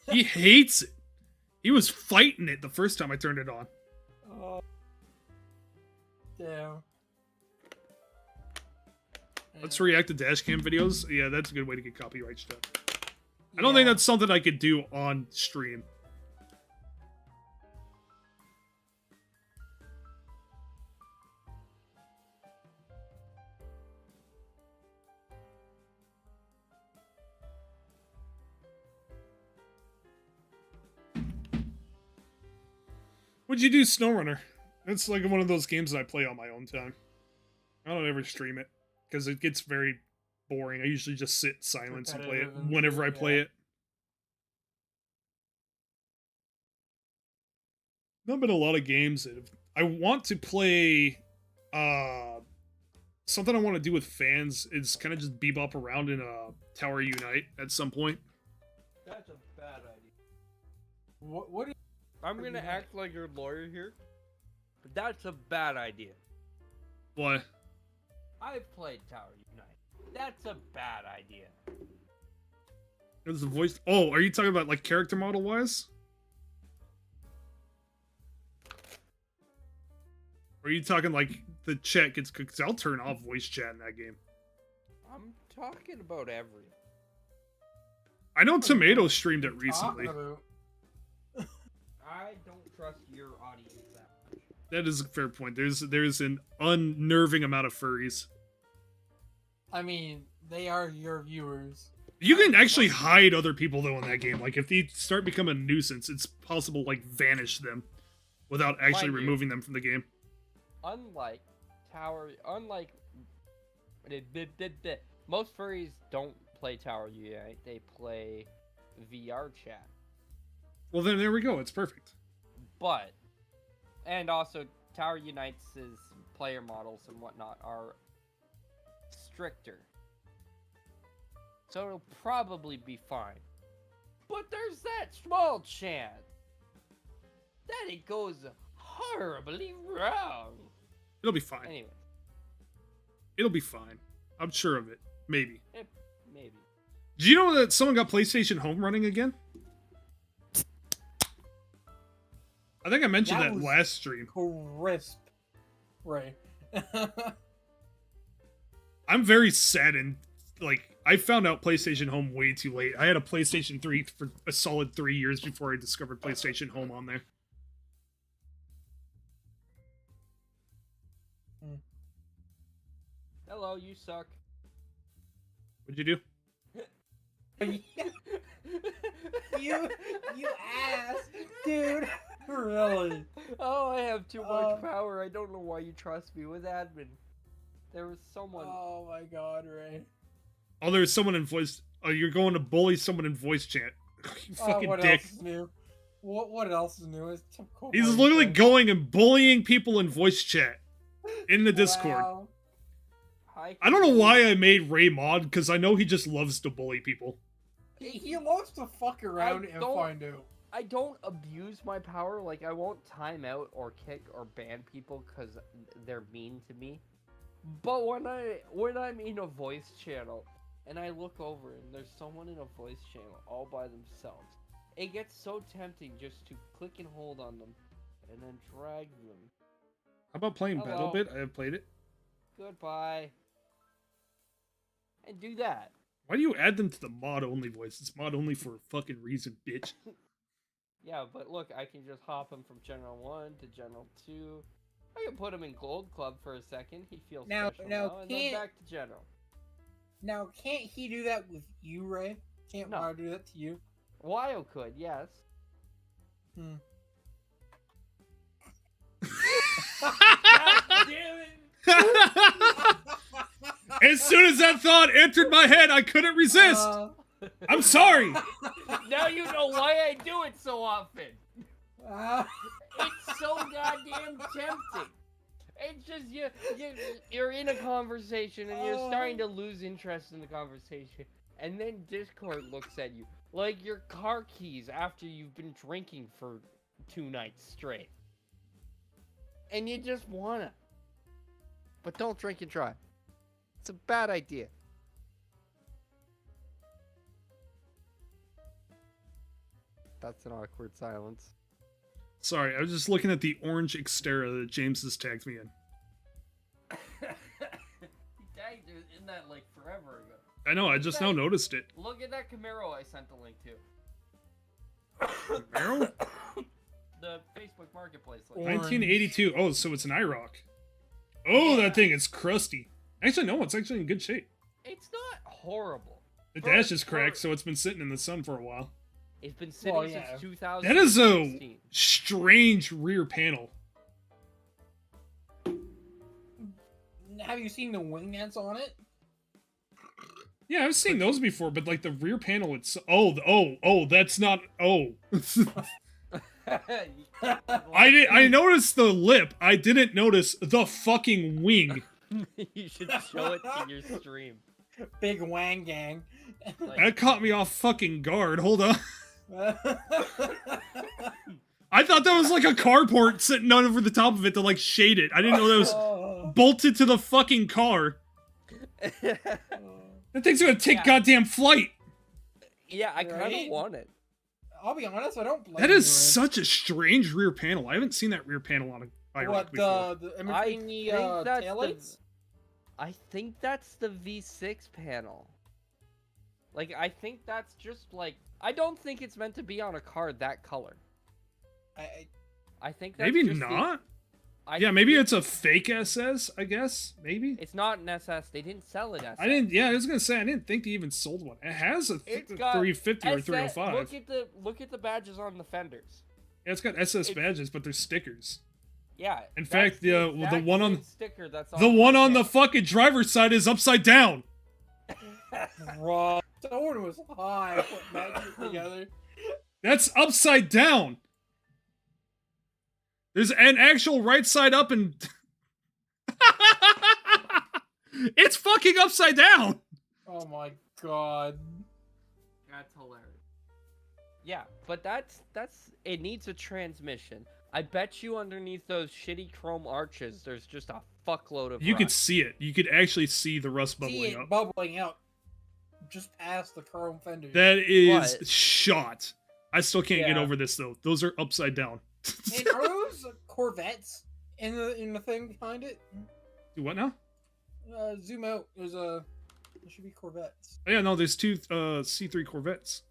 He hates it. He was fighting it the first time I turned it on. Oh. Damn. Let's react to dashcam videos. Yeah, that's a good way to get copyright stuff. I don't think that's something I could do on stream. What'd you do, SnowRunner? It's like one of those games that I play on my own time. I don't ever stream it because it gets very boring. I usually just sit in silence and play it Repetitive and whenever I shit, play yeah. it. Not been a lot of games that have, I want to play. Something I want to do with fans is kind of just bebop around in a Tower Unite at some point. That's a bad idea. What? I'm gonna act like your lawyer here. But that's a bad idea. Why? I've played Tower Unite. That's a bad idea. There's the voice. Oh, are you talking about like character model wise? Or are you talking like the chat gets? Because I'll turn off voice chat in that game. I'm talking about everything. I know Tomato streamed it recently. Talking about? I don't trust your audience that much. That is a fair point. There's an unnerving amount of furries. I mean, they are your viewers. You can actually hide other people though in that game. Like if they start becoming a nuisance, it's possible to, like vanish them without actually Mind you. removing them from the game. Unlike most furries don't play Tower Unite, they play VR chat. Well then there we go. It's perfect. But, and also Tower Unite's player models and whatnot are stricter. So it'll probably be fine. But there's that small chance that it goes horribly wrong. It'll be fine. Anyway, It'll be fine. I'm sure of it. Maybe. maybe. Do you know that someone got PlayStation Home running again? I think I mentioned That that was- last stream. Crisp. Right. I'm very sad and like I found out PlayStation Home way too late. I had a PlayStation 3 for a solid 3 years before I discovered PlayStation Home on there. Hello, you suck. What'd you do? you ass, dude. Really? Oh, I have too much Um, power. I don't know why you trust me with admin. There was someone. Oh my god, Ray. Oh, there's someone in voice. Oh, you're going to bully someone in voice chat. You fucking what dick. else is new? What else is new? It's typical He's Ray literally shit. going and bullying people in voice chat in the Discord. Wow. Hi, I don't know why I made Ray mod because I know he just loves to bully people. He loves to fuck around and don't- find out. I don't abuse my power. Like, I won't time out or kick or ban people because they're mean to me. But when I'm in a voice channel and I look over and there's someone in a voice channel all by themselves, it gets so tempting just to click and hold on them and then drag them. How about playing Hello. BattleBit? I have played it. Goodbye. And do that. Why do you add them to the mod only voice? It's mod only for a fucking reason, bitch. Yeah, but look, I can just hop him from General 1 to General 2. I can put him in Gold Club for a second. He feels Now- special now now, and then can't- back to General. Now, can't he do that with you, Ray? Can't No. Mario do that to you? Wyo could, yes. Hmm. God damn it! As soon as that thought entered my head, I couldn't resist. I'm sorry. Now you know why I do it so often. uh, It's so goddamn tempting. It's just you're in a conversation and you're starting to lose interest in the conversation, and then Discord looks at you like your car keys after you've been drinking for 2 nights straight, and you just wanna. But don't drink and drive. It's a bad idea. That's an awkward silence. Sorry, I was just looking at the orange Xterra that James has tagged me in. He tagged you in that like forever ago. I know, I just now noticed it. Look at that Camaro I sent the link to. Camaro? The Facebook Marketplace link. Orange. 1982. Oh, so it's an IROC. Oh, that thing is crusty. Actually, no, it's actually in good shape. It's not horrible. The For- dash is for- cracked, so it's been sitting in the sun for a while. It's been sitting Well, yeah. since 2016. That is a strange rear panel. Have you seen the wing nets on it? Yeah, I've seen those before, but like the rear panel, it's oh, that's not I noticed the lip. I didn't notice the fucking wing. You should show it to your stream. Big wang gang. Like, That caught me off fucking guard. Hold on. I thought that was like a carport sitting over the top of it to like shade it. I didn't know that was Oh. bolted to the fucking car. That thing's gonna take goddamn flight. yeah, I kind of Right? want it. I'll be honest, I don't blame That you, is Ray. such a strange rear panel. I haven't seen that rear panel on a IROC What, before. the I in the think that's taillights? I think that's the V6 panel. Like, I think that's just like, I don't think it's meant to be on a car that color. I think that's Maybe just not. I Yeah, maybe think it's a fake SS, I guess. Maybe. it's not an SS. They didn't sell it as. I didn't. Yeah, I was gonna say I didn't think they even sold one. It has a It's got 350 or SS 305. Look at the badges on the fenders. Yeah, it's got SS It's- badges, but they're stickers. Yeah. In that's fact, the exact one on same sticker that's the one on the front fucking driver's side is upside down. Bro, someone was high putting that shit together. That's upside down. There's an actual right side up and it's fucking upside down. Oh my god. That's hilarious. Yeah, but that's it needs a transmission. I bet you underneath those shitty chrome arches, there's just a fuckload of. You could rust. see it. You could actually see the rust See bubbling it up. bubbling out just past the chrome fenders. That is What? shot. I still can't get Yeah. over this though. Those are upside down. And are those Corvettes in the thing behind it? Do what now? Zoom out. There should be Corvettes. Oh, yeah, no, there's two C3 Corvettes.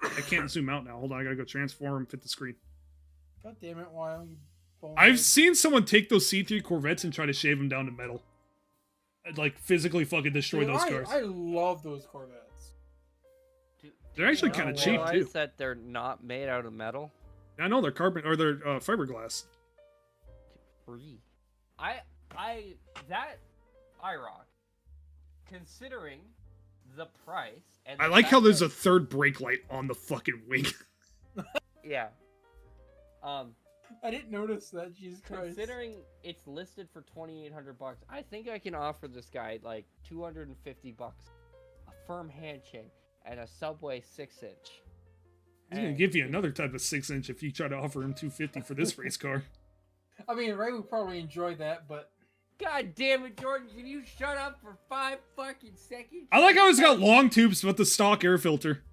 I can't zoom out now. Hold on, I gotta go transform, fit the screen. God damn it, why don't you I've seen someone take those C3 Corvettes and try to shave them down to metal. And, like, physically fucking destroy those cars. I love those Corvettes. They're actually You kinda don't cheap, realize too. that they're not made out of metal. I know they're carbon, or they're fiberglass. Free. That IROC, considering the price and I the like how fact there's that- a third brake light on the fucking wing. yeah. I didn't notice that. Jesus Christ. Considering it's listed for $2,800, I think I can offer this guy like $250, a firm handshake, and a Subway 6-inch. He's gonna give you another type of 6-inch if you try to offer him $250 for this race car. I mean, Ray would probably enjoy that, but God damn it, Jordan! Can you shut up for 5 fucking seconds? I like how it's got long tubes with the stock air filter.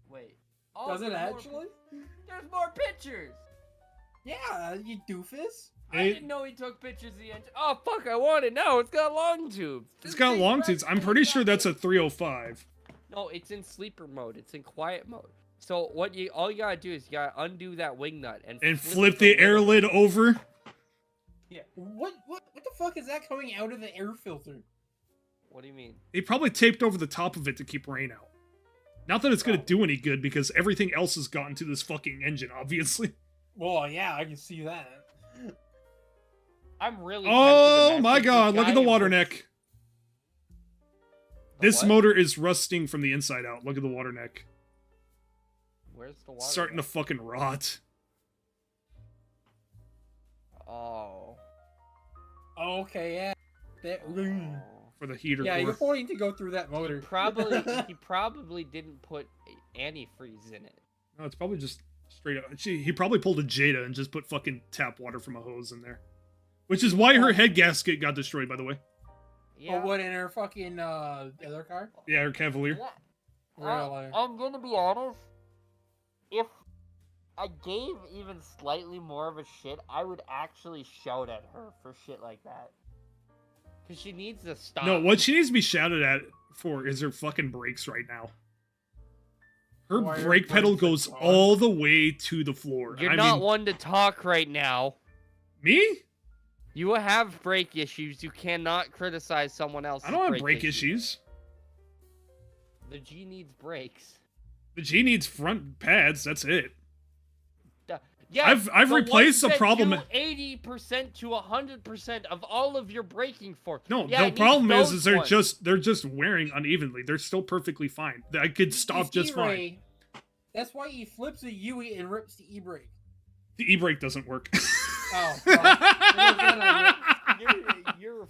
Wait. Oh, does it there's more actually? There's more pictures. Yeah, you doofus. I didn't know he took pictures of the engine. Oh fuck! I want it now. It's got long tubes. It's This got thing's long right tubes. I'm there. pretty sure that's a 305. No, it's in sleeper mode. It's in quiet mode. So all you gotta do is you gotta undo that wing nut and Flip the air lid over. Yeah. What the fuck is that coming out of the air filter? What do you mean? They probably taped over the top of it to keep rain out. Not that it's gonna do any good because everything else has gotten to this fucking engine, obviously. Well, yeah, I can see that. I'm really. Oh tempted to my message god, this look at guy the and water put- neck. The This what? motor is rusting from the inside out. Look at the water neck. Where's the water? It's starting to neck? fucking rot. Oh. Okay, yeah. That, Oh. For the heater. yeah, core. you're pointing to go through that motor. He probably didn't put antifreeze in it. No, it's probably just straight up. He probably pulled a Jada and just put fucking tap water from a hose in there. Which is why her head gasket got destroyed, by the way. Yeah. Oh, what, in her fucking other car? Yeah, her Cavalier. Really? I'm gonna be honest. If I gave even slightly more of a shit, I would actually shout at her for shit like that. Cause she needs to stop. No, what she needs to be shouted at for is her fucking brakes right now. Her Why her brake pedal brakes are goes gone? all the way to the floor. You're I not mean, one to talk right now. me? You have brake issues. You cannot criticize someone else's. I don't have brake issues. The G needs brakes. The G needs front pads. That's it. Yeah, I've the replaced ones the problem. that do 80% to 100% of all of your braking force. No, Yeah, the problem is those they're ones. just wearing unevenly. They're still perfectly fine. I could stop just fine. E-Ray, that's why he flips the UE and rips the e-brake. The e-brake doesn't work. Oh, well, You're a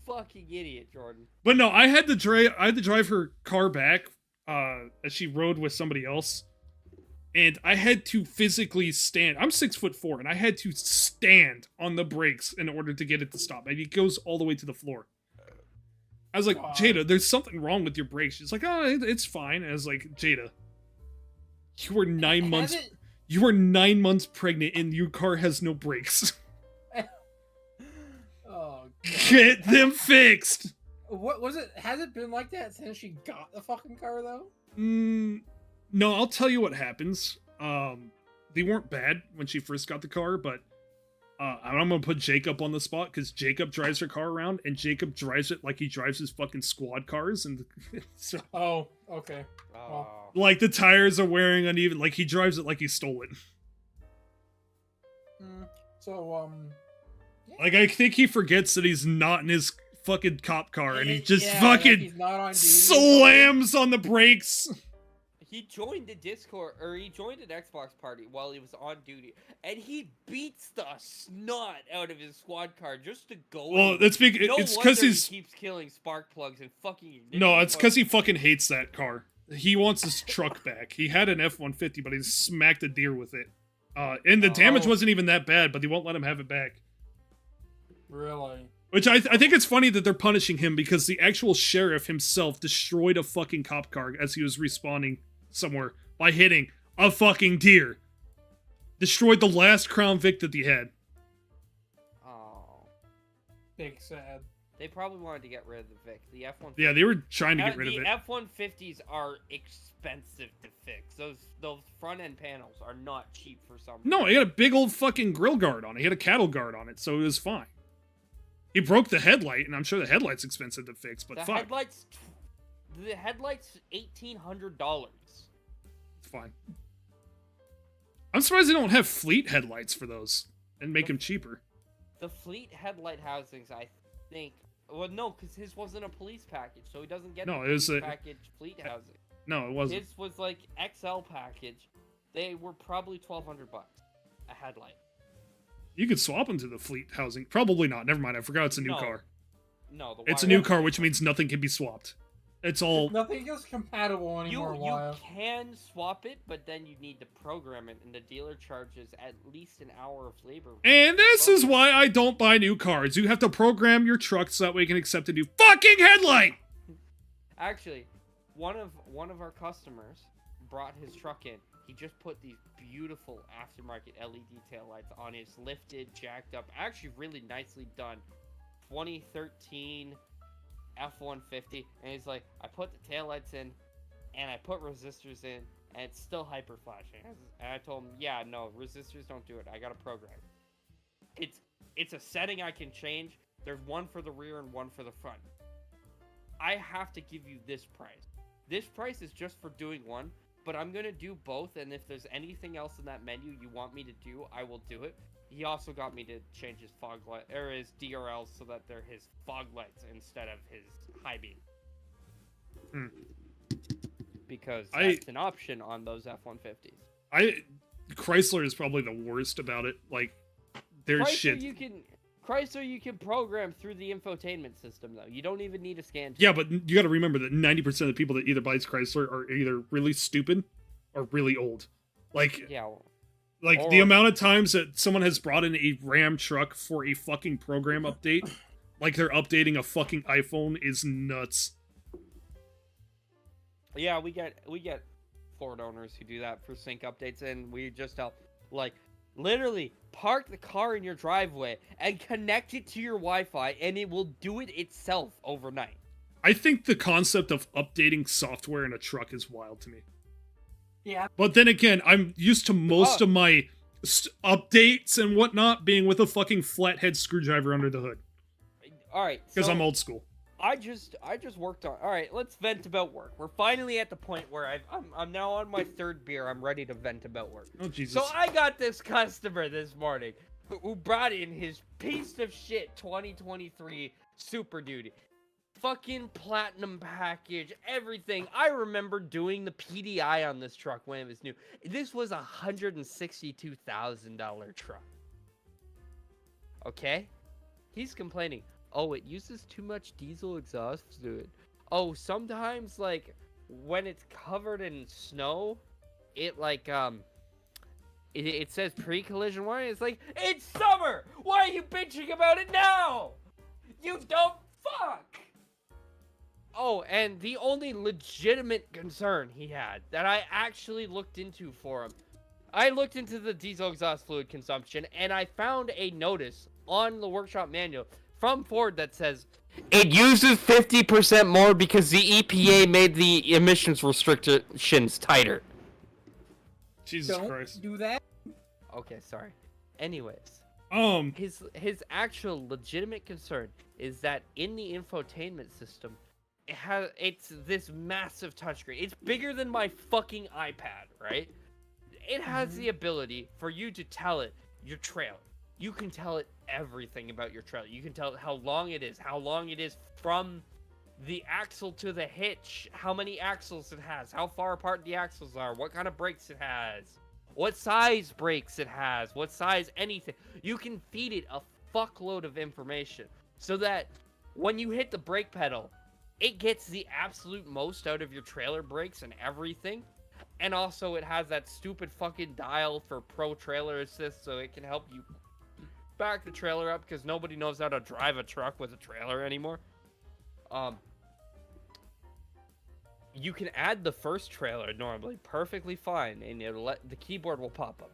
fucking idiot, Jordan. But no, I had to drive her car back as she rode with somebody else. And I had to physically stand. I'm 6'4", and I had to stand on the brakes in order to get it to stop. And it goes all the way to the floor. I was like, God. Jada, there's something wrong with your brakes. She's like, oh, it's fine. I was like, Jada, you were 9 months. You were 9 months pregnant, and your car has no brakes. Oh, God. Get them fixed. What was it? Has it been like that since she got the fucking car, though? No, I'll tell you what happens. They weren't bad when she first got the car, but I'm gonna put Jacob on the spot because Jacob drives her car around, and Jacob drives it like he drives his fucking squad cars, and so Oh, okay. Oh. like the tires are wearing uneven, like he drives it like he stole it. So, yeah. Like I think he forgets that he's not in his fucking cop car, and he just Yeah, like fucking he's not on duty. slams on the brakes. He joined a Discord, or he joined an Xbox party while he was on duty, and he beats the snot out of his squad car just to go. Well, in. that's because No it's wonder because he's he keeps killing spark plugs and fucking. ignition no, it's because plugs. he fucking hates that car. He wants his truck back. He had an F-150, but he smacked a deer with it. And the damage Oh. wasn't even that bad, but they won't let him have it back. Really? Which I think it's funny that they're punishing him because the actual sheriff himself destroyed a fucking cop car as he was respawning somewhere by hitting a fucking deer. Destroyed the last Crown Vic that he had. Oh, Big sad. they probably wanted to get rid of the Vic. The F-150. Yeah, they were trying to get rid of it. The F-150s are expensive to fix. Those front end panels are not cheap for some. No, he had a big old fucking grill guard on it. He had a cattle guard on it, so it was fine. He broke the headlight, and I'm sure the headlight's expensive to fix, but the fuck. headlights. The headlights $1,800. It's fine. I'm surprised they don't have fleet headlights for those and make them cheaper. The fleet headlight housings, I think. Well, no, because his wasn't a police package, so he doesn't get No, the it was police a- package fleet housing. No, it wasn't. His was like XL package. They were probably $1,200 a headlight. You could swap them to the fleet housing. Probably not. Never mind. I forgot it's a new No. car. No, the It's a wire- new car, which means nothing can be swapped. It's all. Nothing is compatible anymore. You can swap it, but then you need to program it, and the dealer charges at least an hour of labor. And this is why I don't buy new cars. You have to program your truck so that way you can accept a new fucking headlight! Actually, one of our customers brought his truck in. He just put these beautiful aftermarket LED taillights on his lifted, jacked up, actually really nicely done 2013 F-150, and he's like, I put the taillights in, and I put resistors in, and it's still hyper flashing. And I told him, yeah, no, resistors don't do it. I got a program. It's a setting I can change. There's one for the rear and one for the front. I have to give you this price. This price is just for doing one, but I'm gonna do both, and if there's anything else in that menu you want me to do, I will do it. He also got me to change his fog light or his DRLs so that they're his fog lights instead of his high beam. Because that's an option on those F-150s. Chrysler is probably the worst about it. Like, their shit. Chrysler you can program through the infotainment system though. You don't even need a scan. Yeah, but you got to remember that 90% of the people that either buys Chrysler are either really stupid or really old. Like, yeah. Like, the amount of times that someone has brought in a Ram truck for a fucking program update, like they're updating a fucking iPhone, is nuts. Yeah, we get Ford owners who do that for sync updates, and we just tell, like, literally park the car in your driveway and connect it to your Wi-Fi, and it will do it itself overnight. I think the concept of updating software in a truck is wild to me. Yeah. But then again, I'm used to most of my updates and whatnot being with a fucking flathead screwdriver under the hood. All right, Because so I'm old school. I just worked on. All right, let's vent about work. We're finally at the point where I'm now on my third beer. I'm ready to vent about work. Oh Jesus! So I got this customer this morning who brought in his piece of shit 2023 Super Duty. Fucking platinum package, everything. I remember doing the PDI on this truck when it was new. This was a $162,000 truck. Okay? He's complaining. Oh, it uses too much diesel exhaust fluid. Oh, sometimes, like, when it's covered in snow, it, like, it says pre-collision warning. It's like, it's summer! Why are you bitching about it now? You dumb fuck! Oh, and the only legitimate concern he had that I actually looked into for him, I looked into the diesel exhaust fluid consumption, and I found a notice on the workshop manual from Ford that says, it uses 50% more because the EPA made the emissions restrictions tighter. Jesus Don't Christ. do that. Okay, sorry. Anyways, his actual legitimate concern is that in the infotainment system, it's this massive touchscreen. It's bigger than my fucking iPad, right? It has the ability for you to tell it your trailer. You can tell it everything about your trailer. You can tell it how long it is from the axle to the hitch, how many axles it has, how far apart the axles are, what kind of brakes it has, what size brakes it has, what size anything. You can feed it a fuckload of information so that when you hit the brake pedal, it gets the absolute most out of your trailer brakes and everything. And also it has that stupid fucking dial for Pro Trailer Assist so it can help you back the trailer up because nobody knows how to drive a truck with a trailer anymore. You can add the first trailer normally perfectly fine and the keyboard will pop up.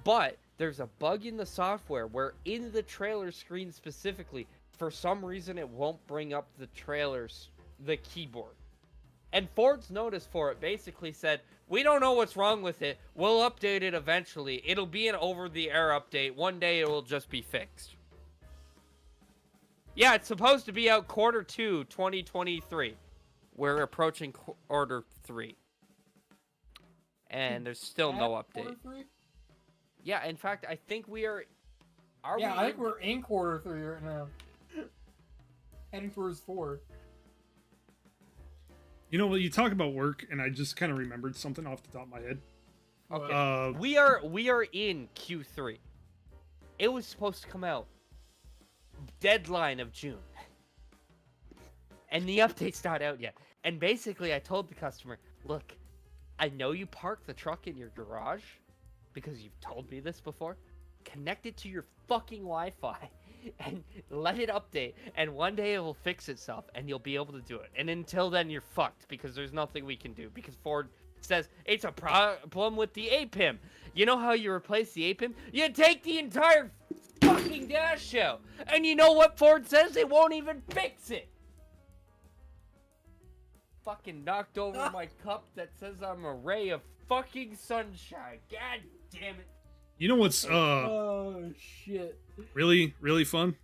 But there's a bug in the software where in the trailer screen specifically, for some reason it won't bring up the keyboard. And Ford's notice for it basically said, we don't know what's wrong with it. We'll update it eventually. It'll be an over-the-air update. One day it will just be fixed. Yeah, it's supposed to be out Q2 2023. We're approaching Q3. And there's still no update. Q3? Yeah, in fact, I think we are... I think we're in Q3 right now. Heading towards 4. You know, you talk about work, and I just kind of remembered something off the top of my head. Okay. We are in Q3. It was supposed to come out deadline of June. And the update's not out yet. And basically, I told the customer, look, I know you park the truck in your garage, because you've told me this before. Connect it to your fucking Wi-Fi and let it update, and one day it will fix itself and you'll be able to do it. And until then, you're fucked because there's nothing we can do because Ford says it's a problem with the APIM. You know how you replace the APIM? You take the entire fucking dash out, and you know what Ford says? They won't even fix it. Fucking knocked over my cup that says I'm a ray of fucking sunshine. God damn it. You know what's oh shit. really, really fun?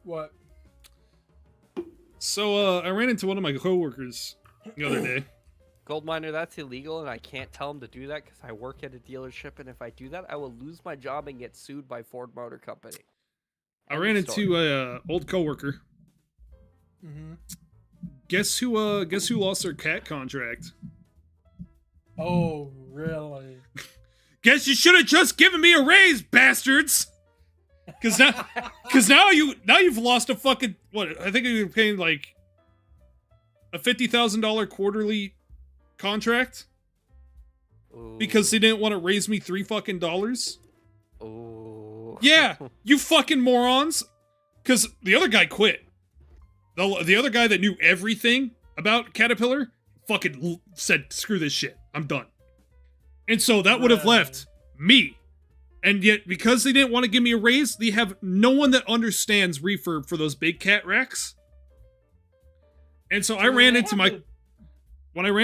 What? So I ran into one of my coworkers the other day. Gold miner, that's illegal, and I can't tell him to do that because I work at a dealership, and if I do that, I will lose my job and get sued by Ford Motor Company. I ran into a old coworker. Mm-hmm. Guess who lost their cat contract? Oh, really? Guess you should have just given me a raise, bastards. Cause now you've lost a fucking what? I think you're paying like a $50,000 quarterly contract. Ooh. Because they didn't want to raise me $3 fucking. Ooh. Yeah, you fucking morons. Cause the other guy quit. The other guy that knew everything about Caterpillar fucking said, "Screw this shit. I'm done." And so that would have left me. And yet, because they didn't want to give me a raise, they have no one that understands refurb for those big cat racks. And so when I ran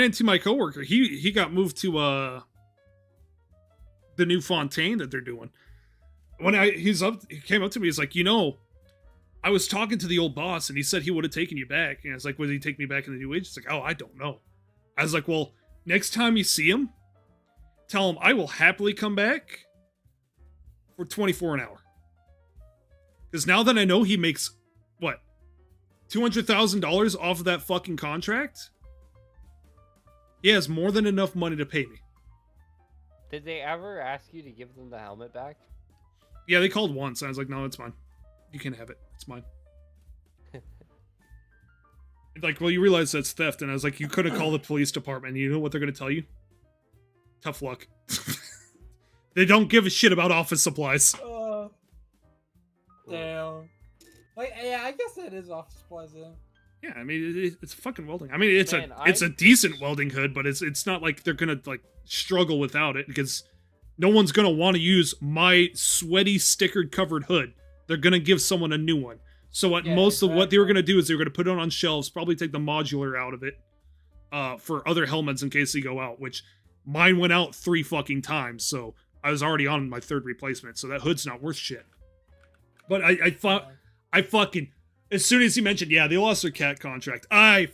into my coworker, he got moved to the new Fontaine that they're doing. He came up to me, he's like, I was talking to the old boss, and he said he would have taken you back. And I was like, would he take me back in the new age? He's like, oh, I don't know. I was like, well, next time you see him, tell him I will happily come back for 24 an hour. Because now that I know he makes, what, $200,000 off of that fucking contract? He has more than enough money to pay me. Did they ever ask you to give them the helmet back? Yeah, they called once. I was like, no, it's mine. You can have it. It's mine. Like, well, you realize that's theft. And I was like, you could have called the police department. You know what they're going to tell you? Tough luck. They don't give a shit about office supplies. Damn. Like, yeah, I guess that is office supplies, yeah. Yeah, I mean, it's fucking welding. I mean, it's Man, a decent welding hood, but it's not like they're gonna like struggle without it, because no one's gonna want to use my sweaty stickered covered hood. They're gonna give someone a new one. So what most of what they were gonna do is they were gonna put it on shelves, probably take the modular out of it, for other helmets in case they go out. Which mine went out 3 fucking times, so I was already on my 3rd replacement. So that hood's not worth shit. But I fucking. As soon as he mentioned, yeah, they lost their cat contract, I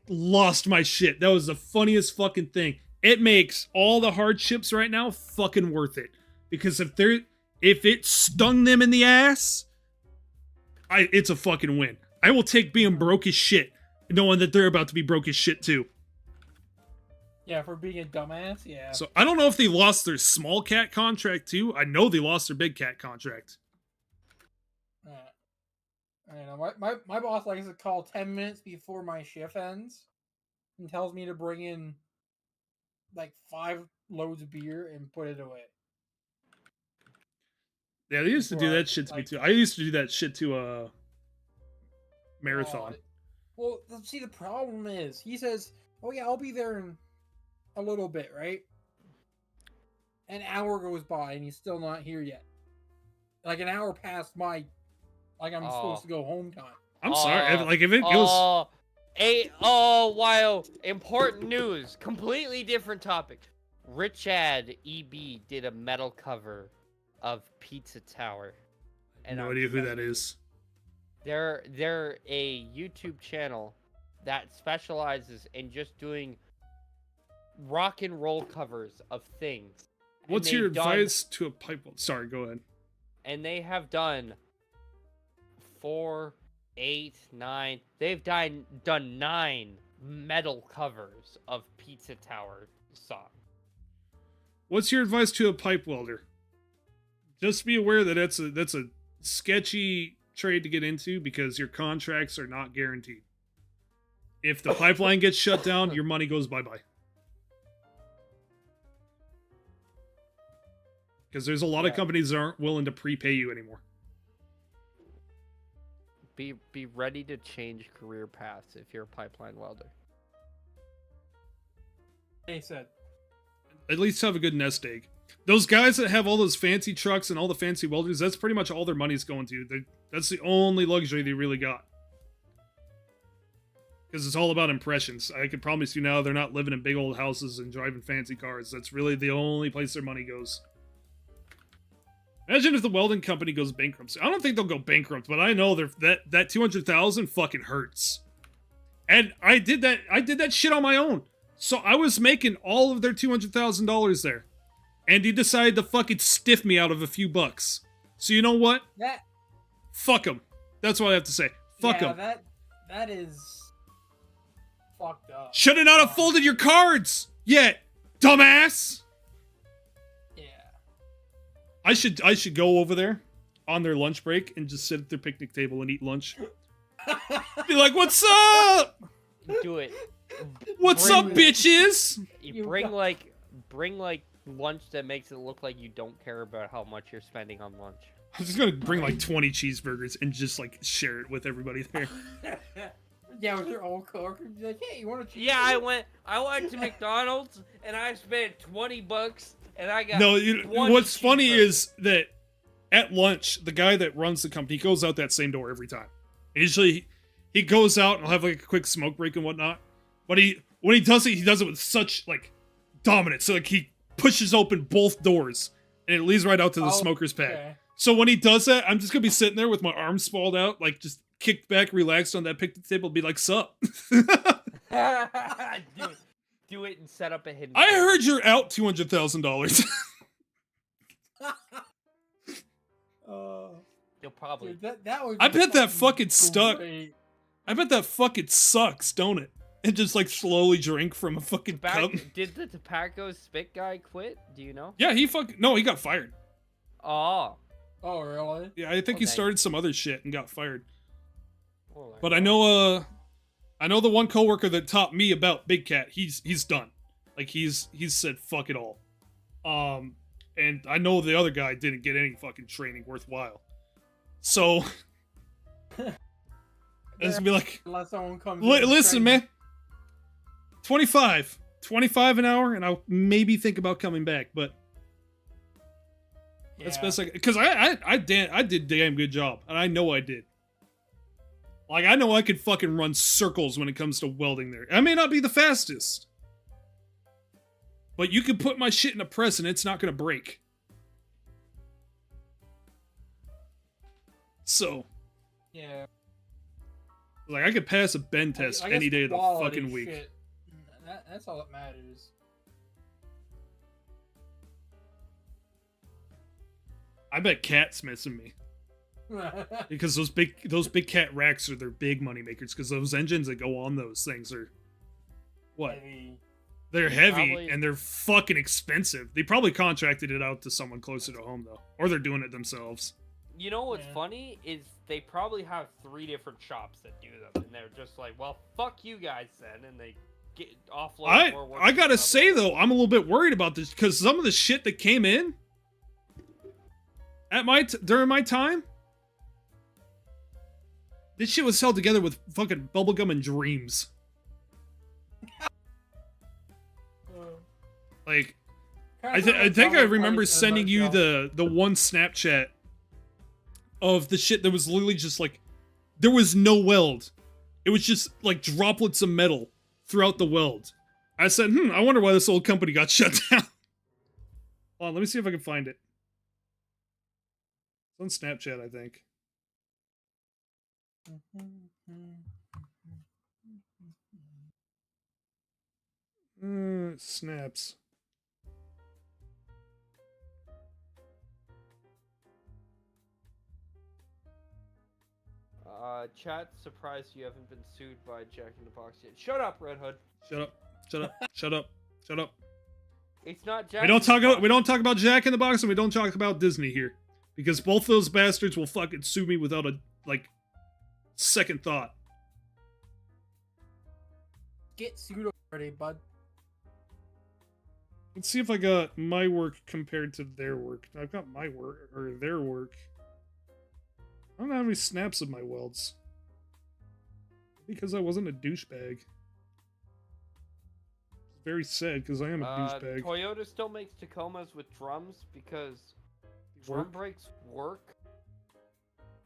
lost my shit. That was the funniest fucking thing. It makes all the hardships right now fucking worth it. Because if it stung them in the ass, it's a fucking win. I will take being broke as shit, knowing that they're about to be broke as shit too. Yeah, for being a dumbass, yeah. So I don't know if they lost their small cat contract too. I know they lost their big cat contract. I know, my boss likes to call 10 minutes before my shift ends and tells me to bring in like 5 loads of beer and put it away. Yeah, they used to do that shit to me too. I used to do that shit to Marathon. Well, see, the problem is, he says, oh yeah, I'll be there in a little bit, right? An hour goes by and he's still not here yet. Like an hour past my... Like I'm supposed to go home time. I'm sorry. If it goes... wow. Important news. Completely different topic. Richad EB did a metal cover of Pizza Tower. And no idea who that is. They're a YouTube channel that specializes in just doing rock and roll covers of things. What's your advice to a pipe... Sorry, go ahead. And they have done 4, 8, 9. They've done 9 metal covers of Pizza Tower song. What's your advice to a pipe welder? Just be aware that that's a sketchy trade to get into, because your contracts are not guaranteed. If the pipeline gets shut down, your money goes bye-bye. Because there's a lot of companies that aren't willing to prepay you anymore. Be ready to change career paths if you're a pipeline welder. He said. At least have a good nest egg. Those guys that have all those fancy trucks and all the fancy welders, that's pretty much all their money's going to. That's the only luxury they really got. Because it's all about impressions. I can promise you now, they're not living in big old houses and driving fancy cars. That's really the only place their money goes. Imagine if the welding company goes bankrupt. I don't think they'll go bankrupt, but I know that $200,000 fucking hurts. And I did that shit on my own. So I was making all of their $200,000 there. And he decided to fucking stiff me out of a few bucks. So you know what? Fuck him. That's what I have to say. Fuck him. That is fucked up. Should have not have folded your cards yet, dumbass. I should go over there on their lunch break and just sit at their picnic table and eat lunch. Be like, what's up? Do it. What's up, bitches? You bring like lunch that makes it look like you don't care about how much you're spending on lunch. I'm just gonna bring like 20 cheeseburgers and just like share it with everybody there. Yeah, with your old coworker, be like, hey, you want a cheeseburger? Yeah, I went to McDonald's and I spent $20 and I got what's funny is that at lunch, the guy that runs the company, he goes out that same door every time. Usually, he goes out and he'll have like a quick smoke break and whatnot. But when he does it with such like dominance. So like he pushes open both doors and it leads right out to the smoker's pad. So when he does that, I'm just gonna be sitting there with my arms sprawled out, like just kicked back, relaxed on that picnic table, be like, "Sup?" Do it and set up a hidden. I heard you're out $200,000. You'll probably. Dude, that would I be bet that fucking stuck. great. I bet that fucking sucks, don't it? And just like slowly drink from a fucking cup. Did the tobacco spit guy quit? Do you know? Yeah, he got fired. Oh. Oh, really? Yeah, I think he Okay. started some other shit and got fired. Well, But I know the one coworker that taught me about Big Cat, he's done. Like he's said fuck it all. And I know the other guy didn't get any fucking training worthwhile. So it's gonna be like, Unless someone comes. in and listen, trains- man. 25 an hour, and I'll maybe think about coming back, but that's Yeah. best because I did damn good job, and I know I did. Like I know I could fucking run circles when it comes to welding there. I may not be the fastest, but you can put my shit in a press and it's not gonna break. So, Yeah. like I could pass a bend test I guess any day of the quality fucking week. shit, that's all that matters. I bet Cat's missing me. Because those big cat racks are their big money makers. Because those engines that go on those things are what? Heavy. They're heavy Probably- and they're fucking expensive. They probably contracted it out to someone closer to home though, or they're doing it themselves. You know what's Yeah. funny is they probably have 3 different shops that do them, and they're just like, "Well, fuck you guys then," and they get offload more work. I to gotta other say people. though, I'm a little bit worried about this because some of the shit that came in at during my time, this shit was held together with fucking bubblegum and dreams. Like, I think I remember sending you the one Snapchat of the shit that was literally just like, there was no weld. It was just like droplets of metal throughout the weld. I said, I wonder why this old company got shut down. Hold on, let me see if I can find it. It's on Snapchat, I think. Snaps. Chat, surprised you haven't been sued by Jack in the Box yet. Shut up, Red Hood. Shut up. Shut up. Shut up. Shut up. It's not Jack. We don't talk about Jack in the Box and we don't talk about Disney here. Because both those bastards will fucking sue me without a second thought. Get sued already, bud. Let's see if I got my work compared to their work. I've got my work or their work. I don't have any snaps of my welds. Because I wasn't a douchebag. It's very sad because I am a douchebag. Toyota still makes Tacomas with drums because drum Work? brakes work.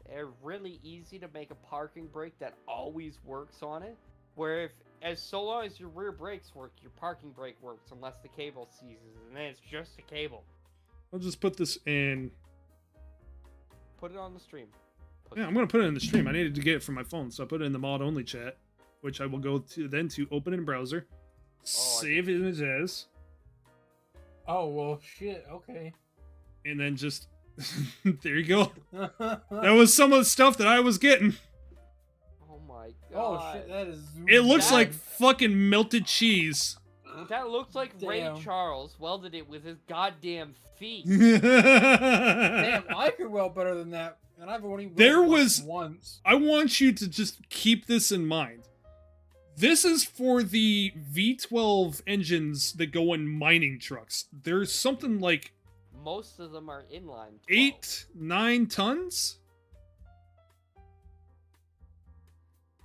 They're really easy to make a parking brake that always works on it. Where so long as your rear brakes work, your parking brake works unless the cable seizes, and then it's just a cable. I'll just put this in. Put it on the stream. Yeah, I'm gonna put it in the stream. I needed to get it from my phone, so I put it in the mod only chat, which I will go to open in browser, save it as, Oh well, shit. Okay. and then just there you go. That was some of the stuff that I was getting. Oh my Oh god. shit, that is. It looks That- like fucking melted cheese. That looks like Ray Damn. Charles welded it with his goddamn feet. Damn, I could weld better than that, and I've only welded There like was- once. I want you to just keep this in mind. This is for the V12 engines that go in mining trucks. There's something like Most of them are inline. 9 tons.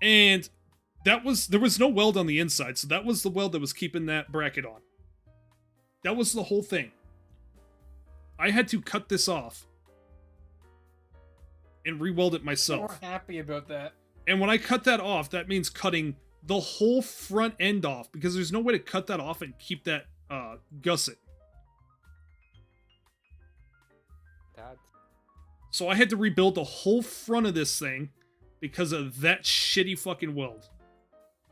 And there was no weld on the inside, so that was the weld that was keeping that bracket on. That was the whole thing. I had to cut this off and re-weld it I'm myself. more happy about that. And when I cut that off, that means cutting the whole front end off because there's no way to cut that off and keep that gusset. So I had to rebuild the whole front of this thing because of that shitty fucking weld.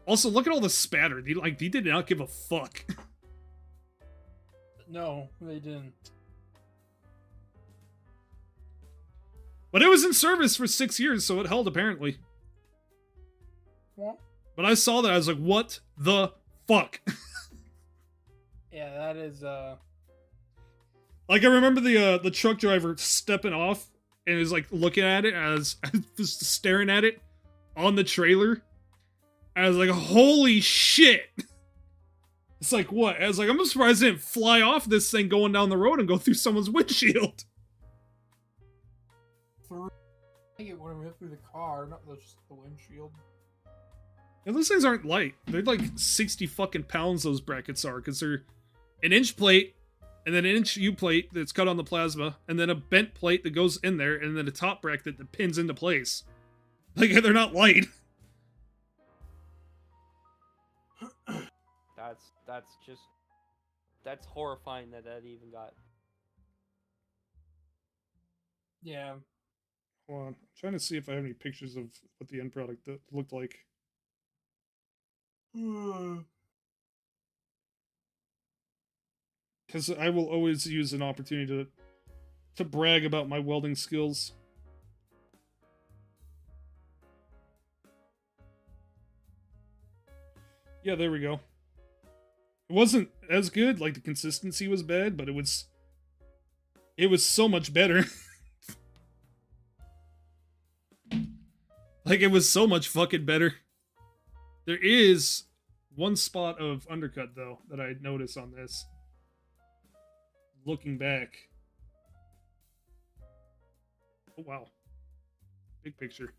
Also, look at all the spatter. They did not give a fuck. No, they didn't. But it was in service for 6 years, so it held apparently. What? But I saw that, I was like, what the fuck? Yeah, that is Like, I remember the truck driver stepping off and was like looking at it as I was staring at it on the trailer. I was like, holy shit. It's like, what? I was like, I'm surprised it didn't fly off this thing going down the road and go through someone's windshield. I think it would have went through the car, not just the windshield. And those things aren't light. They're like 60 fucking pounds, those brackets are, because they're an inch plate, and then an inch U plate that's cut on the plasma, and then a bent plate that goes in there, and then a top bracket that pins into place. Like, they're not light. That's horrifying that even got. Yeah. Hold on. I'm trying to see if I have any pictures of what the end product looked like. Because I will always use an opportunity to brag about my welding skills. Yeah, there we go. It wasn't as good, like the consistency was bad, but it was so much better. Like, it was so much fucking better. There is one spot of undercut, though, that I noticed on this. Looking back. Oh, wow. Big picture.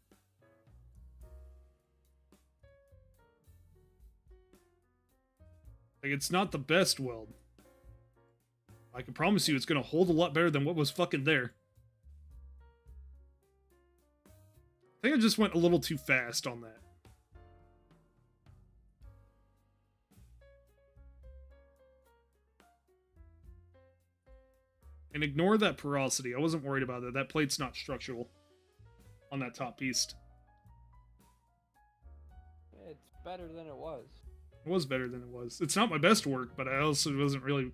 Like, it's not the best weld. I can promise you it's gonna hold a lot better than what was fucking there. I think I just went a little too fast on that. And ignore that porosity. I wasn't worried about that. That plate's not structural on that top piece. It's better than it was. It was better than it was. It's not my best work, but I also wasn't really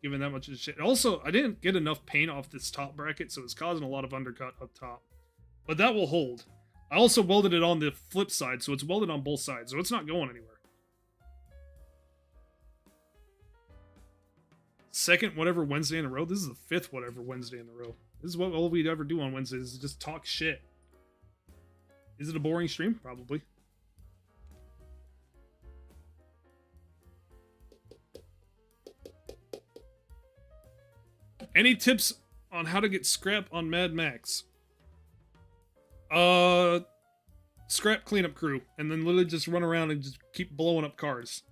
giving that much of a shit. Also, I didn't get enough paint off this top bracket, so it's causing a lot of undercut up top. But that will hold. I also welded it on the flip side, so it's welded on both sides, so it's not going anywhere. Second whatever Wednesday in a row. This is the fifth whatever Wednesday in a row. This is what all we'd ever do on Wednesdays, is just talk shit. Is it a boring stream? Probably. Any tips on how to get scrap on Mad Max? Scrap cleanup crew, and then literally just run around and just keep blowing up cars.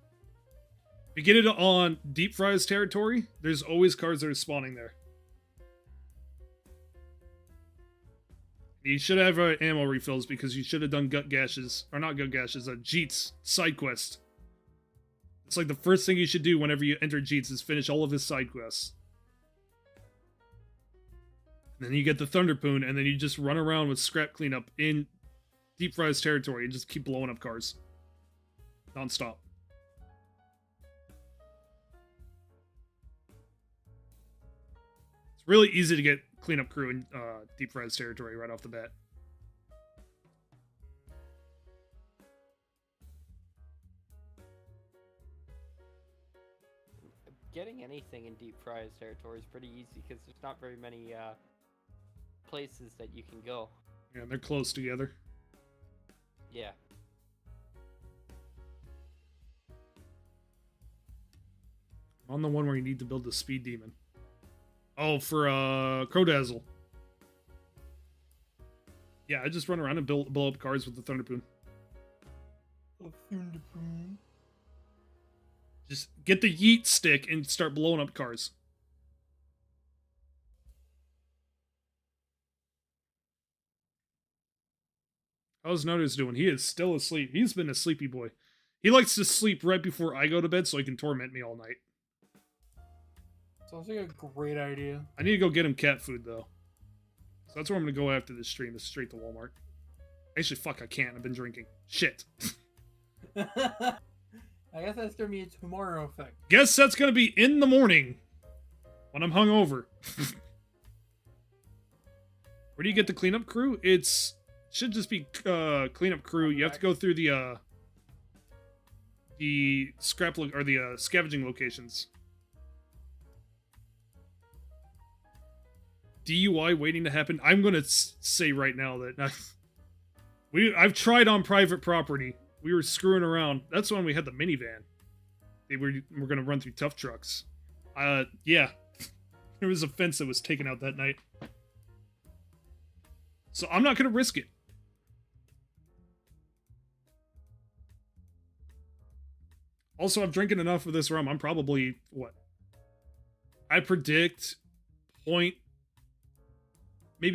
If you get it on Deep Fry's territory, there's always cars that are spawning there. You should have ammo refills because you should have done gut gashes, or not gut gashes, Jeet's side quest. It's like the first thing you should do whenever you enter Jeet's is finish all of his side quests. And then you get the Thunderpoon, and then you just run around with scrap cleanup in Deep Fry's territory and just keep blowing up cars. Non-stop. It's really easy to get cleanup crew in Deep Fry's territory right off the bat. Getting anything in Deep Fry's territory is pretty easy because there's not very many places that you can go. Yeah, they're close together. Yeah. On the one where you need to build the Speed Demon. Oh, for Crowdazzle. Yeah, I just run around and blow up cars with the Thunderpoon. Just get the yeet stick and start blowing up cars. How's Notice doing? He is still asleep. He's been a sleepy boy. He likes to sleep right before I go to bed so he can torment me all night. Sounds like a great idea. I need to go get him cat food, though. So that's where I'm gonna go after this stream, is straight to Walmart. Actually, fuck, I can't. I've been drinking. Shit. I guess that's gonna be a tomorrow effect. Guess that's gonna be in the morning when I'm hungover. Where do you get the cleanup crew? Should just be cleanup crew. You have to go through the scavenging locations. DUI waiting to happen. I'm gonna say right now that I've tried on private property. We were screwing around. That's when we had the minivan. We're gonna run through tough trucks. Yeah. There was a fence that was taken out that night. So I'm not gonna risk it. Also, I'm drinking enough of this rum. I'm probably, what? I predict maybe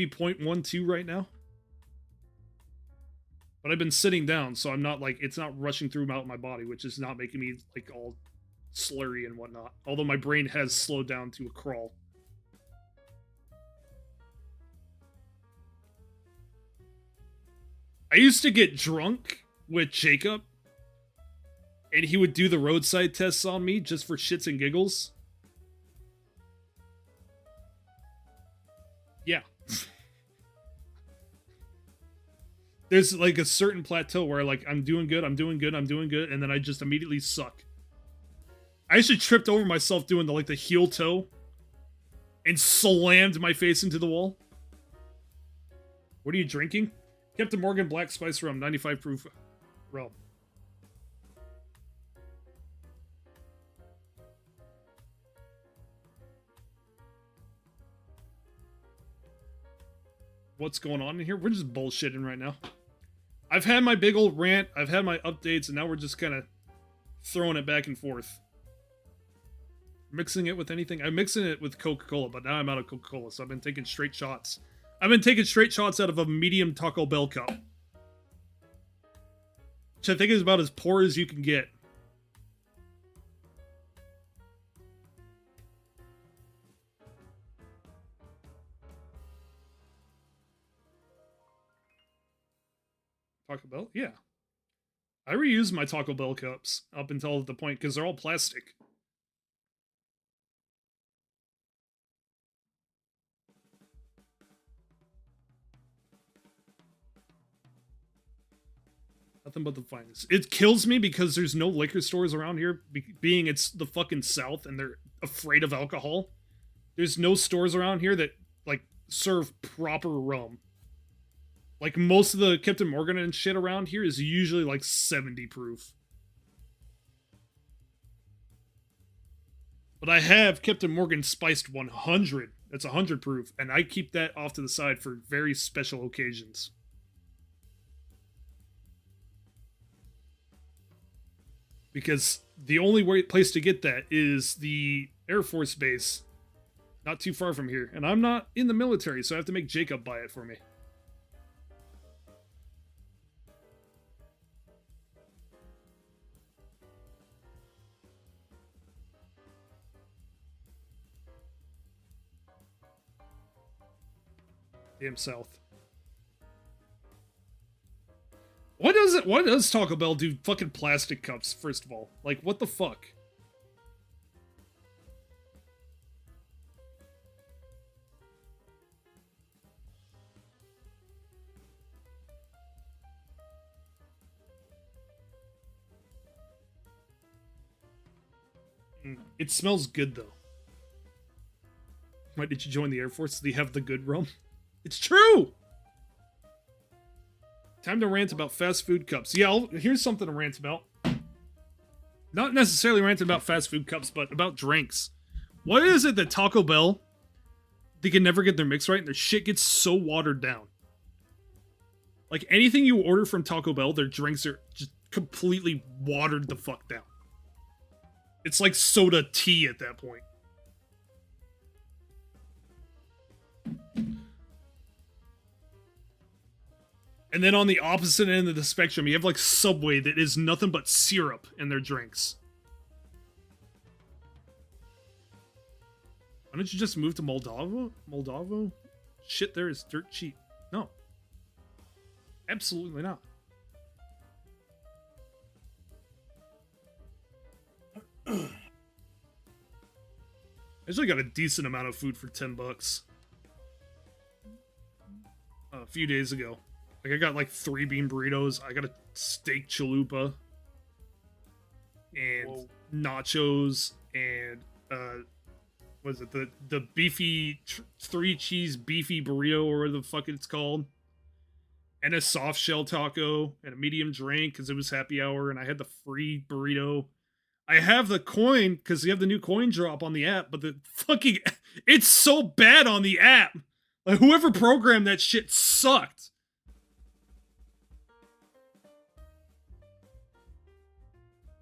0.12 right now. But I've been sitting down, so I'm not like, it's not rushing through out my body, which is not making me like all slurry and whatnot. Although my brain has slowed down to a crawl. I used to get drunk with Jacob, and he would do the roadside tests on me just for shits and giggles. Yeah. There's like a certain plateau where like I'm doing good, and then I just immediately suck. I actually tripped over myself doing the heel toe and slammed my face into the wall. What are you drinking? Captain Morgan Black Spice Rum, 95 proof rum. What's going on in here? We're just bullshitting right now. I've had my big old rant, I've had my updates, and now we're just kind of throwing it back and forth. Mixing it with anything? I'm mixing it with Coca-Cola, but now I'm out of Coca-Cola, so I've been taking straight shots. I've been taking straight shots out of a medium Taco Bell cup. Which I think is about as poor as you can get. Taco Bell? Yeah. I reuse my Taco Bell cups up until the point, because they're all plastic. Nothing but the finest. It kills me because there's no liquor stores around here, being it's the fucking South and they're afraid of alcohol. There's no stores around here that, like, serve proper rum. Like, most of the Captain Morgan and shit around here is usually, like, 70 proof. But I have Captain Morgan Spiced 100. That's 100 proof, and I keep that off to the side for very special occasions. Because the only place to get that is the Air Force Base, not too far from here. And I'm not in the military, so I have to make Jacob buy it for me. Damn South. What does Taco Bell do fucking plastic cups, first of all? Like, what the fuck? It smells good, though. Why did you join the Air Force? They have the good rum? It's true! Time to rant about fast food cups. Yeah, here's something to rant about. Not necessarily ranting about fast food cups, but about drinks. What is it that Taco Bell, they can never get their mix right and their shit gets so watered down? Like, anything you order from Taco Bell, their drinks are just completely watered the fuck down. It's like soda tea at that point. And then on the opposite end of the spectrum, you have like Subway that is nothing but syrup in their drinks. Why don't you just move to Moldova? shit there is dirt cheap. No. Absolutely not. I actually got a decent amount of food for $10 a few days ago. Like, I got like 3 bean burritos. I got a steak chalupa and nachos and was it the beefy 3 cheese beefy burrito or whatever the fuck it's called, and a soft shell taco and a medium drink because it was happy hour, and I had the free burrito. I have the coin because you have the new coin drop on the app, but the fucking it's so bad on the app. Like, whoever programmed that shit sucked.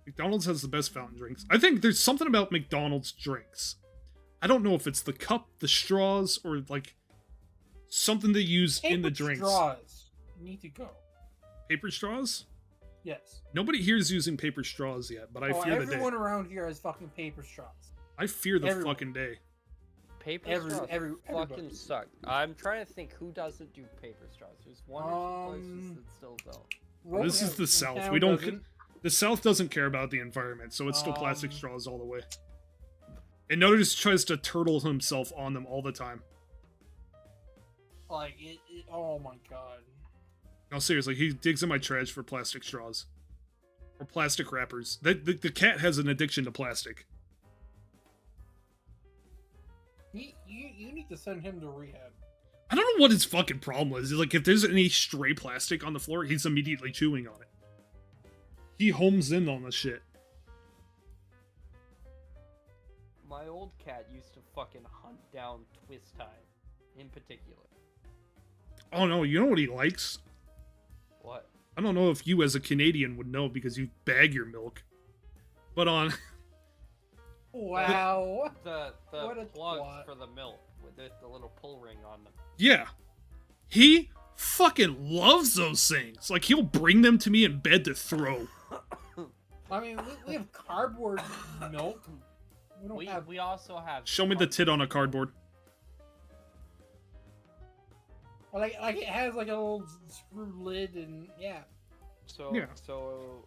McDonald's has the best fountain drinks. I think there's something about McDonald's drinks. I don't know if it's the cup, the straws, or like something they use in the drinks. Straws need to go. Paper straws? Yes. Nobody here is using paper straws yet, but I fear the day. Everyone around here has fucking paper straws. I fear the Everyone. fucking day. Paper straws everybody. fucking suck. I'm trying to think who doesn't do paper straws. There's one or two places that still don't. This is the South. We don't. The South doesn't care about the environment, so it's still plastic straws all the way. And Nutters tries to turtle himself on them all the time. Like oh my god. No, seriously, he digs in my trash for plastic straws. Or plastic wrappers. The cat has an addiction to plastic. You need to send him to rehab. I don't know what his fucking problem is. Like, if there's any stray plastic on the floor, he's immediately chewing on it. He homes in on the shit. My old cat used to fucking hunt down twist tie, in particular. Oh no, you know what he likes? What? I don't know if you as a Canadian would know because you bag your milk. But on... Wow. The What a plugs twat. for the milk with the little pull ring on them. Yeah. He fucking loves those things. Like, he'll bring them to me in bed to throw. I mean, we have cardboard milk. We don't have. We also have. Show me the tit on a cardboard. Like it has like a little screw lid and yeah. So Yeah. So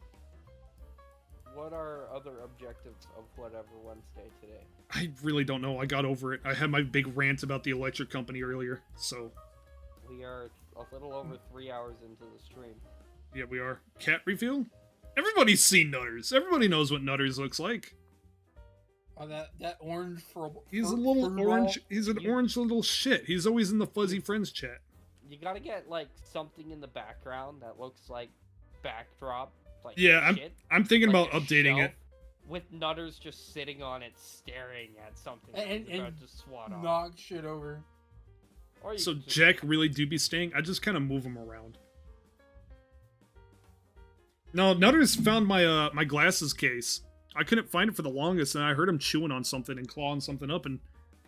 what are other objectives of whatever Wednesday today? I really don't know. I got over it. I had my big rant about the electric company earlier, so... We are a little over 3 hours into the stream. Yeah, we are. Cat reveal? Everybody's seen Nutters. Everybody knows what Nutters looks like. Oh, that orange for He's a little orange... He's an orange little shit. He's always in the fuzzy friends chat. You gotta get, like, something in the background that looks like backdrop. Like, Yeah, shit. I'm thinking Like about a updating shelf it. With Nutters just sitting on it, staring at something and that he's about to swat on. knock shit over. Or you So could just- Jack really do be staying? I just kind of move him around. No, Nutters found my my glasses case. I couldn't find it for the longest, and I heard him chewing on something and clawing something up, and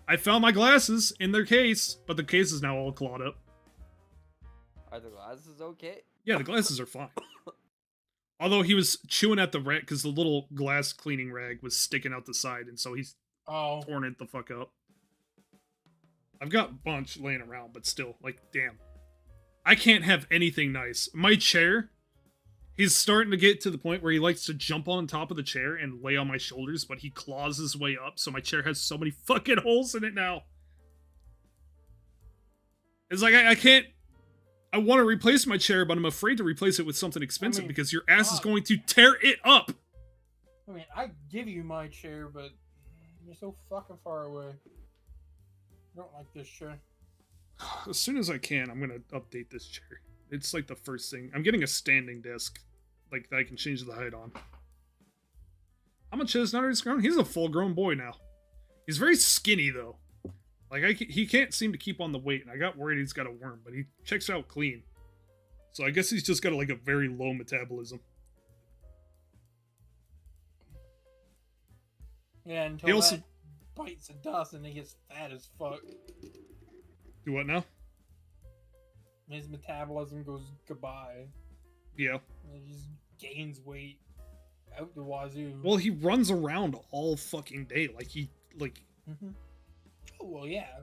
I found my glasses in their case, but the case is now all clawed up. Are the glasses okay? Yeah, the glasses are fine. Although he was chewing at the rag because the little glass cleaning rag was sticking out the side, and so he's torn it the fuck up. I've got a bunch laying around, but still, like, damn. I can't have anything nice. My chair, he's starting to get to the point where he likes to jump on top of the chair and lay on my shoulders, but he claws his way up, so my chair has so many fucking holes in it now. It's like, I can't... I want to replace my chair, but I'm afraid to replace it with something expensive because your ass is going to tear it up. I mean, I give you my chair, but you're so fucking far away. I don't like this chair. As soon as I can, I'm going to update this chair. It's like the first thing. I'm getting a standing desk, like, that I can change the height on. How much is Nutters grown? He's a full-grown boy now. He's very skinny, though. Like, he can't seem to keep on the weight, and I got worried he's got a worm, but he checks out clean. So I guess he's just got, like, a very low metabolism. Yeah, until He also- that bites the dust and he gets fat as fuck. Do what now? His metabolism goes goodbye. Yeah. And he just gains weight out the wazoo. Well, he runs around all fucking day. Like, Oh, well, yeah.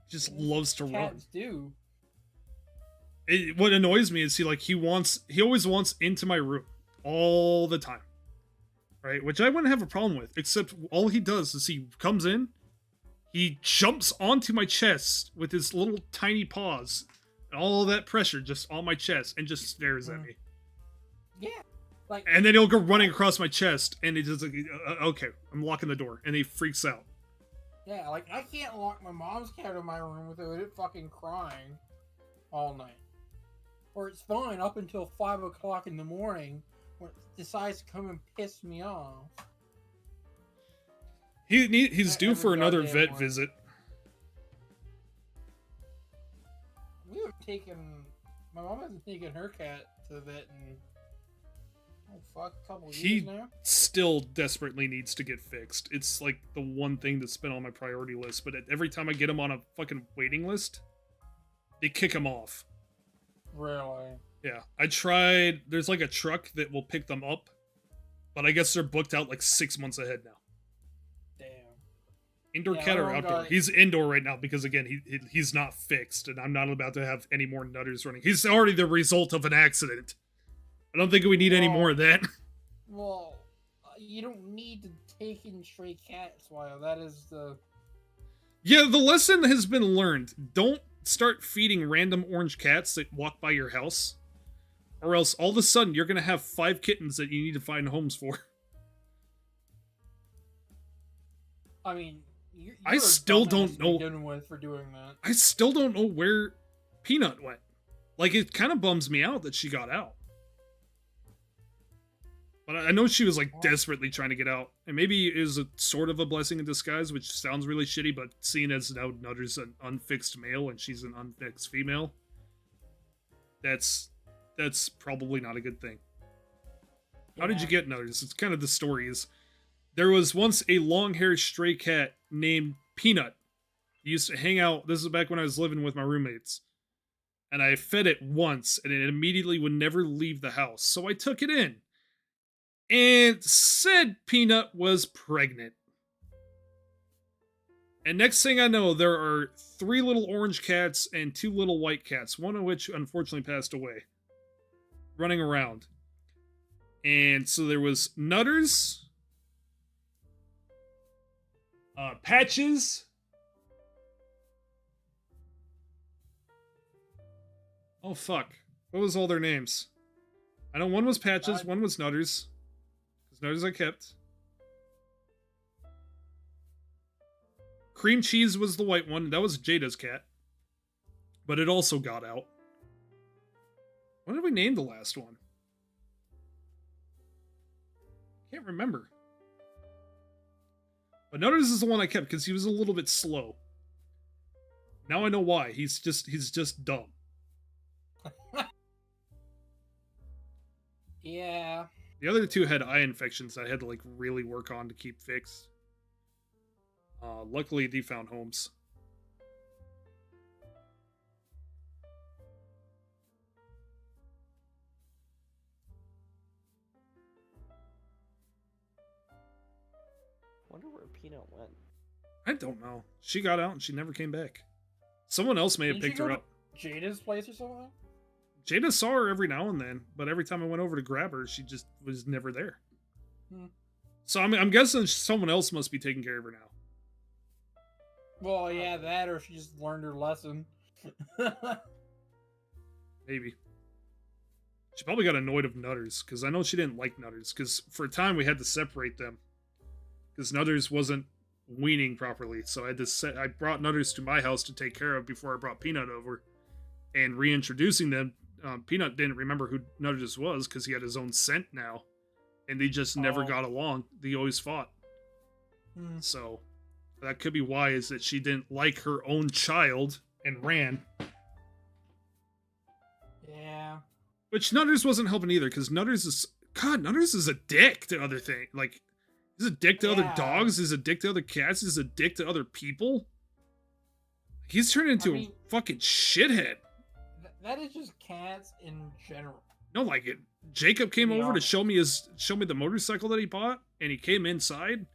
Just loves to run. Cats do. What annoys me is he always wants into my room all the time, right? Which I wouldn't have a problem with, except all he does is he comes in, he jumps onto my chest with his little tiny paws, and all that pressure just on my chest, and just stares at me. Yeah. Like, And then he'll go running across my chest, and he's just like, okay, I'm locking the door, and he freaks out. yeah, like I can't lock my mom's cat in my room without it fucking crying all night. Or it's fine up until 5 o'clock in the morning when it decides to come and piss me off. He's due Every for another goddamn vet morning. visit. We have taken. My mom hasn't taken her cat to the vet in. Oh fuck, a couple He years now. still desperately needs to get fixed. It's like the one thing that's been on my priority list, but every time I get him on a fucking waiting list, they kick him off. Really? Yeah, I tried. There's like a truck that will pick them up, but I guess they're booked out like 6 months ahead now. Damn. Indoor Yeah, cat my or mom outdoor? got- He's indoor right now because again, he's not fixed, and I'm not about to have any more nutters running. He's already the result of an accident. I don't think we need any more of that. Well, you don't need to take in stray cats, while that is the. Yeah, the lesson has been learned. Don't start feeding random orange cats that walk by your house, or else all of a sudden you're gonna have 5 kittens that you need to find homes for. I mean, you're I a still dumbass don't to know- begin with for doing that. I still don't know where Peanut went. Like, it kind of bums me out that she got out. But I know she was like desperately trying to get out, and maybe it is a sort of a blessing in disguise, which sounds really shitty. But seeing as now Nutter's an unfixed male and she's an unfixed female, that's probably not a good thing. How did you get Nutters? It's kind of the story is there was once a long-haired stray cat named Peanut. He used to hang out. This is back when I was living with my roommates, and I fed it once, and it immediately would never leave the house. So I took it in. And said Peanut was pregnant. And next thing I know, there are 3 little orange cats and 2 little white cats, one of which unfortunately passed away, running around. And so there was Nutters, Patches, oh fuck, what was all their names? I know one was Patches, one was Nutters. Nutters I kept. Cream Cheese was the white one. That was Jada's cat. But it also got out. What did we name the last one? Can't remember. But Nutters is the one I kept because he was a little bit slow. Now I know why. He's just dumb. Yeah. The other 2 had eye infections I had to like really work on to keep fixed. Luckily, they found homes. Wonder where Peanut went. I don't know. She got out and she never came back. Someone else may have Didn't you picked go her to up. Jada's place or something? Jada saw her every now and then, but every time I went over to grab her, she just was never there. So I'm guessing someone else must be taking care of her now. Well, yeah, that or she just learned her lesson. Maybe. She probably got annoyed of Nutters, because I know she didn't like Nutters, because for a time we had to separate them. Because Nutters wasn't weaning properly, so I brought Nutters to my house to take care of before I brought Peanut over. And reintroducing them, Peanut didn't remember who Nutters was, because he had his own scent now. And they just never got along. They always fought. So, that could be why, is that she didn't like her own child and ran. Yeah. Which Nutters wasn't helping either, because Nutters is a dick to other things. Like, he's a dick to other dogs, he's a dick to other cats, he's a dick to other people. He's turned into a fucking shithead. That is just cats in general. No, like it. Jacob came over to show me the motorcycle that he bought, and he came inside,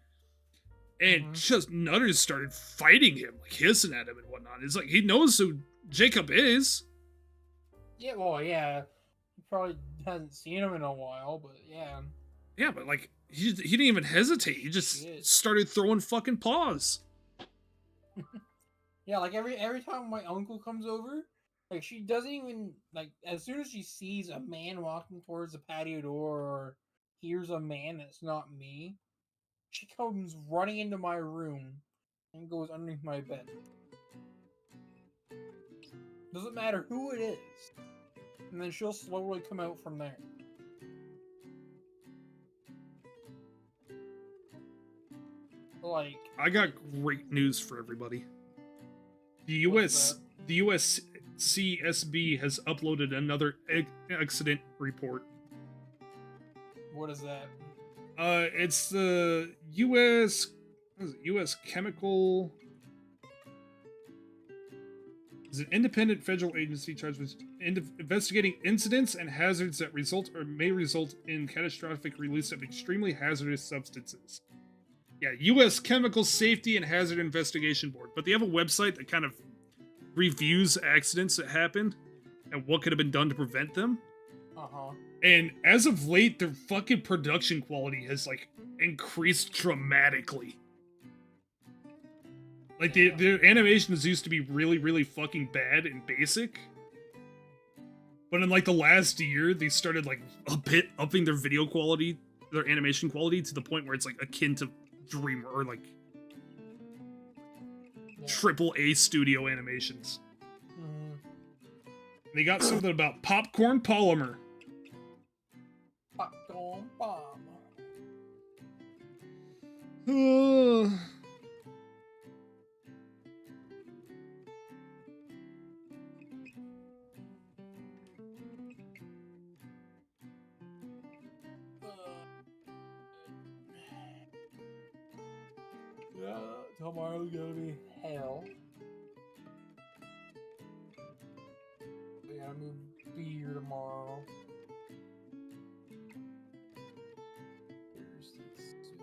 And just Nutters started fighting him, like hissing at him and whatnot. It's like he knows who Jacob is. Yeah, well, yeah. He probably hasn't seen him in a while, but yeah. Yeah, but like he didn't even hesitate. He just started throwing fucking paws. Yeah, like every time my uncle comes over, like she doesn't even like as soon as she sees a man walking towards the patio door or hears a man that's not me, she comes running into my room and goes underneath my bed. Doesn't matter who it is. And then she'll slowly come out from there. Like, I got great news for everybody. The USCSB has uploaded another accident report. what is that? It's the U.S. U.S. Chemical. Is an independent federal agency charged with investigating incidents and hazards that result or may result in catastrophic release of extremely hazardous substances. Yeah, U.S. Chemical Safety and Hazard Investigation Board. But they have a website that kind of reviews accidents that happened and what could have been done to prevent them. Uh-huh. And as of late, their fucking production quality has, like, increased dramatically. Like, their animations used to be really, really fucking bad and basic. But in, like, the last year, they started, like, a bit upping their video quality, their animation quality, to the point where it's, like, akin to Dreamer, or, like, triple A studio animations. They got something about popcorn polymer. Popcorn bomb. Yeah, tomorrow's gonna be hell. We gotta move beer tomorrow. Here's the soup.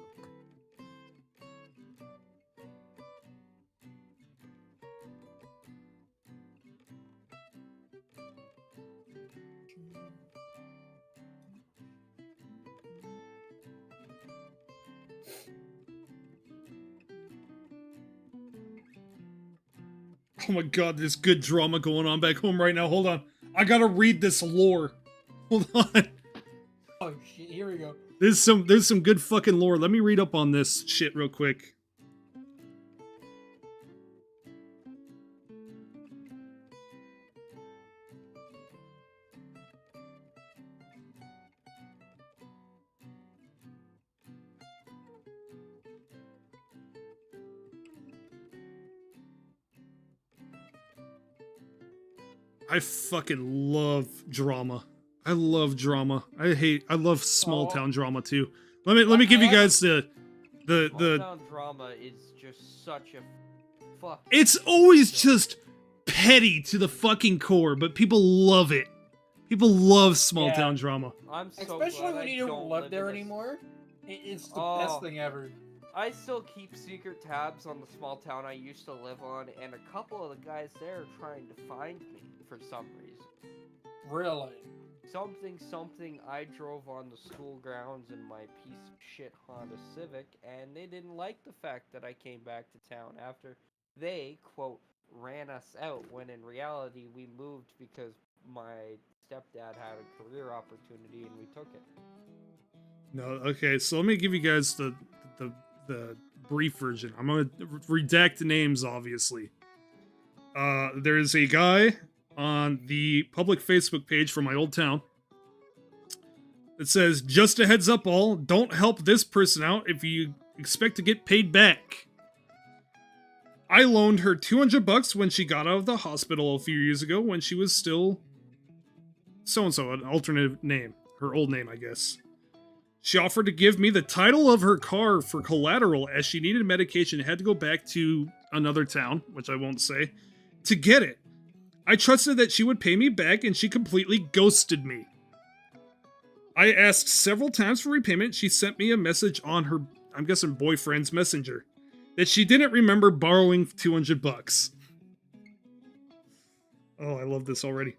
Oh my god, there's good drama going on back home right now. Hold on. I gotta read this lore. Hold on. Oh shit, here we go. There's some good fucking lore. Let me read up on this shit real quick. I fucking love drama. I love drama. I love small town drama too. Let me give you guys the Small town drama is just such a fuck. It's always just petty to the fucking core, but people love it. People love small town drama. I'm so Especially glad when I you don't live there in this. anymore. It's the best thing ever. I still keep secret tabs on the small town I used to live on, and a couple of the guys there are trying to find me for some reason. Really? Something, I drove on the school grounds in my piece of shit Honda Civic, and they didn't like the fact that I came back to town after they, quote, ran us out, when in reality we moved because my stepdad had a career opportunity and we took it. No, okay, so let me give you guys the brief version. I'm gonna redact the names, obviously. There is a guy on the public Facebook page for my old town. It says, just a heads up all, don't help this person out if you expect to get paid back. I loaned her $200 when she got out of the hospital a few years ago when she was still so-and-so, an alternate name. Her old name, I guess. She offered to give me the title of her car for collateral as she needed medication and had to go back to another town, which I won't say, to get it. I trusted that she would pay me back, and she completely ghosted me. I asked several times for repayment. She sent me a message on her, I'm guessing, boyfriend's messenger. that she didn't remember borrowing $200. Oh, I love this already.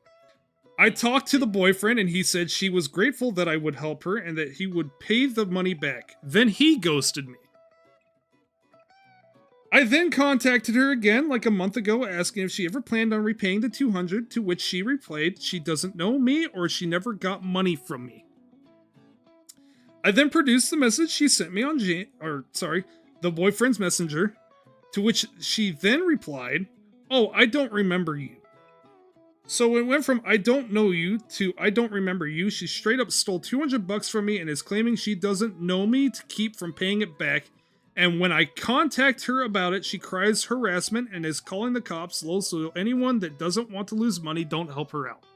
I talked to the boyfriend and he said she was grateful that I would help her and that he would pay the money back. Then he ghosted me. I then contacted her again like a month ago asking if she ever planned on repaying the $200, to which she replied she doesn't know me or she never got money from me. I then produced the message she sent me on the boyfriend's messenger, to which she then replied, "Oh, I don't remember you." So it went from "I don't know you" to "I don't remember you." She straight up stole $200 from me and is claiming she doesn't know me to keep from paying it back. And when I contact her about it, she cries harassment and is calling the cops. Low, so anyone that doesn't want to lose money, don't help her out.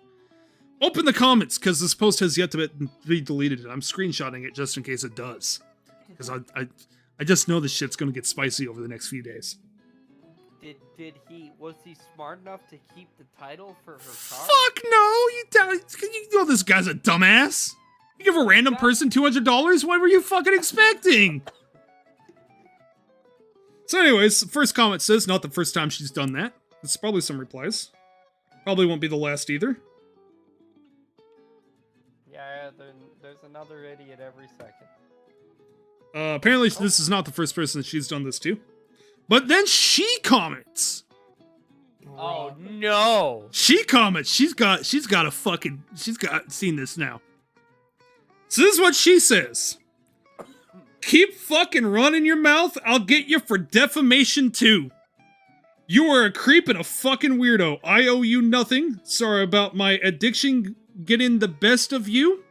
Open the comments, because this post has yet to be deleted, and I'm screenshotting it just in case it does. Because I just know this shit's gonna get spicy over the next few days. Was he smart enough to keep the title for her car? Fuck no! You know this guy's a dumbass! You give a random person $200? What were you fucking expecting? So anyways, the first comment says, not the first time she's done that. There's probably some replies. Probably won't be the last either. Yeah, there's another idiot every second. Apparently this is not the first person that she's done this to. But then she comments. Oh no! She comments. She's got seen this now. So this is what she says. "Keep fucking running your mouth, I'll get you for defamation too. You are a creep and a fucking weirdo. I owe you nothing. Sorry about my addiction getting the best of you.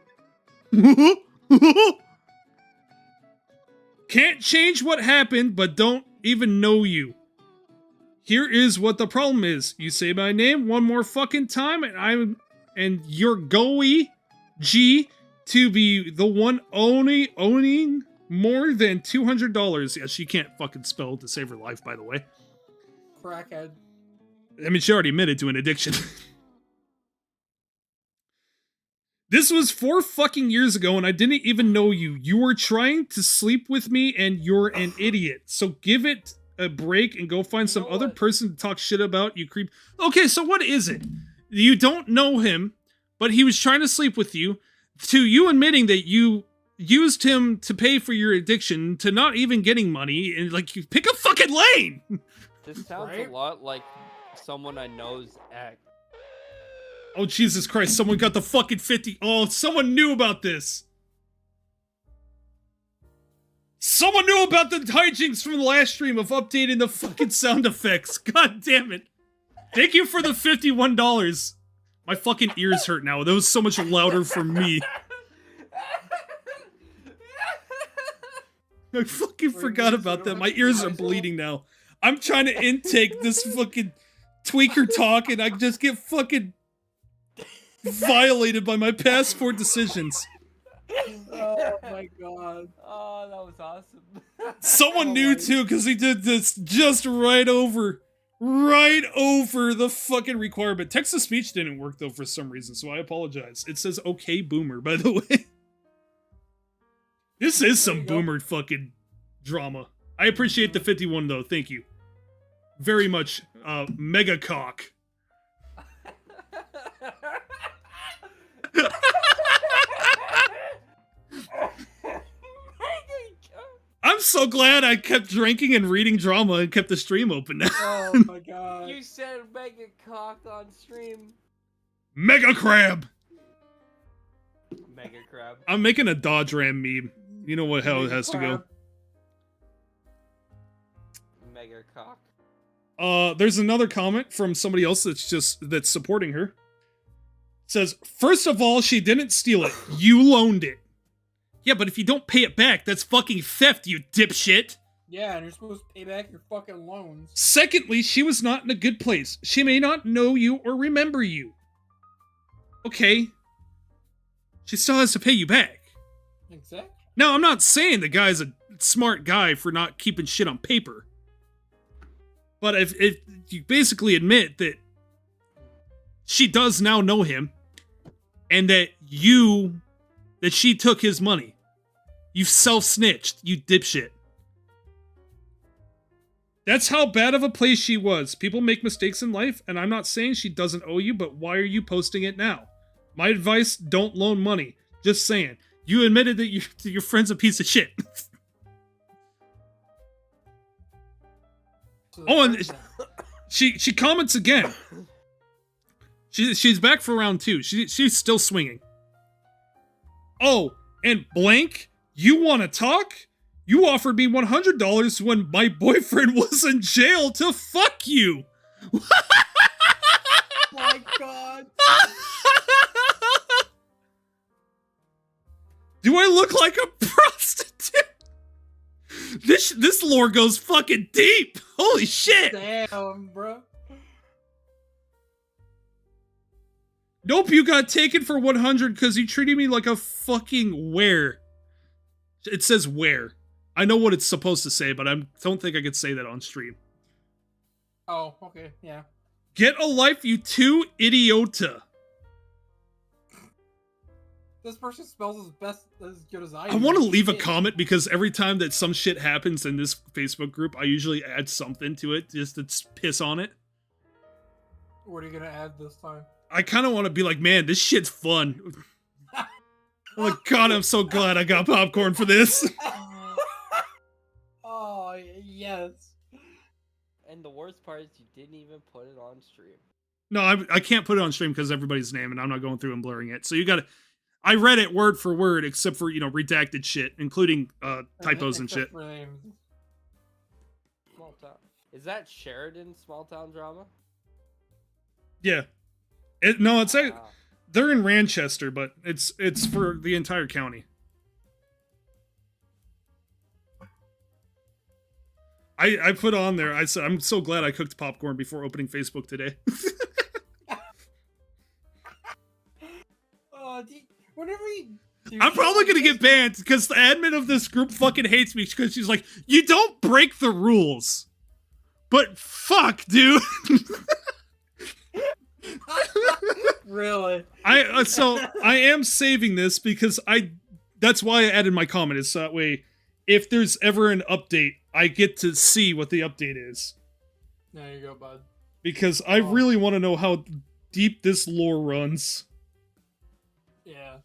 Can't change what happened, but don't even know you. Here is what the problem is. You say my name one more fucking time and you're going to be the one owning more than $200. Yeah, she can't fucking spell to save her life, by the way. Crackhead. I mean, she already admitted to an addiction. This was 4 fucking years ago and I didn't even know you. You were trying to sleep with me and you're an idiot. So give it a break and go find some other person to talk shit about, you creep. Okay, so what is it? You don't know him, but he was trying to sleep with you, to you admitting that you used him to pay for your addiction, to not even getting money, and like, you pick a fucking lane. This sounds Right? a lot like someone I know's ex. Oh, Jesus Christ, someone got the fucking 50. Oh, someone knew about this. Someone knew about the hijinks from the last stream of updating the fucking sound effects. God damn it. Thank you for the $51. My fucking ears hurt now. That was so much louder for me. I fucking forgot about that. My ears are bleeding now. I'm trying to intake this fucking tweaker talk and I just get fucking violated by my past 4 decisions. Oh my god. Oh, that was awesome. Someone knew too, because he did this just right over the fucking requirement. Text-to-speech didn't work though for some reason, so I apologize. It says okay boomer, by the way. This is some boomer fucking drama. I appreciate the 51 though, thank you. Very much, mega cock. I'm so glad I kept drinking and reading drama and kept the stream open now. Oh my god. You said mega cock on stream. Mega crab! Mega crab. I'm making a Dodge Ram meme. You know what how it has to go. Mega cock. There's another comment from somebody else that's supporting her. It says, first of all, she didn't steal it. You loaned it. Yeah, but if you don't pay it back, that's fucking theft, you dipshit. Yeah, and you're supposed to pay back your fucking loans. Secondly, she was not in a good place. She may not know you or remember you. Okay. She still has to pay you back. Exactly. Now, I'm not saying the guy's a smart guy for not keeping shit on paper. But if you basically admit that she does now know him, and that she took his money. You self-snitched, you dipshit. That's how bad of a place she was. People make mistakes in life, and I'm not saying she doesn't owe you, but why are you posting it now? My advice, don't loan money. Just saying. You admitted that your friend's a piece of shit. Oh, and she comments again. She's back for round 2. She's still swinging. Oh, and blank, you want to talk? You offered me $100 when my boyfriend was in jail to fuck you. My God. Do I look like a prostitute? This lore goes fucking deep. Holy shit. Damn, bro. Nope, you got taken for 100 because you treated me like a fucking where. It says where. I know what it's supposed to say, but I don't think I could say that on stream. Oh, okay, yeah. Get a life, you two idiota. This person spells as good as I I do. want to leave a Shit. comment because every time that some shit happens in this Facebook group, I usually add something to it just to piss on it. What are you gonna add this time? I kind of want to be like, man, this shit's fun. Oh my god, I'm so glad I got popcorn for this. Oh, yes. And the worst part is you didn't even put it on stream. No, I can't put it on stream because everybody's name, and I'm not going through and blurring it. So you gotta... I read it word for word, except for, redacted shit, including typos and shit. Except for names. Small town. Is that Sheridan small town drama? Yeah. It's like... Wow. They're in Ranchester, but it's for the entire county. I put on there, I said, I'm so glad I cooked popcorn before opening Facebook today. Whenever you do I'm probably shit gonna get banned because the admin of this group fucking hates me because she's like, you don't break the rules. But fuck, dude. Really? So I am saving this because that's why I added my comment, is so that way if there's ever an update, I get to see what the update is. There you go, bud. Because I really want to know how deep this lore runs. Yeah.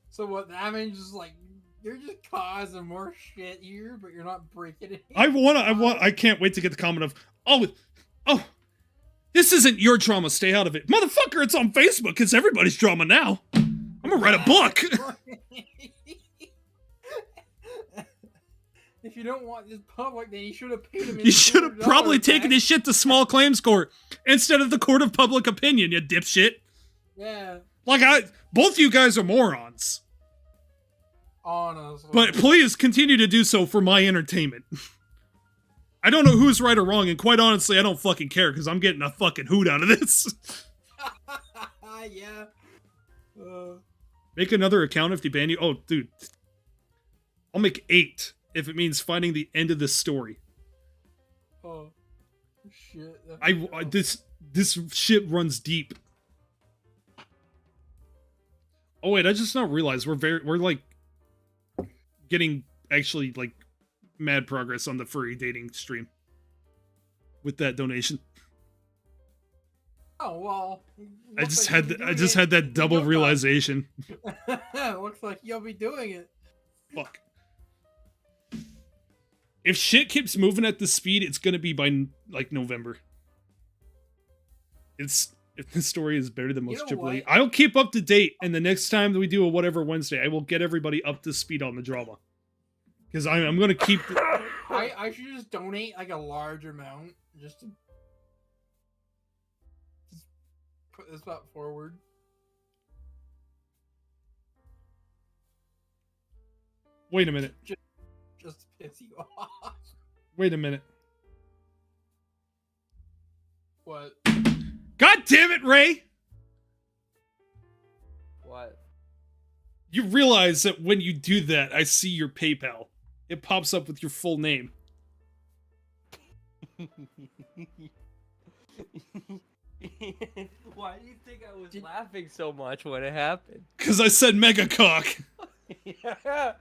So what, that means just like, you're just causing more shit here, but you're not breaking it. I can't wait to get the comment of, oh, this isn't your drama, stay out of it. Motherfucker, it's on Facebook, it's everybody's drama now. I'm gonna write a book. If you don't want this public, then you should have paid him. You should have probably taken it. his shit to small claims court instead of the court of public opinion, you dipshit. Yeah. Like, both you guys are morons. Honestly. But please continue to do so for my entertainment. I don't know who's right or wrong, and quite honestly, I don't fucking care, because I'm getting a fucking hoot out of this. Yeah. Make another account if they ban you. Oh, dude. I'll make 8 if it means finding the end of this story. Oh. Shit. This shit runs deep. Oh wait, I just now realized we're like getting actually like mad progress on the furry dating stream with that donation. Oh well. I just had that double realization. Looks like you'll be doing it. Fuck. If shit keeps moving at this speed, it's gonna be by like November. If this story is better than most You know Triple E, what? I'll keep up to date, and the next time that we do a whatever Wednesday, I will get everybody up to speed on the drama. Because I'm gonna keep. I should just donate like a large amount just to put this up forward. Wait a minute. Just to piss you off. Wait a minute. What? God damn it, Ray! What? You realize that when you do that, I see your PayPal. It pops up with your full name. Why do you think I was laughing so much when it happened? Because I said mega cock. Yeah.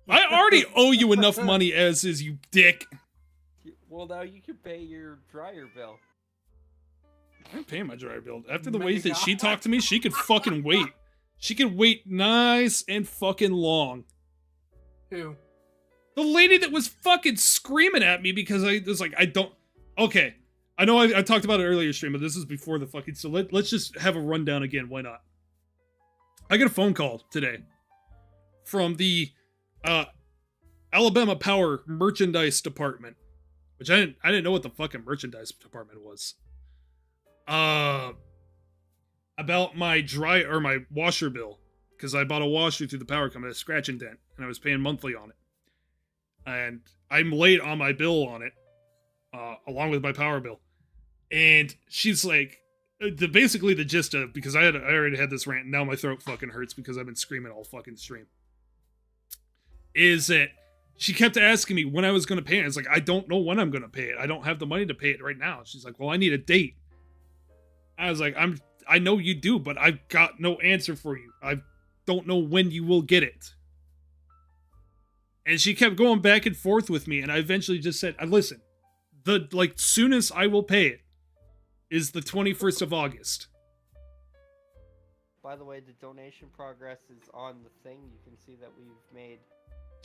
I already owe you enough money as is, you dick. Well, now you can pay your dryer bill. I'm paying my dryer bill. After the My way that she God. talked to me, she could fucking wait. She could wait nice and fucking long. Who? The lady that was fucking screaming at me because I was like, I don't... Okay. I know I talked about it earlier stream, but this is before the fucking... So let's just have a rundown again. Why not? I got a phone call today from the Alabama Power merchandise department, which I didn't know what the fucking merchandise department was. About my my washer bill, because I bought a washer through the power company, a scratch and dent, and I was paying monthly on it, and I'm late on my bill on it, along with my power bill, and she's like, basically the gist of, because I already had this rant, and now my throat fucking hurts because I've been screaming all fucking stream, is that she kept asking me when I was going to pay it. It's like, I don't know when I'm going to pay it. I don't have the money to pay it right now. She's like, well, I need a date. I was like, I know you do, but I've got no answer for you. I don't know when you will get it. And she kept going back and forth with me, and I eventually just said, listen, the soonest I will pay it is the 21st of August. By the way, the donation progress is on the thing. You can see that we've made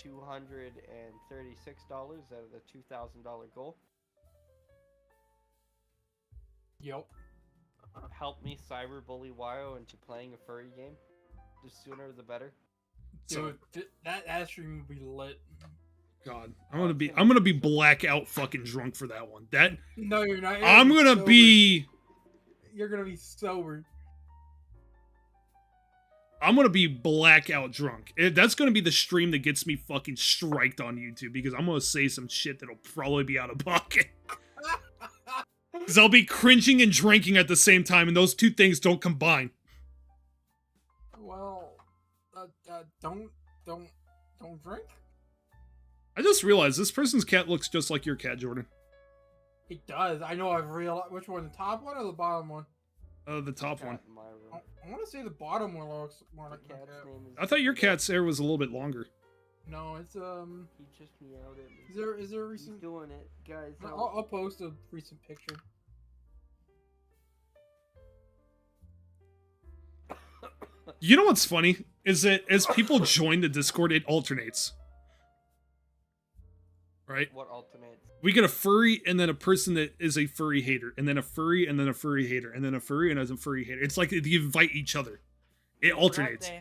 $236 out of the $2,000 goal. Yep. Help me cyberbully Wario into playing a furry game. The sooner the better. Dude, that stream will be lit. God, I'm gonna be blackout fucking drunk for that one. No, you're not. I'm gonna be. You're gonna be sober. I'm gonna be blackout drunk. That's gonna be the stream that gets me fucking striked on YouTube, because I'm gonna say some shit that'll probably be out of pocket. Because I'll be cringing and drinking at the same time, and those two things don't combine. Well, don't drink. I just realized this person's cat looks just like your cat, Jordan. It does. I know. I've realized which one, the top one or the bottom one. The top one. In my room. I want to say the bottom one looks more like The my cat's cat. name is. I thought your cat's hair was a little bit longer. No, it's He just meowed at me. Is there a He's recent? doing it, guys. I'll post a recent picture. You know what's funny? Is that as people join the Discord, it alternates. Right? What alternates? We get a furry and then a person that is a furry hater, and then a furry and then a furry hater, and then a furry and a furry hater. It's like they invite each other. It alternates.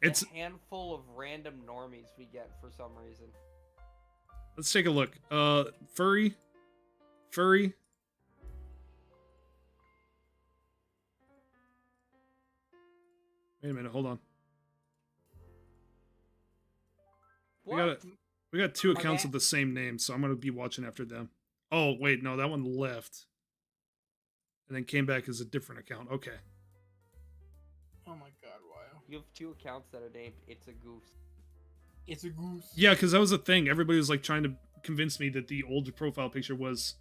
It's a handful of random normies we get for some reason. Let's take a look. Furry. Wait a minute, hold on. What? We got two accounts Okay. with the same name, so I'm gonna be watching after them. Oh wait, no, that one left, and then came back as a different account. Okay. Oh my god, wow. You have two accounts that are named It's a Goose. It's a goose. Yeah, because that was a thing. Everybody was like trying to convince me that the old profile picture was.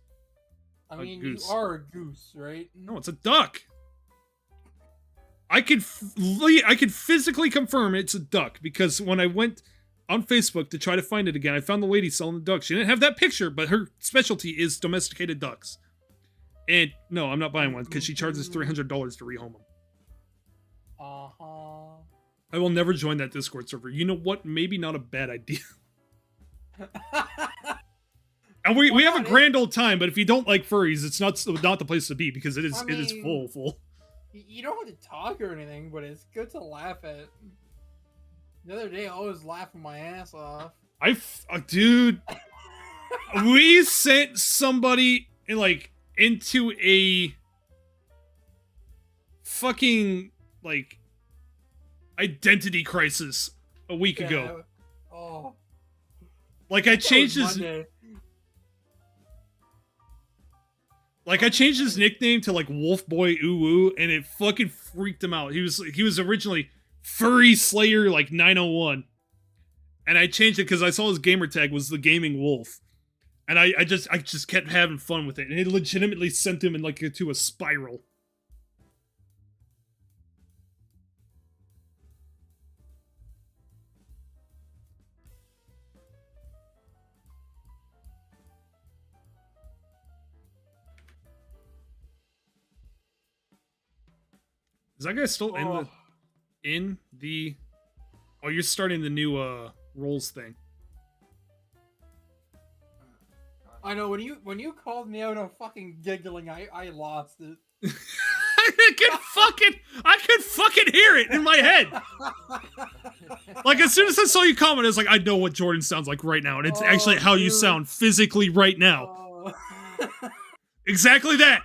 I a mean, goose. you are a goose, right? No, it's a duck. I could physically confirm it's a duck, because when I went on Facebook to try to find it again, I found the lady selling the ducks. She didn't have that picture, but her specialty is domesticated ducks. And no, I'm not buying one because she charges $300 to rehome them. Uh-huh. I will never join that Discord server. You know what? Maybe not a bad idea. And we have a not? grand old time, but if you don't like furries, it's not the place to be, because it is I it is mean- full. You don't have to talk or anything, but it's good to laugh at. The other day, I was laughing my ass off. Dude, we sent somebody into a fucking identity crisis a week ago. Oh. Like I changed his Monday. I changed his nickname to Wolf Boy Uwu, and it fucking freaked him out. He was originally Furry Slayer 901. And I changed it because I saw his gamer tag was the Gaming Wolf. And I just kept having fun with it. And it legitimately sent him into a spiral. Is that guy still in the? Oh, you're starting the new roles thing. I know when you called me out on fucking giggling, I lost it. I could fucking hear it in my head. Like as soon as I saw you comment, it's like I know what Jordan sounds like right now, and it's actually how you sound physically right now. Exactly that.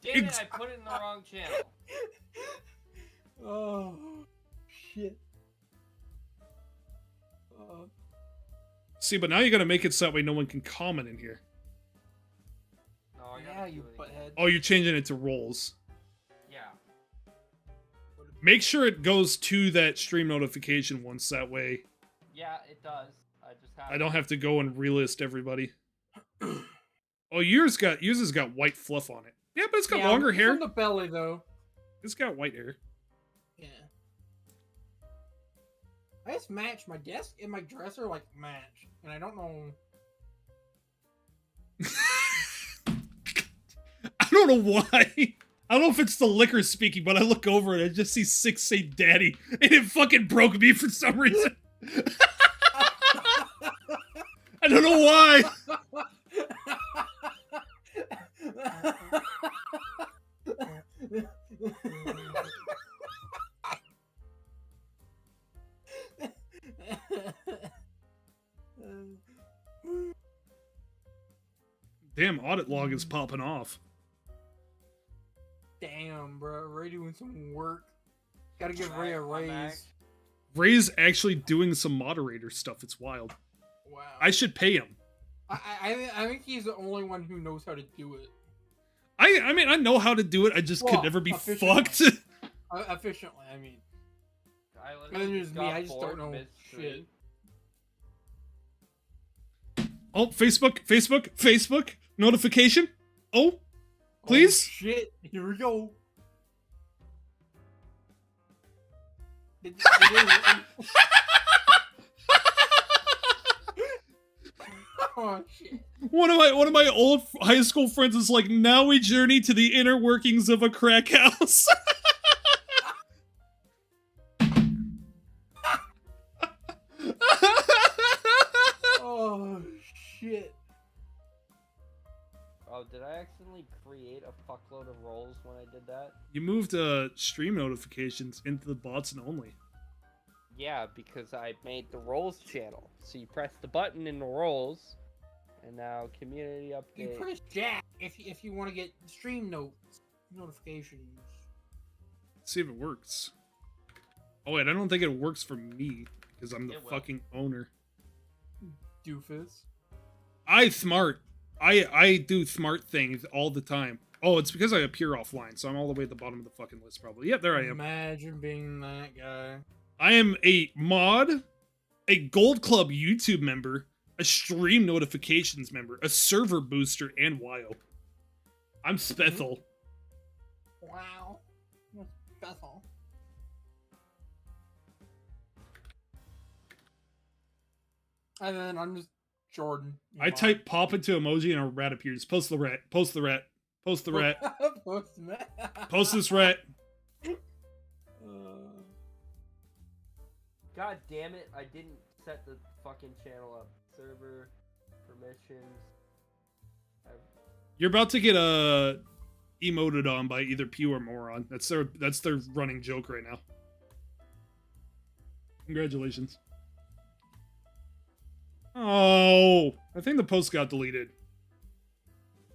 Damn it! I put it in the wrong channel. Oh shit. See, but now you gotta make it so that way no one can comment in here. No, I Yeah, gotta you do it butthead. again. Oh, you're changing it to roles. Yeah. Make sure it goes to that stream notification once. That way, Yeah, it does. I just have. I don't have to go and relist everybody. Oh, yours has got white fluff on it. Yeah, but it's got longer it's hair. on the belly though. It's got white hair. Yeah. I just match my desk and my dresser like match, and I don't know. I don't know why. I don't know if it's the liquor speaking, but I look over and I just see 6 say daddy, and it fucking broke me for some reason. I don't know why. Damn, audit log is popping off. Damn, bro, Ray doing some work. Gotta give Ray a I'm back. raise. Ray's actually doing some moderator stuff. It's wild. Wow. I should pay him. I think he's the only one who knows how to do it I mean, I know how to do it. I just could Well, never be efficiently. fucked. Efficiently. I mean, I other than just me, I just don't know shit. Oh, Facebook notification. Oh, please. Oh, shit, here we go. Oh shit. One of my old high school friends is like, now we journey to the inner workings of a crack house. Oh shit. Oh, did I accidentally create a fuckload of roles when I did that? You moved stream notifications into the bots and only. Yeah, because I made the roles channel. So you press the button in the roles, and now community You update. press Jack if you want to get stream notifications. Let's see if it works. Oh wait, I don't think it works for me because I'm the It will. fucking owner. Doofus. I do smart things all the time. Oh, it's because I appear offline, so I'm all the way at the bottom of the fucking list probably. Yep, there I am. Imagine being that guy. I am a mod, a Gold Club YouTube member, a stream notifications member, a server booster, and WIO. I'm special. Wow. That's all. And then I'm just Jordan. I type pop into emoji and a rat appears. Post the rat. Post the rat. Post the rat. Post this rat. God damn it, I didn't set the fucking channel up. Server, permissions. You're about to get emoted on by either Pew or Moron. That's their running joke right now. Congratulations. Oh, I think the post got deleted.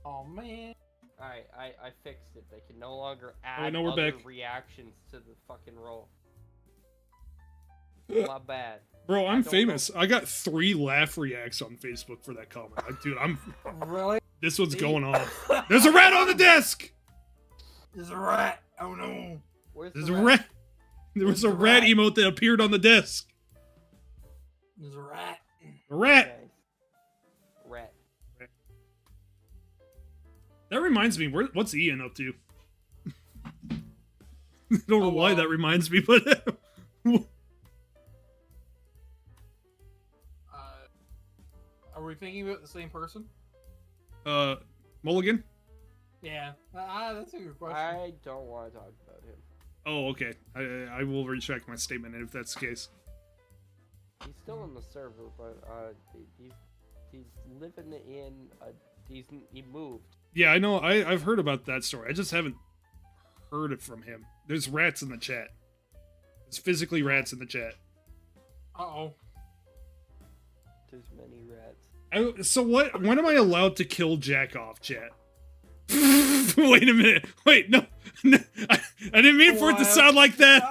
Oh man. Alright, I fixed it. They can no longer add Oh, no, we're other back. reactions to the fucking roll. My bad. Bro, I'm don't famous. I got 3 laugh reacts on Facebook for that comment. Like, dude, Really? this one's going off. There's a rat on the desk. There's a rat. Oh no. Where's There's the a rat. There was a rat emote that appeared on the desk. There's a rat. A rat. Okay. Rat. That reminds me, what's Ian up to? I don't know why that reminds me, but Are we thinking about the same person? Mulligan? Yeah, that's a good question. I don't want to talk about him. Oh, okay. I will retract my statement if that's the case. He's still on the server, but he's living in a he moved. Yeah, I know. I've heard about that story. I just haven't heard it from him. There's rats in the chat. There's physically rats in the chat. Uh-oh. There's many rats. So what? When am I allowed to kill Jack off, chat? Wait a minute. Wait, no. I didn't mean for it to sound like that.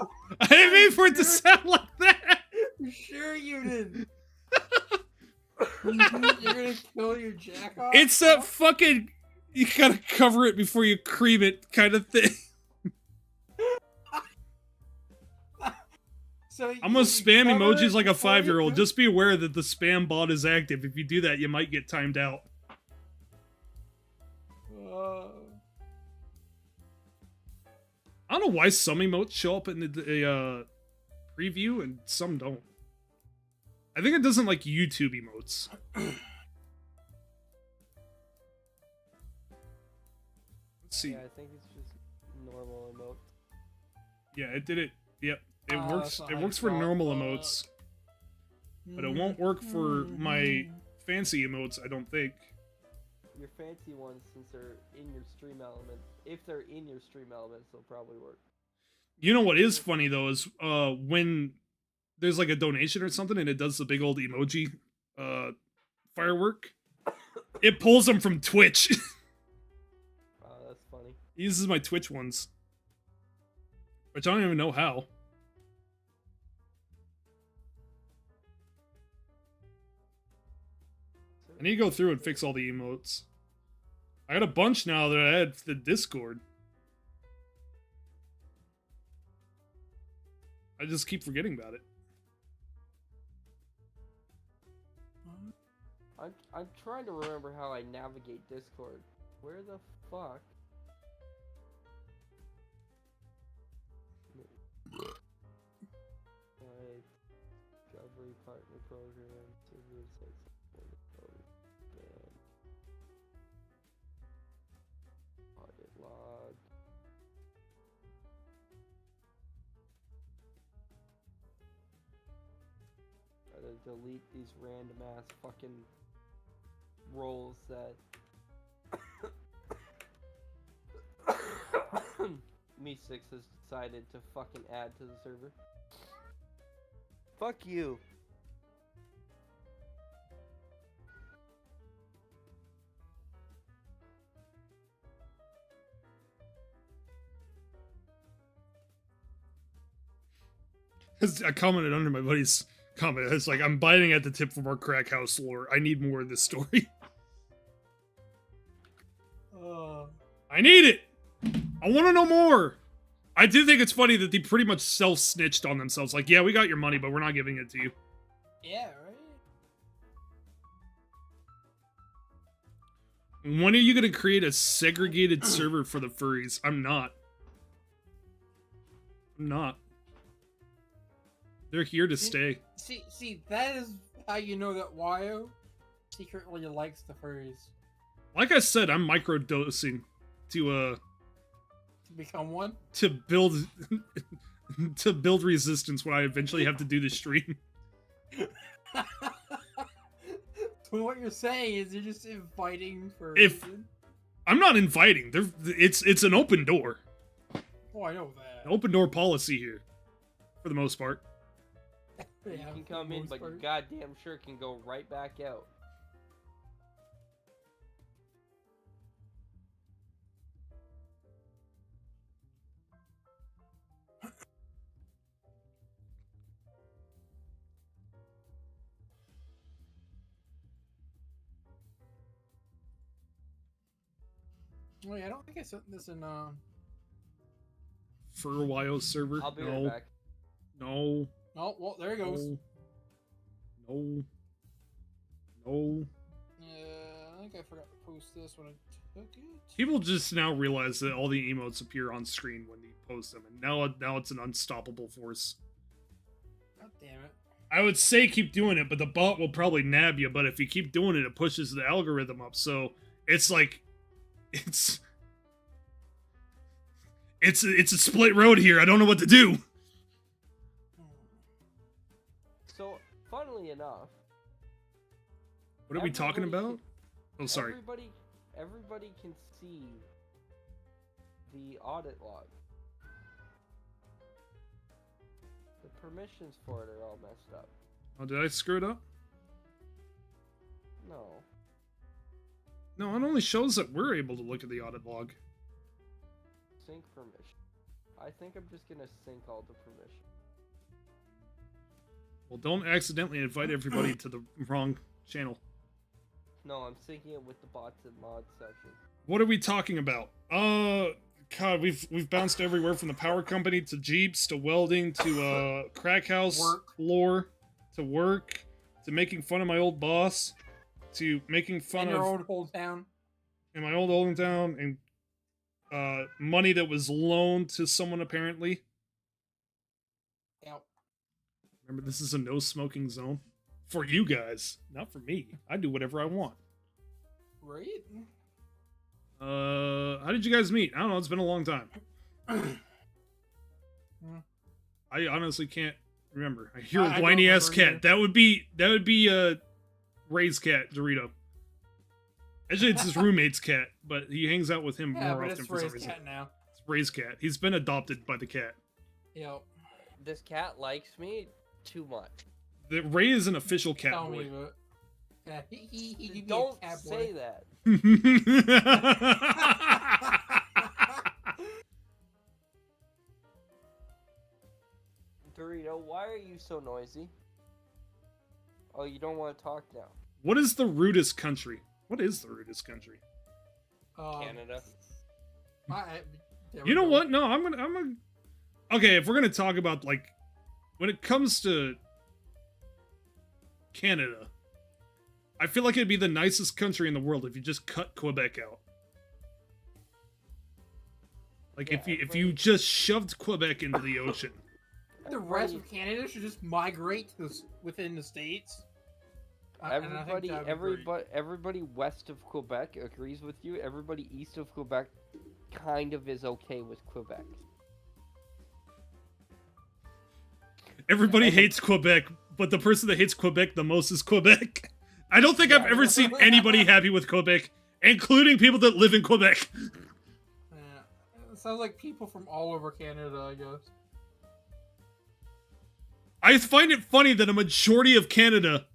I didn't mean for it to sound like that. Sure you did. You're gonna kill your jack off? It's that fucking you gotta cover it before you cream it kind of thing. So I'm gonna spam cover emojis it like a before you 5-year-old. do it? Just be aware that the spam bot is active. If you do that, you might get timed out. I don't know why some emotes show up in the preview and some don't. I think it doesn't like YouTube emotes. Let's see. Yeah, I think it's just normal emotes. Yeah, it did it. Yep, it works. that's not It how works you for spell it. normal emotes, but it won't work for my fancy emotes. I don't think. Your fancy ones, since they're in your stream element, if they're in your stream elements, they'll probably work. You know what is funny though is when there's like a donation or something and it does the big old emoji firework, it pulls them from Twitch. That's funny. It uses my Twitch ones, which I don't even know how. I need to go through and fix all the emotes. I got a bunch now that I had for the Discord. I just keep forgetting about it. I'm trying to remember how I navigate Discord. Where the fuck? Discovery partner program. Audit log. Gotta delete these random ass fucking roles that Me6 has decided to fucking add to the server. Fuck you. I commented under my buddy's comment. It's like, I'm biting at the tip for more crack house lore. I need more of this story. I need it! I want to know more! I do think it's funny that they pretty much self-snitched on themselves. Like, yeah, we got your money, but we're not giving it to you. Yeah, right? When are you going to create a segregated server for the furries? I'm not. I'm not. They're here to stay. See, that is how you know that Wyo secretly likes the furries. Like I said, I'm microdosing to Become one? to build to build resistance when I eventually have to do the stream. So what you're saying is you're just inviting for If- I'm not inviting. It's an open door. Oh, I know that. An open door policy here, for the most part. You Yeah, can for come the in, most but you part. goddamn sure can go right back out. Wait, I don't think I sent this in. For a while, server. I'll be no, right back. no, Oh, well, there it goes. no, no. I think I forgot to post this when I took it. People just now realize that all the emotes appear on screen when you post them, and now it's an unstoppable force. God damn it. I would say keep doing it, but the bot will probably nab you. But if you keep doing it, it pushes the algorithm up. So it's like, it's It's a split road here. I don't know what to do. So, funnily enough, What are we talking about? Oh, sorry. Everybody can see the audit log. The permissions for it are all messed up. Oh, did I screw it up? No. No, it only shows that we're able to look at the audit log. Sync permission. I think I'm just gonna sync all the permission. Well, don't accidentally invite everybody to the wrong channel. No, I'm syncing it with the bots and mods section. What are we talking about? God, we've bounced everywhere from the power company to Jeeps to welding to crack house lore to work to making fun of my old boss to making fun In your of old hometown. in my old hometown and money that was loaned to someone apparently. Yep. Remember, this is a no smoking zone for you guys, not for me. I do whatever I want. Right? How did you guys meet? I don't know. It's been a long time. I honestly can't remember. I hear a I whiny don't ass remember cat. That would be Ray's cat, Dorito. Actually, it's his roommate's cat, but he hangs out with him Yeah, more but often it's for some Ray's reason. cat now. It's Ray's cat. He's been adopted by the cat. Yep. This cat likes me too much. Ray is an official cat Tell boy. me about it. Yeah, he could be a Don't cat boy. say that. Dorito, why are you so noisy? Oh, you don't want to talk now. What is the rudest country? What is the rudest country? Canada. There we You know go. what? No, I'm gonna. Okay, if we're gonna talk about like, when it comes to Canada, I feel like it'd be the nicest country in the world if you just cut Quebec out. Like Yeah, if you just shoved Quebec into the ocean. The rest of Canada should just migrate to within the states. And I think Everybody, that would be great. everybody west of Quebec agrees with you. Everybody east of Quebec kind of is okay with Quebec. Everybody hates Quebec, but the person that hates Quebec the most is Quebec. I don't think I've ever seen anybody happy with Quebec, including people that live in Quebec. Yeah. It sounds like people from all over Canada, I guess. I find it funny that a majority of Canada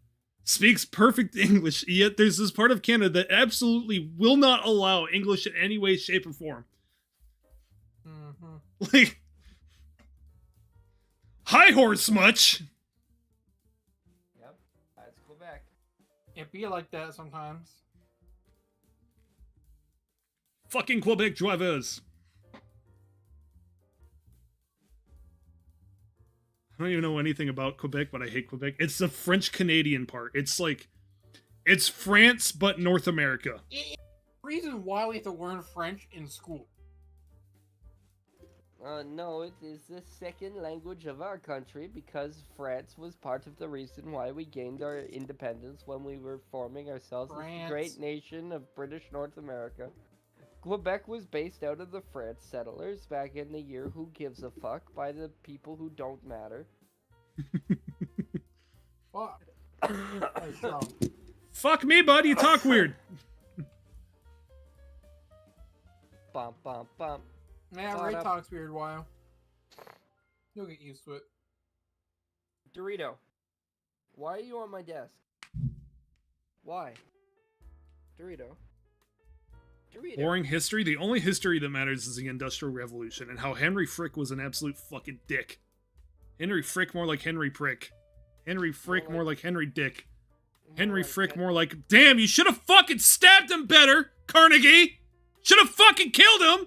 speaks perfect English, yet there's this part of Canada that absolutely will not allow English in any way, shape, or form. Mm-hmm. Like, hi, horse much. Yep, that's Quebec. It be like that sometimes. Fucking Quebec drivers. I don't even know anything about Quebec, but I hate Quebec. It's the French-Canadian part. It's like, it's France, but North America. It's the reason why we have to learn French in school. No, it is the second language of our country because France was part of the reason why we gained our independence when we were forming ourselves as the great nation of British North America. Quebec was based out of the France settlers back in the year Who Gives a Fuck by the people who don't matter. Fuck. Hey, so, Fuck me, bud. You talk weird. Bump, bump, bump. yeah, Caught Ray up. talks weird while. You'll get used to it. Dorito, why are you on my desk? Why? Dorito. Boring history. The only history that matters is the Industrial Revolution and how Henry Frick was an absolute fucking dick. Henry Frick more like Henry Prick. Henry Frick more like Henry Dick. Henry Frick more like, damn, you should have fucking stabbed him better, Carnegie! Should have fucking killed him!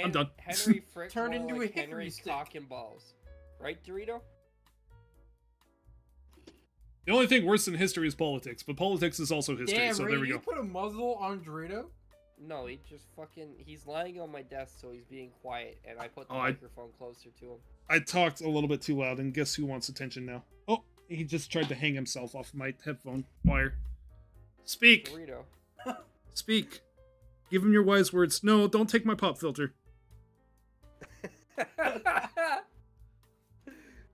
I'm done. Henry Frick Turned more into like a hickory Henry stick. cock and balls. Right, Dorito? The only thing worse than history is politics, but politics is also history, Damn, so Ray, there we you go. put a muzzle on Dorito? No, he just fucking... He's lying on my desk, so he's being quiet, and I put the Oh, microphone closer to him. I talked a little bit too loud, and guess who wants attention now? Oh, he just tried to hang himself off my headphone wire. Speak! Dorito. Speak! Give him your wise words. No, don't take my pop filter.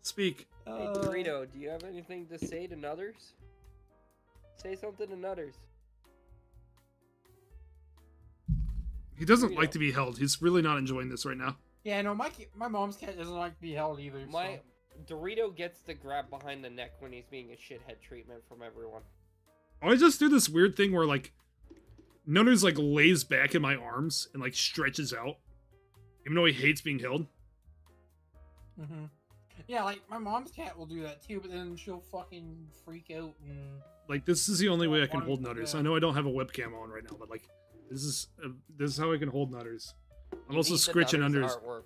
Speak. Hey, Dorito, do you have anything to say to Nutters? Say something to Nutters. He doesn't Burrito. like to be held. He's really not enjoying this right now. Yeah, no, my mom's cat doesn't like to be held either. My Dorito gets the grab behind the neck when he's being a shithead treatment from everyone. Oh, I just do this weird thing where, like, Nutters, like, lays back in my arms and, like, stretches out. Even though he hates being held. Mm-hmm. Yeah, like, my mom's cat will do that too, but then she'll fucking freak out and... Like, this is the only way I can Wanting hold to- Nutters. yeah. I know I don't have a webcam on right now, but, like, this is how I can hold Nutters. I'm You also need the scritching Nutters under his... artwork.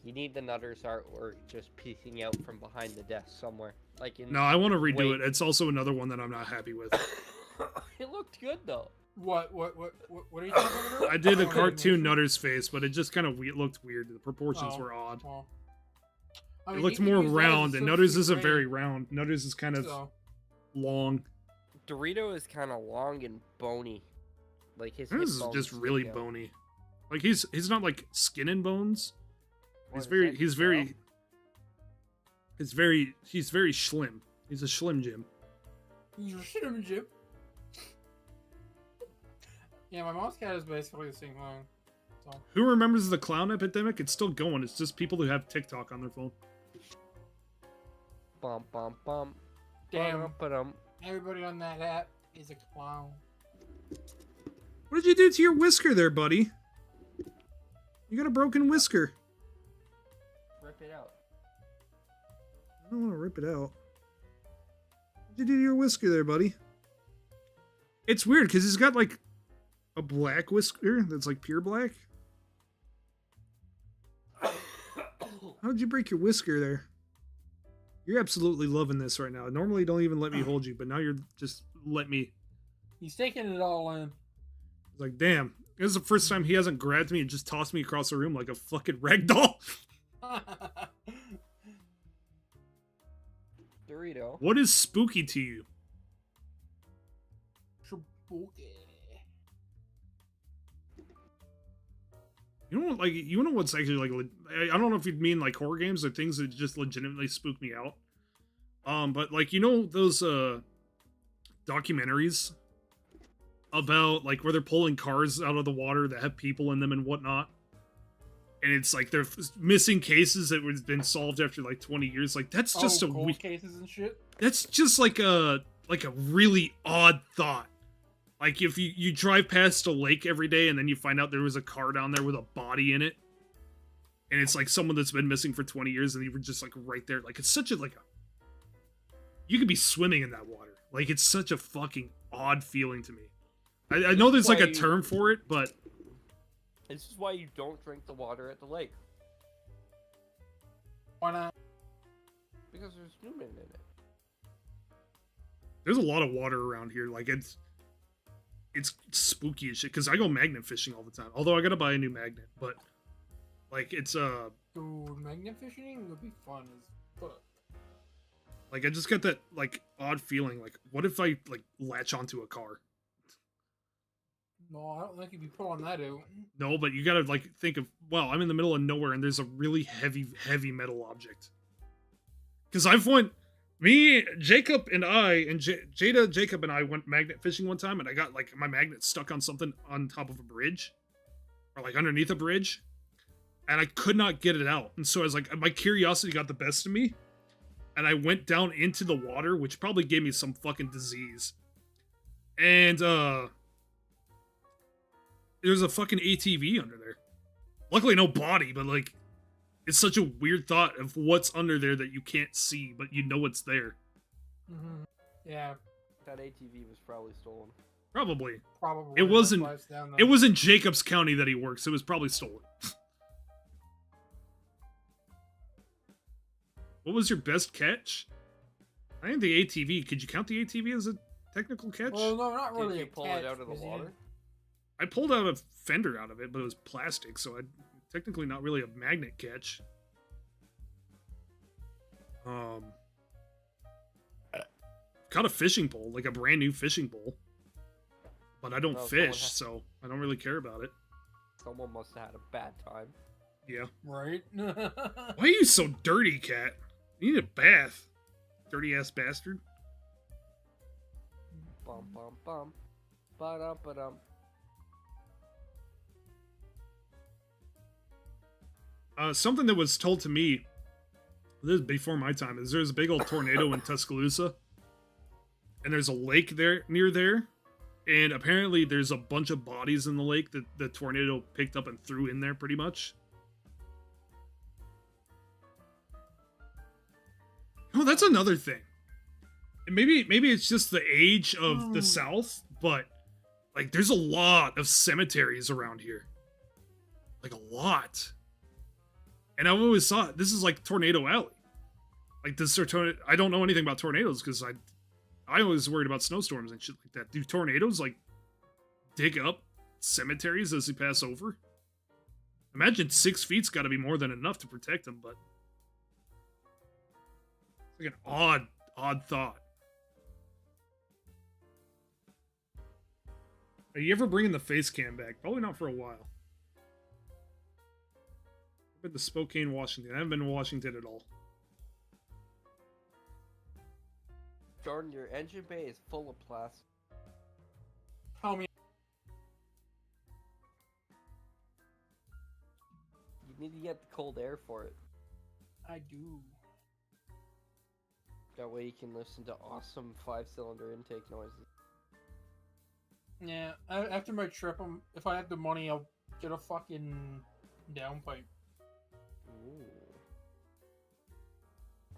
You need the Nutters artwork just peeking out from behind the desk somewhere. Like in... No, I want to redo Wait. it. It's also another one that I'm not happy with. It looked good though. What are you talking about? I did a Oh, cartoon animation? Nutters face, but it just kind of looked weird. The proportions Oh. were odd. Well, I It mean, looked you can more use that as a round, and Nutters substitute isn't very grade, round. Nutters is kind of so- long. Dorito is kind of long and bony. Like his hip Nutters is bones just stick really out. bony. Like he's not like skin and bones. What, He's is very that he's Bell? very slim. He's a slim Jim. You shit him, Jim. Yeah, my mom's cat is basically the same thing. So. Who remembers the clown epidemic? It's still going. It's just people who have TikTok on their phone. Bum bum bum. Damn. Ba-dum. Everybody on that app is a clown. What did you do to your whisker there, buddy? You got a broken whisker. Rip it out. I don't want to rip it out. What did you do to your whisker there, buddy? It's weird because he's got like a black whisker that's like pure black. How'd you break your whisker there? You're absolutely loving this right now. Normally, you don't even let me hold you, but now you're just let me. He's taking it all in. It's like, damn. This is the first time he hasn't grabbed me and just tossed me across the room like a fucking rag doll. Dorito. What is spooky to you? Spooky. You know what? Like, you know what's actually like? I don't know if you'd mean like horror games or things that just legitimately spook me out. But like, you know those documentaries about like where they're pulling cars out of the water that have people in them and whatnot, and it's like they're missing cases that have been solved after like 20 years. Like that's just a cold cases and shit. that's just like a really odd thought. Like if you drive past a lake every day and then you find out there was a car down there with a body in it, and it's like someone that's been missing for 20 years and you were just like right there. Like it's such a you could be swimming in that water. Like it's such a fucking odd feeling to me. I know there's like a term for it, but This is why you don't drink the water at the lake. Why not? Because there's human in it. there's a lot of water around here. Like it's spooky as shit. Because I go magnet fishing all the time. Although I gotta buy a new magnet, but like it's Dude, magnet fishing would be fun as fuck. like I just got that like odd feeling. Like what if I like latch onto a car? No, I don't think you'd be pulling that out. No, but you gotta like think of, well, I'm in the middle of nowhere and there's a really heavy metal object. Because Jacob and I went magnet fishing one time, and I got like my magnet stuck on something on top of a bridge, or like underneath a bridge, and I could not get it out. And so I was like, my curiosity got the best of me, and I went down into the water, which probably gave me some fucking disease. And there's a fucking ATV under there. Luckily, no body, but like, it's such a weird thought of what's under there that you can't see, but you know it's there. Mm-hmm. Yeah, That ATV was probably stolen. Probably. probably. It wasn't- That's why it's down It was in Jacobs County that he works. It was probably stolen. What was your best catch? I think the ATV. Could you count the ATV as a technical catch? Well, no, not Did really. you a pull catch, it out of the because you water? didn't- I pulled out a fender out of it, but it was plastic, so I technically not really a magnet catch. Caught a fishing pole, like a brand new fishing pole, but I don't Oh, someone fish, has- so I don't really care about it. Someone must have had a bad time. Yeah. Right? Why are you so dirty, cat? You need a bath. Dirty ass bastard. Bum bum bum. Ba-dum ba-dum. Something that was told to me, this is before my time, is there's a big old tornado in Tuscaloosa. And there's a lake there near there. And apparently there's a bunch of bodies in the lake that the tornado picked up and threw in there pretty much. Oh, that's another thing. And maybe it's just the age of the South, but like there's a lot of cemeteries around here. Like a lot. And I've always thought this is like Tornado Alley. Like this I don't know anything about tornadoes because I always worried about snowstorms and shit like that. Do tornadoes like dig up cemeteries as they pass over? Imagine 6 feet's got to be more than enough to protect them, but it's like an odd thought. Are you ever bringing the face cam back? Probably not for a while. I've been to Spokane, Washington. I haven't been to Washington at all. Jordan, your engine bay is full of plastic. Tell me. You need to get the cold air for it. I do. That way you can listen to awesome 5-cylinder intake noises. Yeah, after my trip, if I have the money, I'll get a fucking downpipe. Ooh.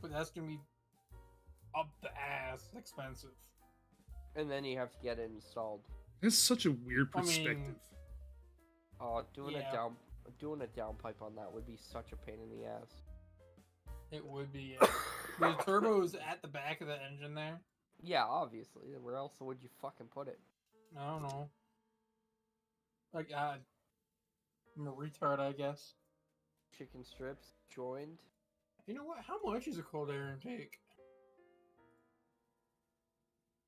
But that's gonna be up the ass expensive. And then you have to get it installed. It's such a weird I mean, perspective. Doing Yeah. a downpipe on that would be such a pain in the ass. It would be. Yeah. The turbo's at the back of the engine there. Yeah, obviously. Where else would you fucking put it? I don't know. Like, I'm a retard, I guess. Chicken strips joined. You know what? How much is a cold air intake?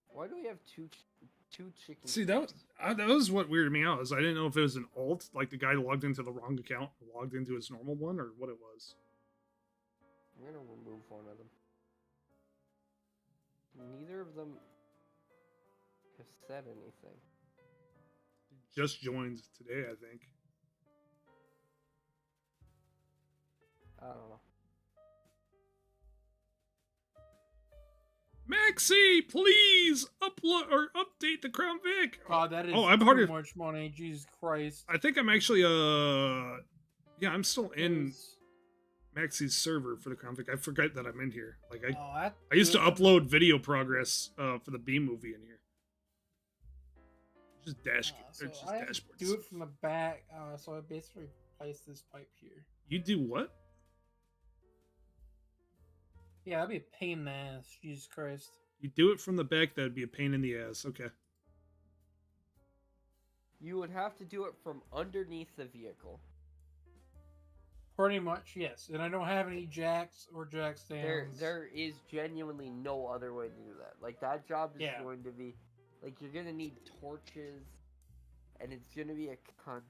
Why do we have two chicken See, that was what weirded me out. Is I didn't know if it was an alt, like the guy logged into the wrong account, logged into his normal one, or what it was. I'm gonna remove one of them. Neither of them have said anything. Just joined today, I think. I don't know. Maxie, please upload or update the Crown Vic. God, that is I'm part too of. much money. Jesus Christ. I think I'm actually yeah, I'm still in It's- Maxie's server for the Crown Vic. I forget that I'm in here. Like Oh, I used to good. upload video progress for the B movie in here. Just So just I have to dashboards. do it from the back. So I basically placed this pipe here. You do what? Yeah, that'd be a pain in the ass. Jesus Christ. You do it from the back. That'd be a pain in the ass. Okay. You would have to do it from underneath the vehicle. Pretty much, yes. And I don't have any jacks or jack stands. There is genuinely no other way to do that. Like, that job is Yeah. going to be... Like, you're gonna need torches, and it's gonna be a cunt.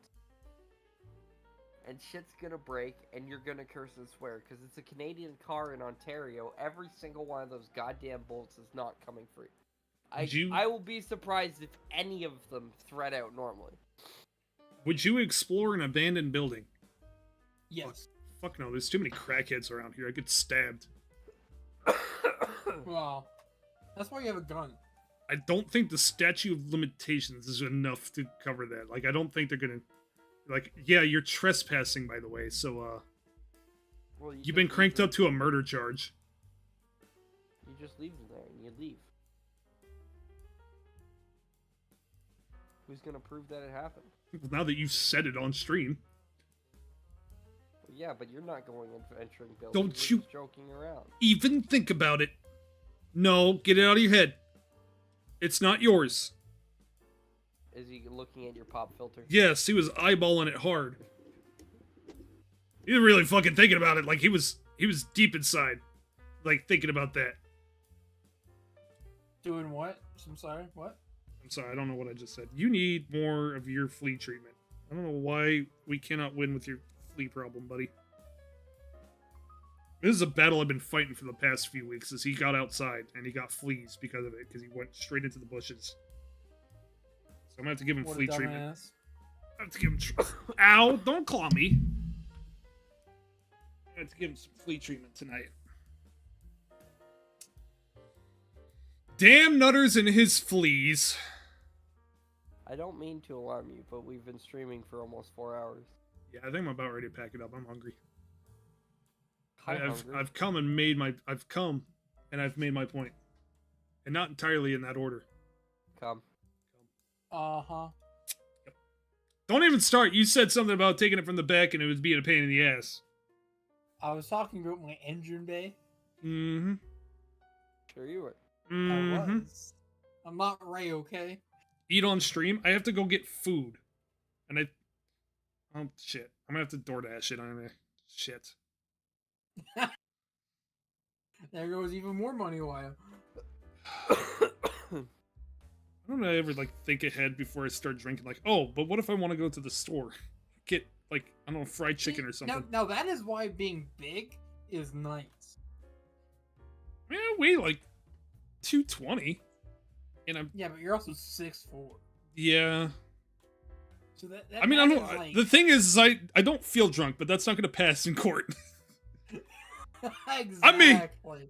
And shit's gonna break, and you're gonna curse and swear, because it's a Canadian car in Ontario. Every single one of those goddamn bolts is not coming free. I will be surprised if any of them thread out normally. Would you explore an abandoned building? Yes. Fuck no, there's too many crackheads around here. I get stabbed. Well, that's why you have a gun. I don't think the statute of limitations is enough to cover that. Like, I don't think they're gonna... Like, yeah, you're trespassing, by the way, so, Well, you've been cranked up to a murder charge. You just leave them there, and you leave. Who's gonna prove that it happened? Now that you've said it on stream. Well, yeah, but you're not going and entering buildings. Don't You're you- just joking around. Even think about it. No, get it out of your head. It's not yours. Is he looking at your pop filter? Yes, he was eyeballing it hard. He was really fucking thinking about it. Like, he was deep inside. Like, thinking about that. Doing what? I'm sorry, what? I'm sorry, I don't know what I just said. You need more of your flea treatment. I don't know why we cannot win with your flea problem, buddy. This is a battle I've been fighting for the past few weeks, as he got outside, and he got fleas because of it, because he went straight into the bushes. So I'm gonna have to give him What a flea treatment. dumbass. I have to give him... Ow! Don't claw me! I have to give him some flea treatment tonight. Damn Nutters and his fleas. I don't mean to alarm you, but we've been streaming for almost 4 hours. Yeah, I think I'm about ready to pack it up. I'm hungry. I'm hungry. I've come and made my... I've come, and I've made my point. And not entirely in that order. Come. Uh-huh. Don't even start. You said something about taking it from the back and it was being a pain in the ass. I was talking about my engine bay. Mm-hmm. Sure you were. I Mm-hmm. was. I'm not Ray, okay? Eat on stream. I have to go get food. And I... Oh, shit. I'm gonna have to DoorDash it on there. Shit. There goes even more money, Wyatt. I don't ever, like, think ahead before I start drinking. Like, oh, but what if I want to go to the store? Get, like, I don't know, fried chicken or something. Now that is why being big is nice. I mean, I weigh, like, 220. And I'm... Yeah, but you're also 6'4". Yeah. So that I mean, I that don't... is like... The thing is, I don't feel drunk, but that's not going to pass in court. Exactly. I mean,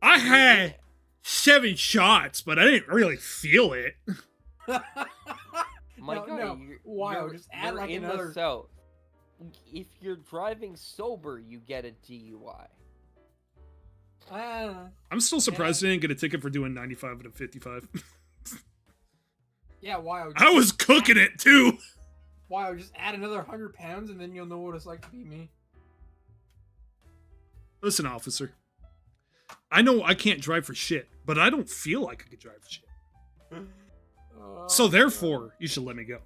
I had 7 shots, but I didn't really feel it. My no, God, no. Wow, just add you're like in another... the South. If you're driving sober, you get a DUI. I'm still surprised I didn't get a ticket for doing 95 out of 55. Yeah, wow. I was cooking it, too! Wow, just add another 100 pounds and then you'll know what it's like to be me. Listen, officer. I know I can't drive for shit, but I don't feel like I could drive for shit. So therefore, you should let me go.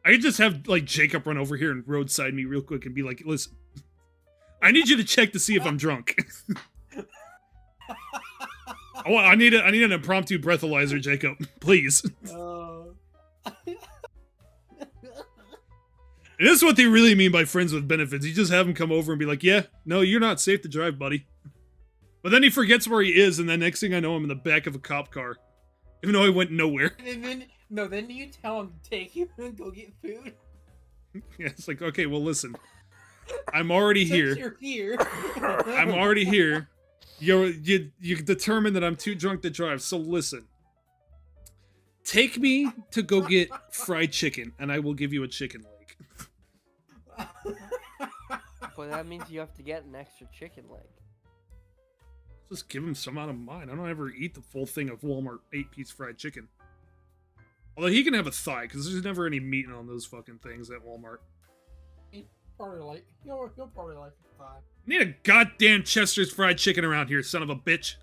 I could just have, like, Jacob run over here and roadside me real quick and be like, listen, I need you to check to see if I'm drunk. Oh, I need an impromptu breathalyzer, Jacob. Please. And this is what they really mean by friends with benefits. You just have him come over and be like, yeah, no, you're not safe to drive, buddy. But then he forgets where he is, and then next thing I know, I'm in the back of a cop car. Even though I went nowhere. And then you tell him to take you and go get food. Yeah, it's like, okay, well, listen. I'm already here. Since you're here. I'm already here. You determined that I'm too drunk to drive, so listen. Take me to go get fried chicken, and I will give you a chicken leg. But that means you have to get an extra chicken leg. Just give him some out of mine. I don't ever eat the full thing of Walmart 8-piece fried chicken. Although he can have a thigh, because there's never any meat on those fucking things at Walmart. He'll probably like the thigh. Need a goddamn Chester's fried chicken around here, son of a bitch.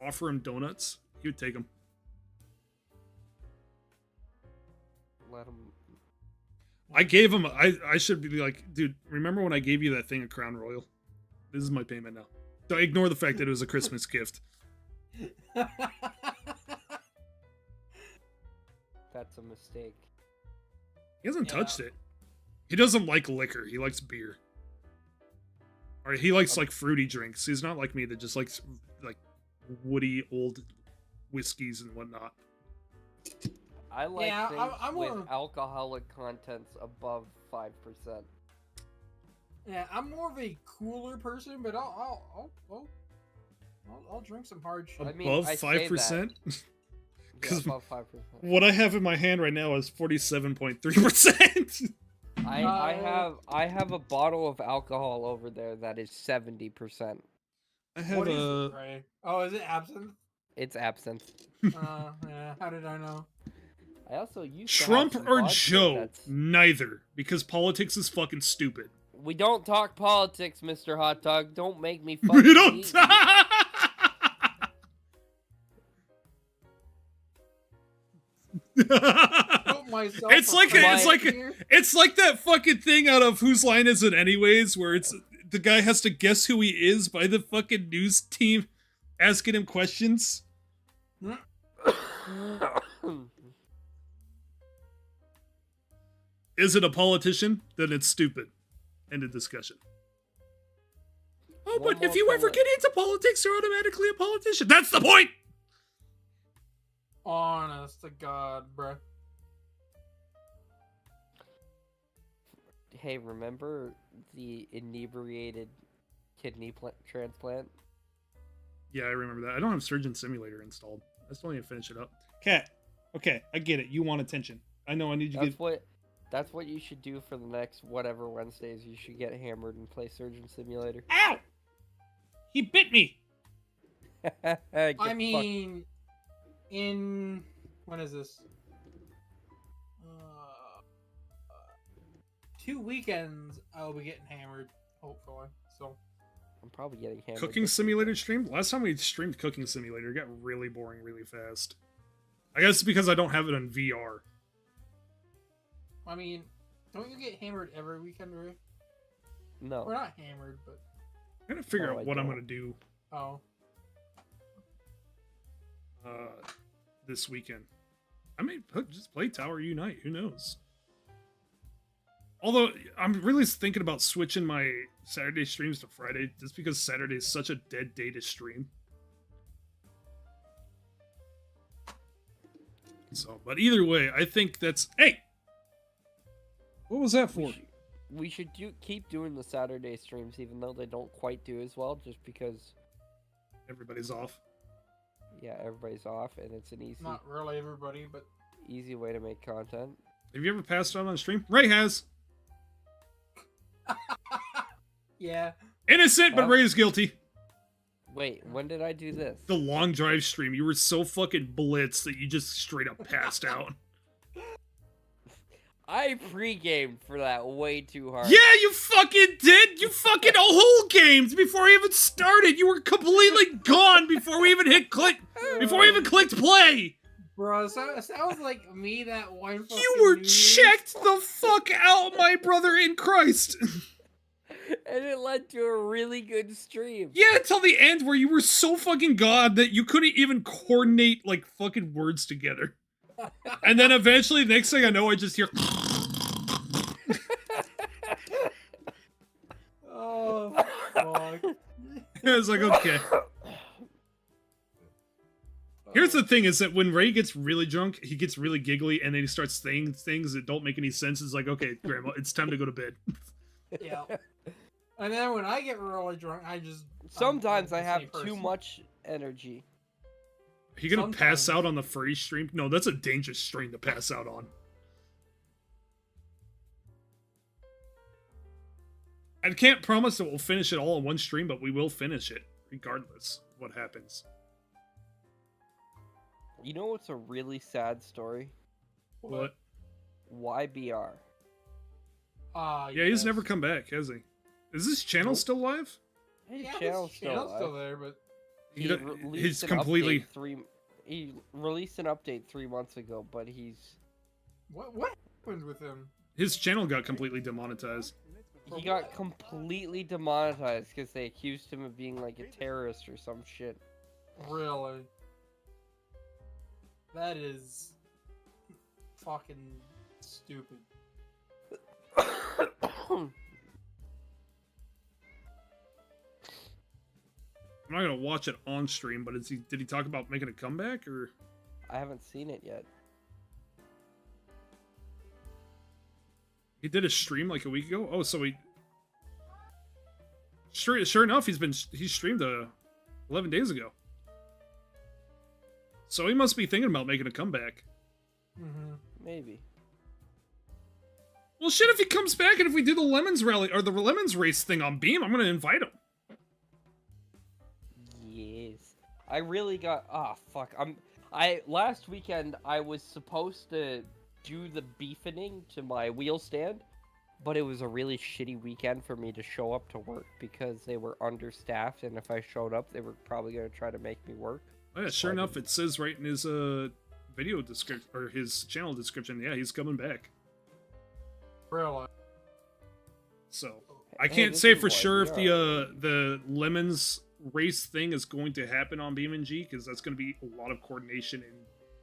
Offer him donuts. He would take them. Let him. I gave him... I should be like, dude, remember when I gave you that thing at Crown Royal? This is my payment now. Don't ignore the fact that it was a Christmas gift. That's a mistake. He hasn't touched it. He doesn't like liquor. He likes beer. Or he likes, like, fruity drinks. He's not like me that just likes, like, woody old whiskeys and whatnot. I like things I'm with more... alcoholic contents above 5%. Yeah, I'm more of a cooler person, but I'll drink some hard shit. I mean, Above I say 5%? Yeah, Because above 5%. what I have in my hand right now is 47.3%. I have a bottle of alcohol over there that is 70%. I have What is a... it, Ray? Oh, is it absinthe? It's absinthe. Yeah, how did I know? I also used Trump to have some or vodka Joe? that's- Neither. Because politics is fucking stupid. We don't talk politics, Mr. Hot Dog. Don't make me fucking We don't... eat you. It's like that fucking thing out of Whose Line Is It Anyways, where it's the guy has to guess who he is by the fucking news team asking him questions. Is it a politician? Then it's stupid. End of discussion. Oh, One but if more you ever polit- get into politics, you're automatically a politician. That's the point! Honest to God, bruh. Hey, remember the inebriated kidney transplant? Yeah, I remember that. I don't have Surgeon Simulator installed. I still need to finish it up. Cat. Okay, I get it. You want attention. I know I need you to get... That's what you should do for the next whatever Wednesdays. You should get hammered and play Surgeon Simulator. Ow! He bit me! Get I fucked. mean, in when is this? 2 weekends, I'll be getting hammered, hopefully. So I'm probably getting hammered. Cooking this Simulator stream? Last time we streamed Cooking Simulator, it got really boring really fast. I guess it's because I don't have it on VR. I mean, don't you get hammered every weekend, Ray? weekend. No. We're not hammered, but I gotta figure No, out I what I'm don't. gonna do oh, this weekend. I may just play Tower Unite. Who knows? Although I'm really thinking about switching my Saturday streams to Friday, just because Saturday is such a dead day to stream. So, but either way, I think that's... Hey! What was that for? We should keep doing the Saturday streams, even though they don't quite do as well, just because, Everybody's off. yeah, everybody's off, and it's an not really everybody, but easy way to make content. Have you ever passed out on stream? Ray has. yeah. Innocent, but Well- Ray is guilty. Wait, when did I do this? The long drive stream, you were so fucking blitzed that you just straight up passed out. I pre-gamed for that way too hard. Yeah, you fucking did! You fucking whole games before I even started! You were completely gone before we even hit click... Before we even clicked play! Bro, sounds like me that one. You were checked the fuck out, my brother in Christ! And it led to a really good stream. Yeah, until the end where you were so fucking god that you couldn't even coordinate, like, fucking words together. And then eventually, next thing I know, I just hear... Oh, fuck. I was like, okay. Here's the thing, is that when Ray gets really drunk, he gets really giggly, and then he starts saying things that don't make any sense. It's like, okay, Grandma, it's time to go to bed. Yeah. And then when I get really drunk, I just... Sometimes I'm I the have same too person. much energy. Are you gonna pass Sometimes. out on the furry stream? No, that's a dangerous stream to pass out on. I can't promise that we'll finish it all in one stream, but we will finish it, regardless of what happens. You know what's a really sad story? What? YBR. Yeah, he's never come back, has he? Is this channel still live? His Yeah, channel's his still channel's alive. still there, but He He don't- released he's an completely- update he released an update 3 months ago, but he what happened with him? His channel got completely demonetized. got completely demonetized because they accused him of being like a terrorist or some shit. Really? That is fucking stupid. I'm not gonna watch it on stream, but did he talk about making a comeback, or? I haven't seen it yet. He did a stream like a week ago. Oh, so he... Sure enough, he streamed 11 days ago. So he must be thinking about making a comeback. Mm-hmm. Maybe. Well, shit, if he comes back and if we do the Lemons rally or the Lemons race thing on Beam, I'm gonna invite him. Yes. I really got fuck. Last weekend I was supposed to do the beefening to my wheel stand, but it was a really shitty weekend for me to show up to work because they were understaffed, and if I showed up they were probably going to try to make me work. Oh, yeah, sure enough, it says right in his video description or his channel description, yeah, he's coming back. Really? So I Hey, can't this say is for what sure if we are. the Lemons race thing is going to happen on BeamNG, because that's going to be a lot of coordination and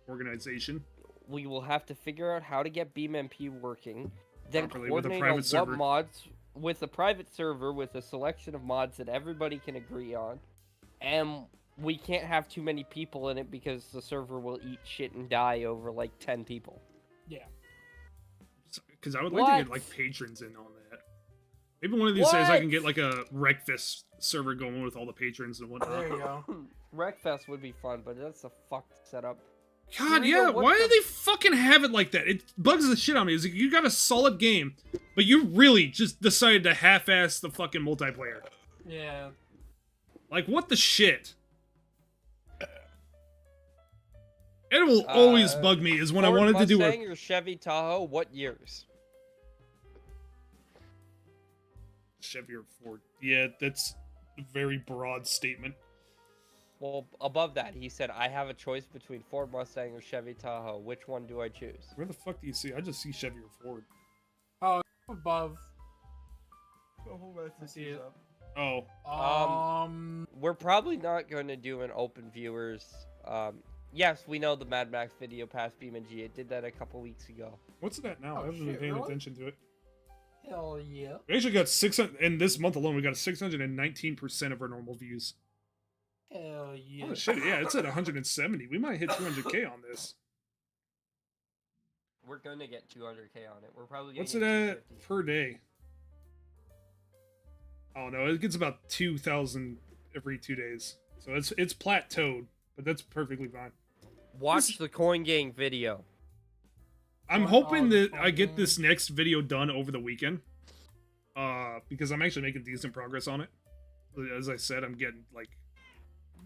organization. We will have to figure out how to get BeamMP working, then properly with a coordinate private on server. what mods with a private server with a selection of mods that everybody can agree on, and we can't have too many people in it because the server will eat shit and die over like 10 people. Yeah. Because I would like to get What? like patrons in on that. Maybe one of these days I What? can get like a Wreckfest server going with all the patrons and whatnot. There you go. Wreckfest would be fun, but that's a fucked setup. God, Rito, yeah, what why the- do they fucking have it like that? It bugs the shit out of me. It's like, you got a solid game, but you really just decided to half-ass the fucking multiplayer. Yeah. Like, what the shit? It will always bug me is when I Ford wanted to do Mustang a or Chevy Tahoe, what years? Chevy or Ford. Yeah, that's a very broad statement. Well, above that, he said, I have a choice between Ford Mustang or Chevy Tahoe. Which one do I choose? Where the fuck do you see? I just see Chevy or Ford. Above. I see it. Oh, We're probably not going to do an open viewers. Yes, we know the Mad Max video past BeamNG. It did that a couple weeks ago. what's it at now? Oh, I haven't been shit, paying really? attention to it. Hell yeah. We actually got 600 in this month alone. We got 619% of our normal views. Hell yeah. Oh shit! Yeah, it's at 170. We might hit 200k on this. We're going to get 200k on it. We're probably going What's to it get at per day? Oh no, it gets about 2,000 every 2 days. So it's plateaued, but that's perfectly fine. Watch the Coin Gang video. I'm Oh, hoping that oh, I get man. this next video done over the weekend. Because I'm actually making decent progress on it. As I said, I'm getting like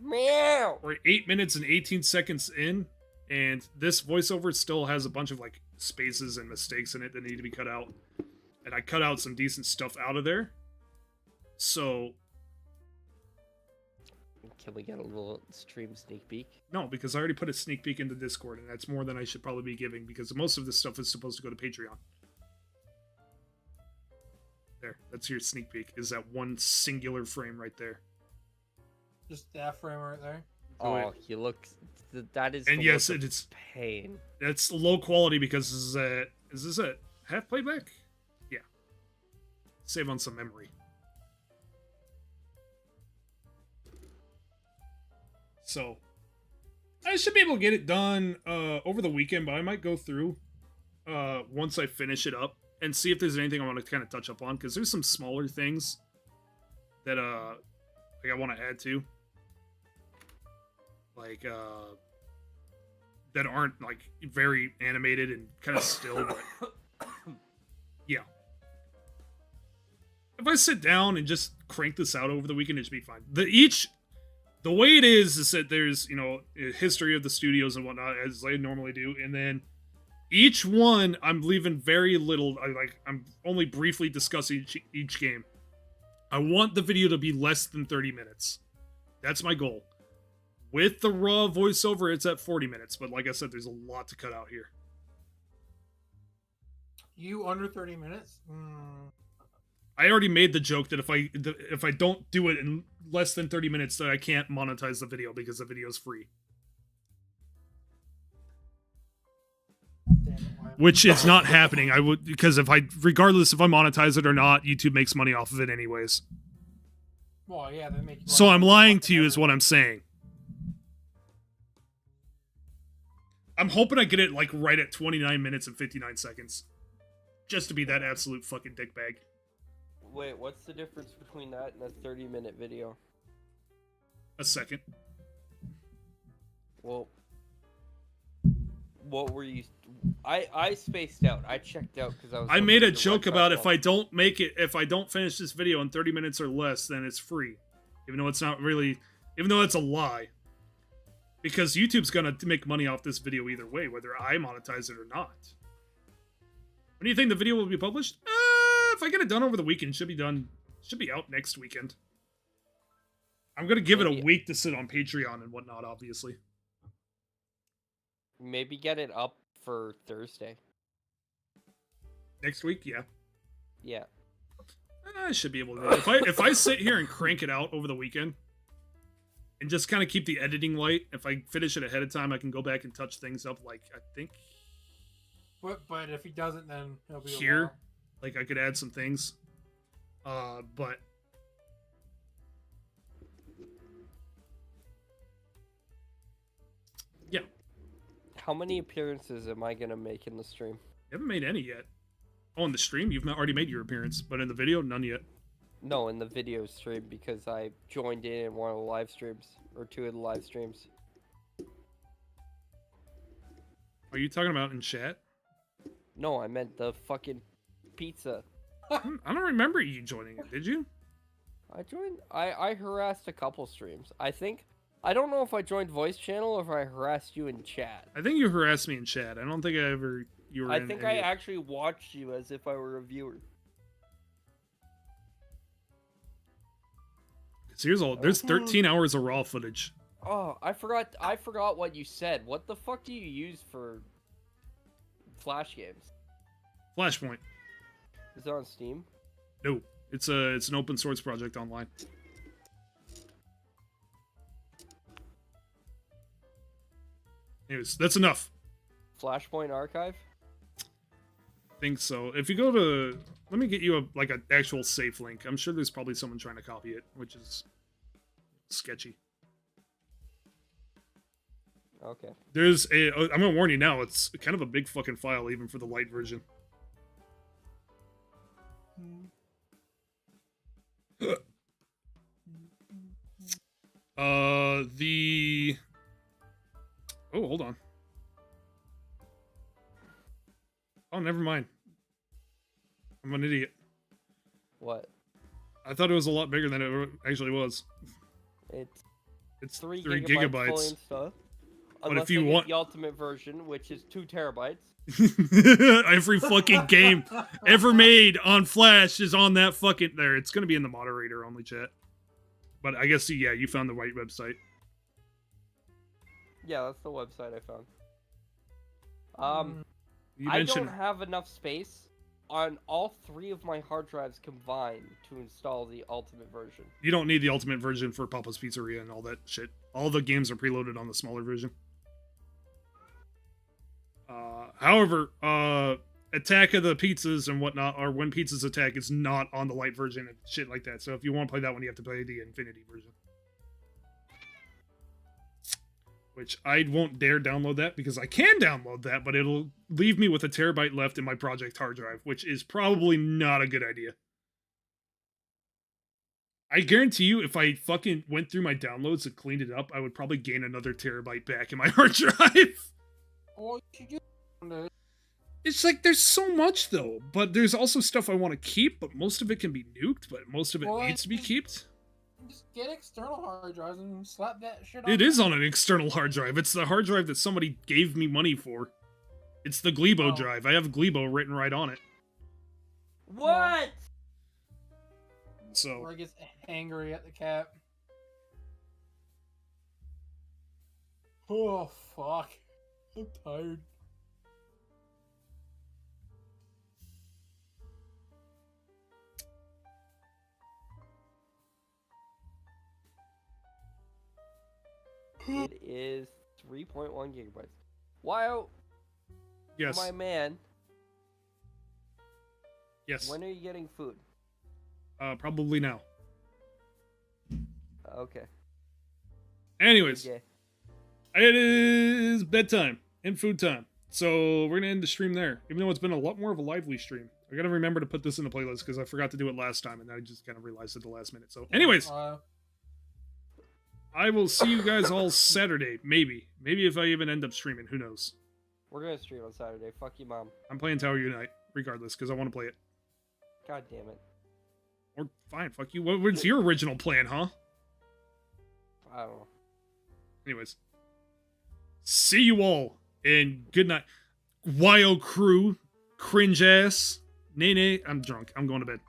Meow! we're 8 minutes and 18 seconds in, and this voiceover still has a bunch of like spaces and mistakes in it that need to be cut out. And I cut out some decent stuff out of there. So Can we get a little stream sneak peek? no, because I already put a sneak peek into Discord, and that's more than I should probably be giving because most of this stuff is supposed to go to Patreon. There, that's your sneak peek. Is that one singular frame right there? Just that frame right there. Oh, he looks. That is. And the yes, look of it's pain. that's low quality because is this a half playback? Yeah. Save on some memory. So I should be able to get it done over the weekend, but I might go through once I finish it up and see if there's anything I want to kind of touch up on because there's some smaller things that like I want to add to. Like that aren't like very animated and kind of still, but yeah. If I sit down and just crank this out over the weekend, it should be fine. The way it is that there's, you know, a history of the studios and whatnot, as I normally do, and then each one I'm leaving very little. I'm only briefly discussing each game. I want the video to be less than 30 minutes. That's my goal. With the raw voiceover, it's at 40 minutes, but like I said, there's a lot to cut out here. You under 30 minutes? I already made the joke that if I don't do it in less than 30 minutes, that I can't monetize the video because the video is free. Damn it, why- Which is not happening. I would because regardless if I monetize it or not, YouTube makes money off of it anyways. Well, yeah, they make. So I'm lying to you, is what I'm saying. I'm hoping I get it like right at 29 minutes and 59 seconds, just to be that absolute fucking dickbag. Wait, what's the difference between that and a 30-minute video? A second. Well, what were you? I spaced out. I checked out because I was. I made a looking to joke watch about basketball. if I don't finish this video in 30 minutes or less, then it's free. Even though it's not really, even though it's a lie. Because YouTube's gonna make money off this video either way, whether I monetize it or not. When do you think the video will be published? If I get it done over the weekend, should be out next weekend. I'm gonna give it a Maybe- week to sit on Patreon and whatnot, obviously. Maybe get it up for Thursday. Next week, yeah. Yeah. I should be able to. If I sit here and crank it out over the weekend, and just kind of keep the editing light, if I finish it ahead of time, I can go back and touch things up. Like I think But if he doesn't, then he'll be here, Like I could add some things. But yeah, How many appearances am I gonna make in the stream? you haven't made any yet. Oh, in the stream, you've already made your appearance, but in the video, none yet. No, in the video stream because I joined in one of the live streams or two of the live streams. Are you talking about in chat? No, I meant the fucking pizza. I don't remember you joining it. Did you? I joined. I harassed a couple streams. I don't know if I joined voice channel or if I harassed you in chat. I think you harassed me in chat. I don't think I ever. You were. I in think any I of- actually watched you as if I were a viewer. There's 13 hours of raw footage. Oh, I forgot what you said. What the fuck do you use for Flash games? Flashpoint. Is it on Steam? No, it's an open source project online. Anyways, that's enough. Flashpoint Archive? I think so. If you go to, let me get you an actual safe link. I'm sure there's probably someone trying to copy it, which is sketchy. Okay. I'm gonna warn you now. It's kind of a big fucking file, even for the light version. Oh, hold on. Oh, never mind. I'm an idiot. What? I thought it was a lot bigger than it actually was. It's 3 fully gigabytes. installed. But Unless if you I get want the ultimate version, which is 2 terabytes. every fucking game ever made on Flash is on that fucking there. It's gonna be in the moderator only chat. But I guess yeah, you found the right website. Yeah, that's the website I found. You I mentioned don't have enough space on all 3 of my hard drives combined to install the ultimate version. you don't need the ultimate version for Papa's Pizzeria and all that shit. All the games are preloaded on the smaller version. However, Attack of the Pizzas and whatnot, or When Pizzas Attack, is not on the light version and shit like that. So if you want to play that one, you have to play the Infinity version. Which I won't dare download that because I can download that, but it'll leave me with a terabyte left in my project hard drive, which is probably not a good idea. I guarantee you, if I fucking went through my downloads and cleaned it up, I would probably gain another terabyte back in my hard drive. Oh, you should do It's like there's so much though, but there's also stuff I want to keep, but most of it can be nuked, but most of it Well, needs to be kept. Just get external hard drives and slap that shit on. It is on an external hard drive. It's the hard drive that somebody gave me money for. It's the Glebo Oh. drive. I have Glebo written right on it. What? So Where he gets angry at the cat. Oh, fuck. I'm tired. It is 3.1 gigabytes. Wow, yes, my man, yes, when are you getting food? probably now. Okay. Anyways, Okay. it is bedtime and food time. So we're gonna end the stream there, even though it's been a lot more of a lively stream. I gotta remember to put this in the playlist because I forgot to do it last time, and I just kind of realized at the last minute. So, anyways, I will see you guys all Saturday, maybe if I even end up streaming. Who knows? We're gonna stream on Saturday. Fuck you, mom. I'm playing Tower Unite regardless because I want to play it. God damn it. Or fine, fuck you. What's your original plan, huh? I don't know. Anyways, see you all and good night. YO crew, cringe ass. Nay, I'm drunk. I'm going to bed.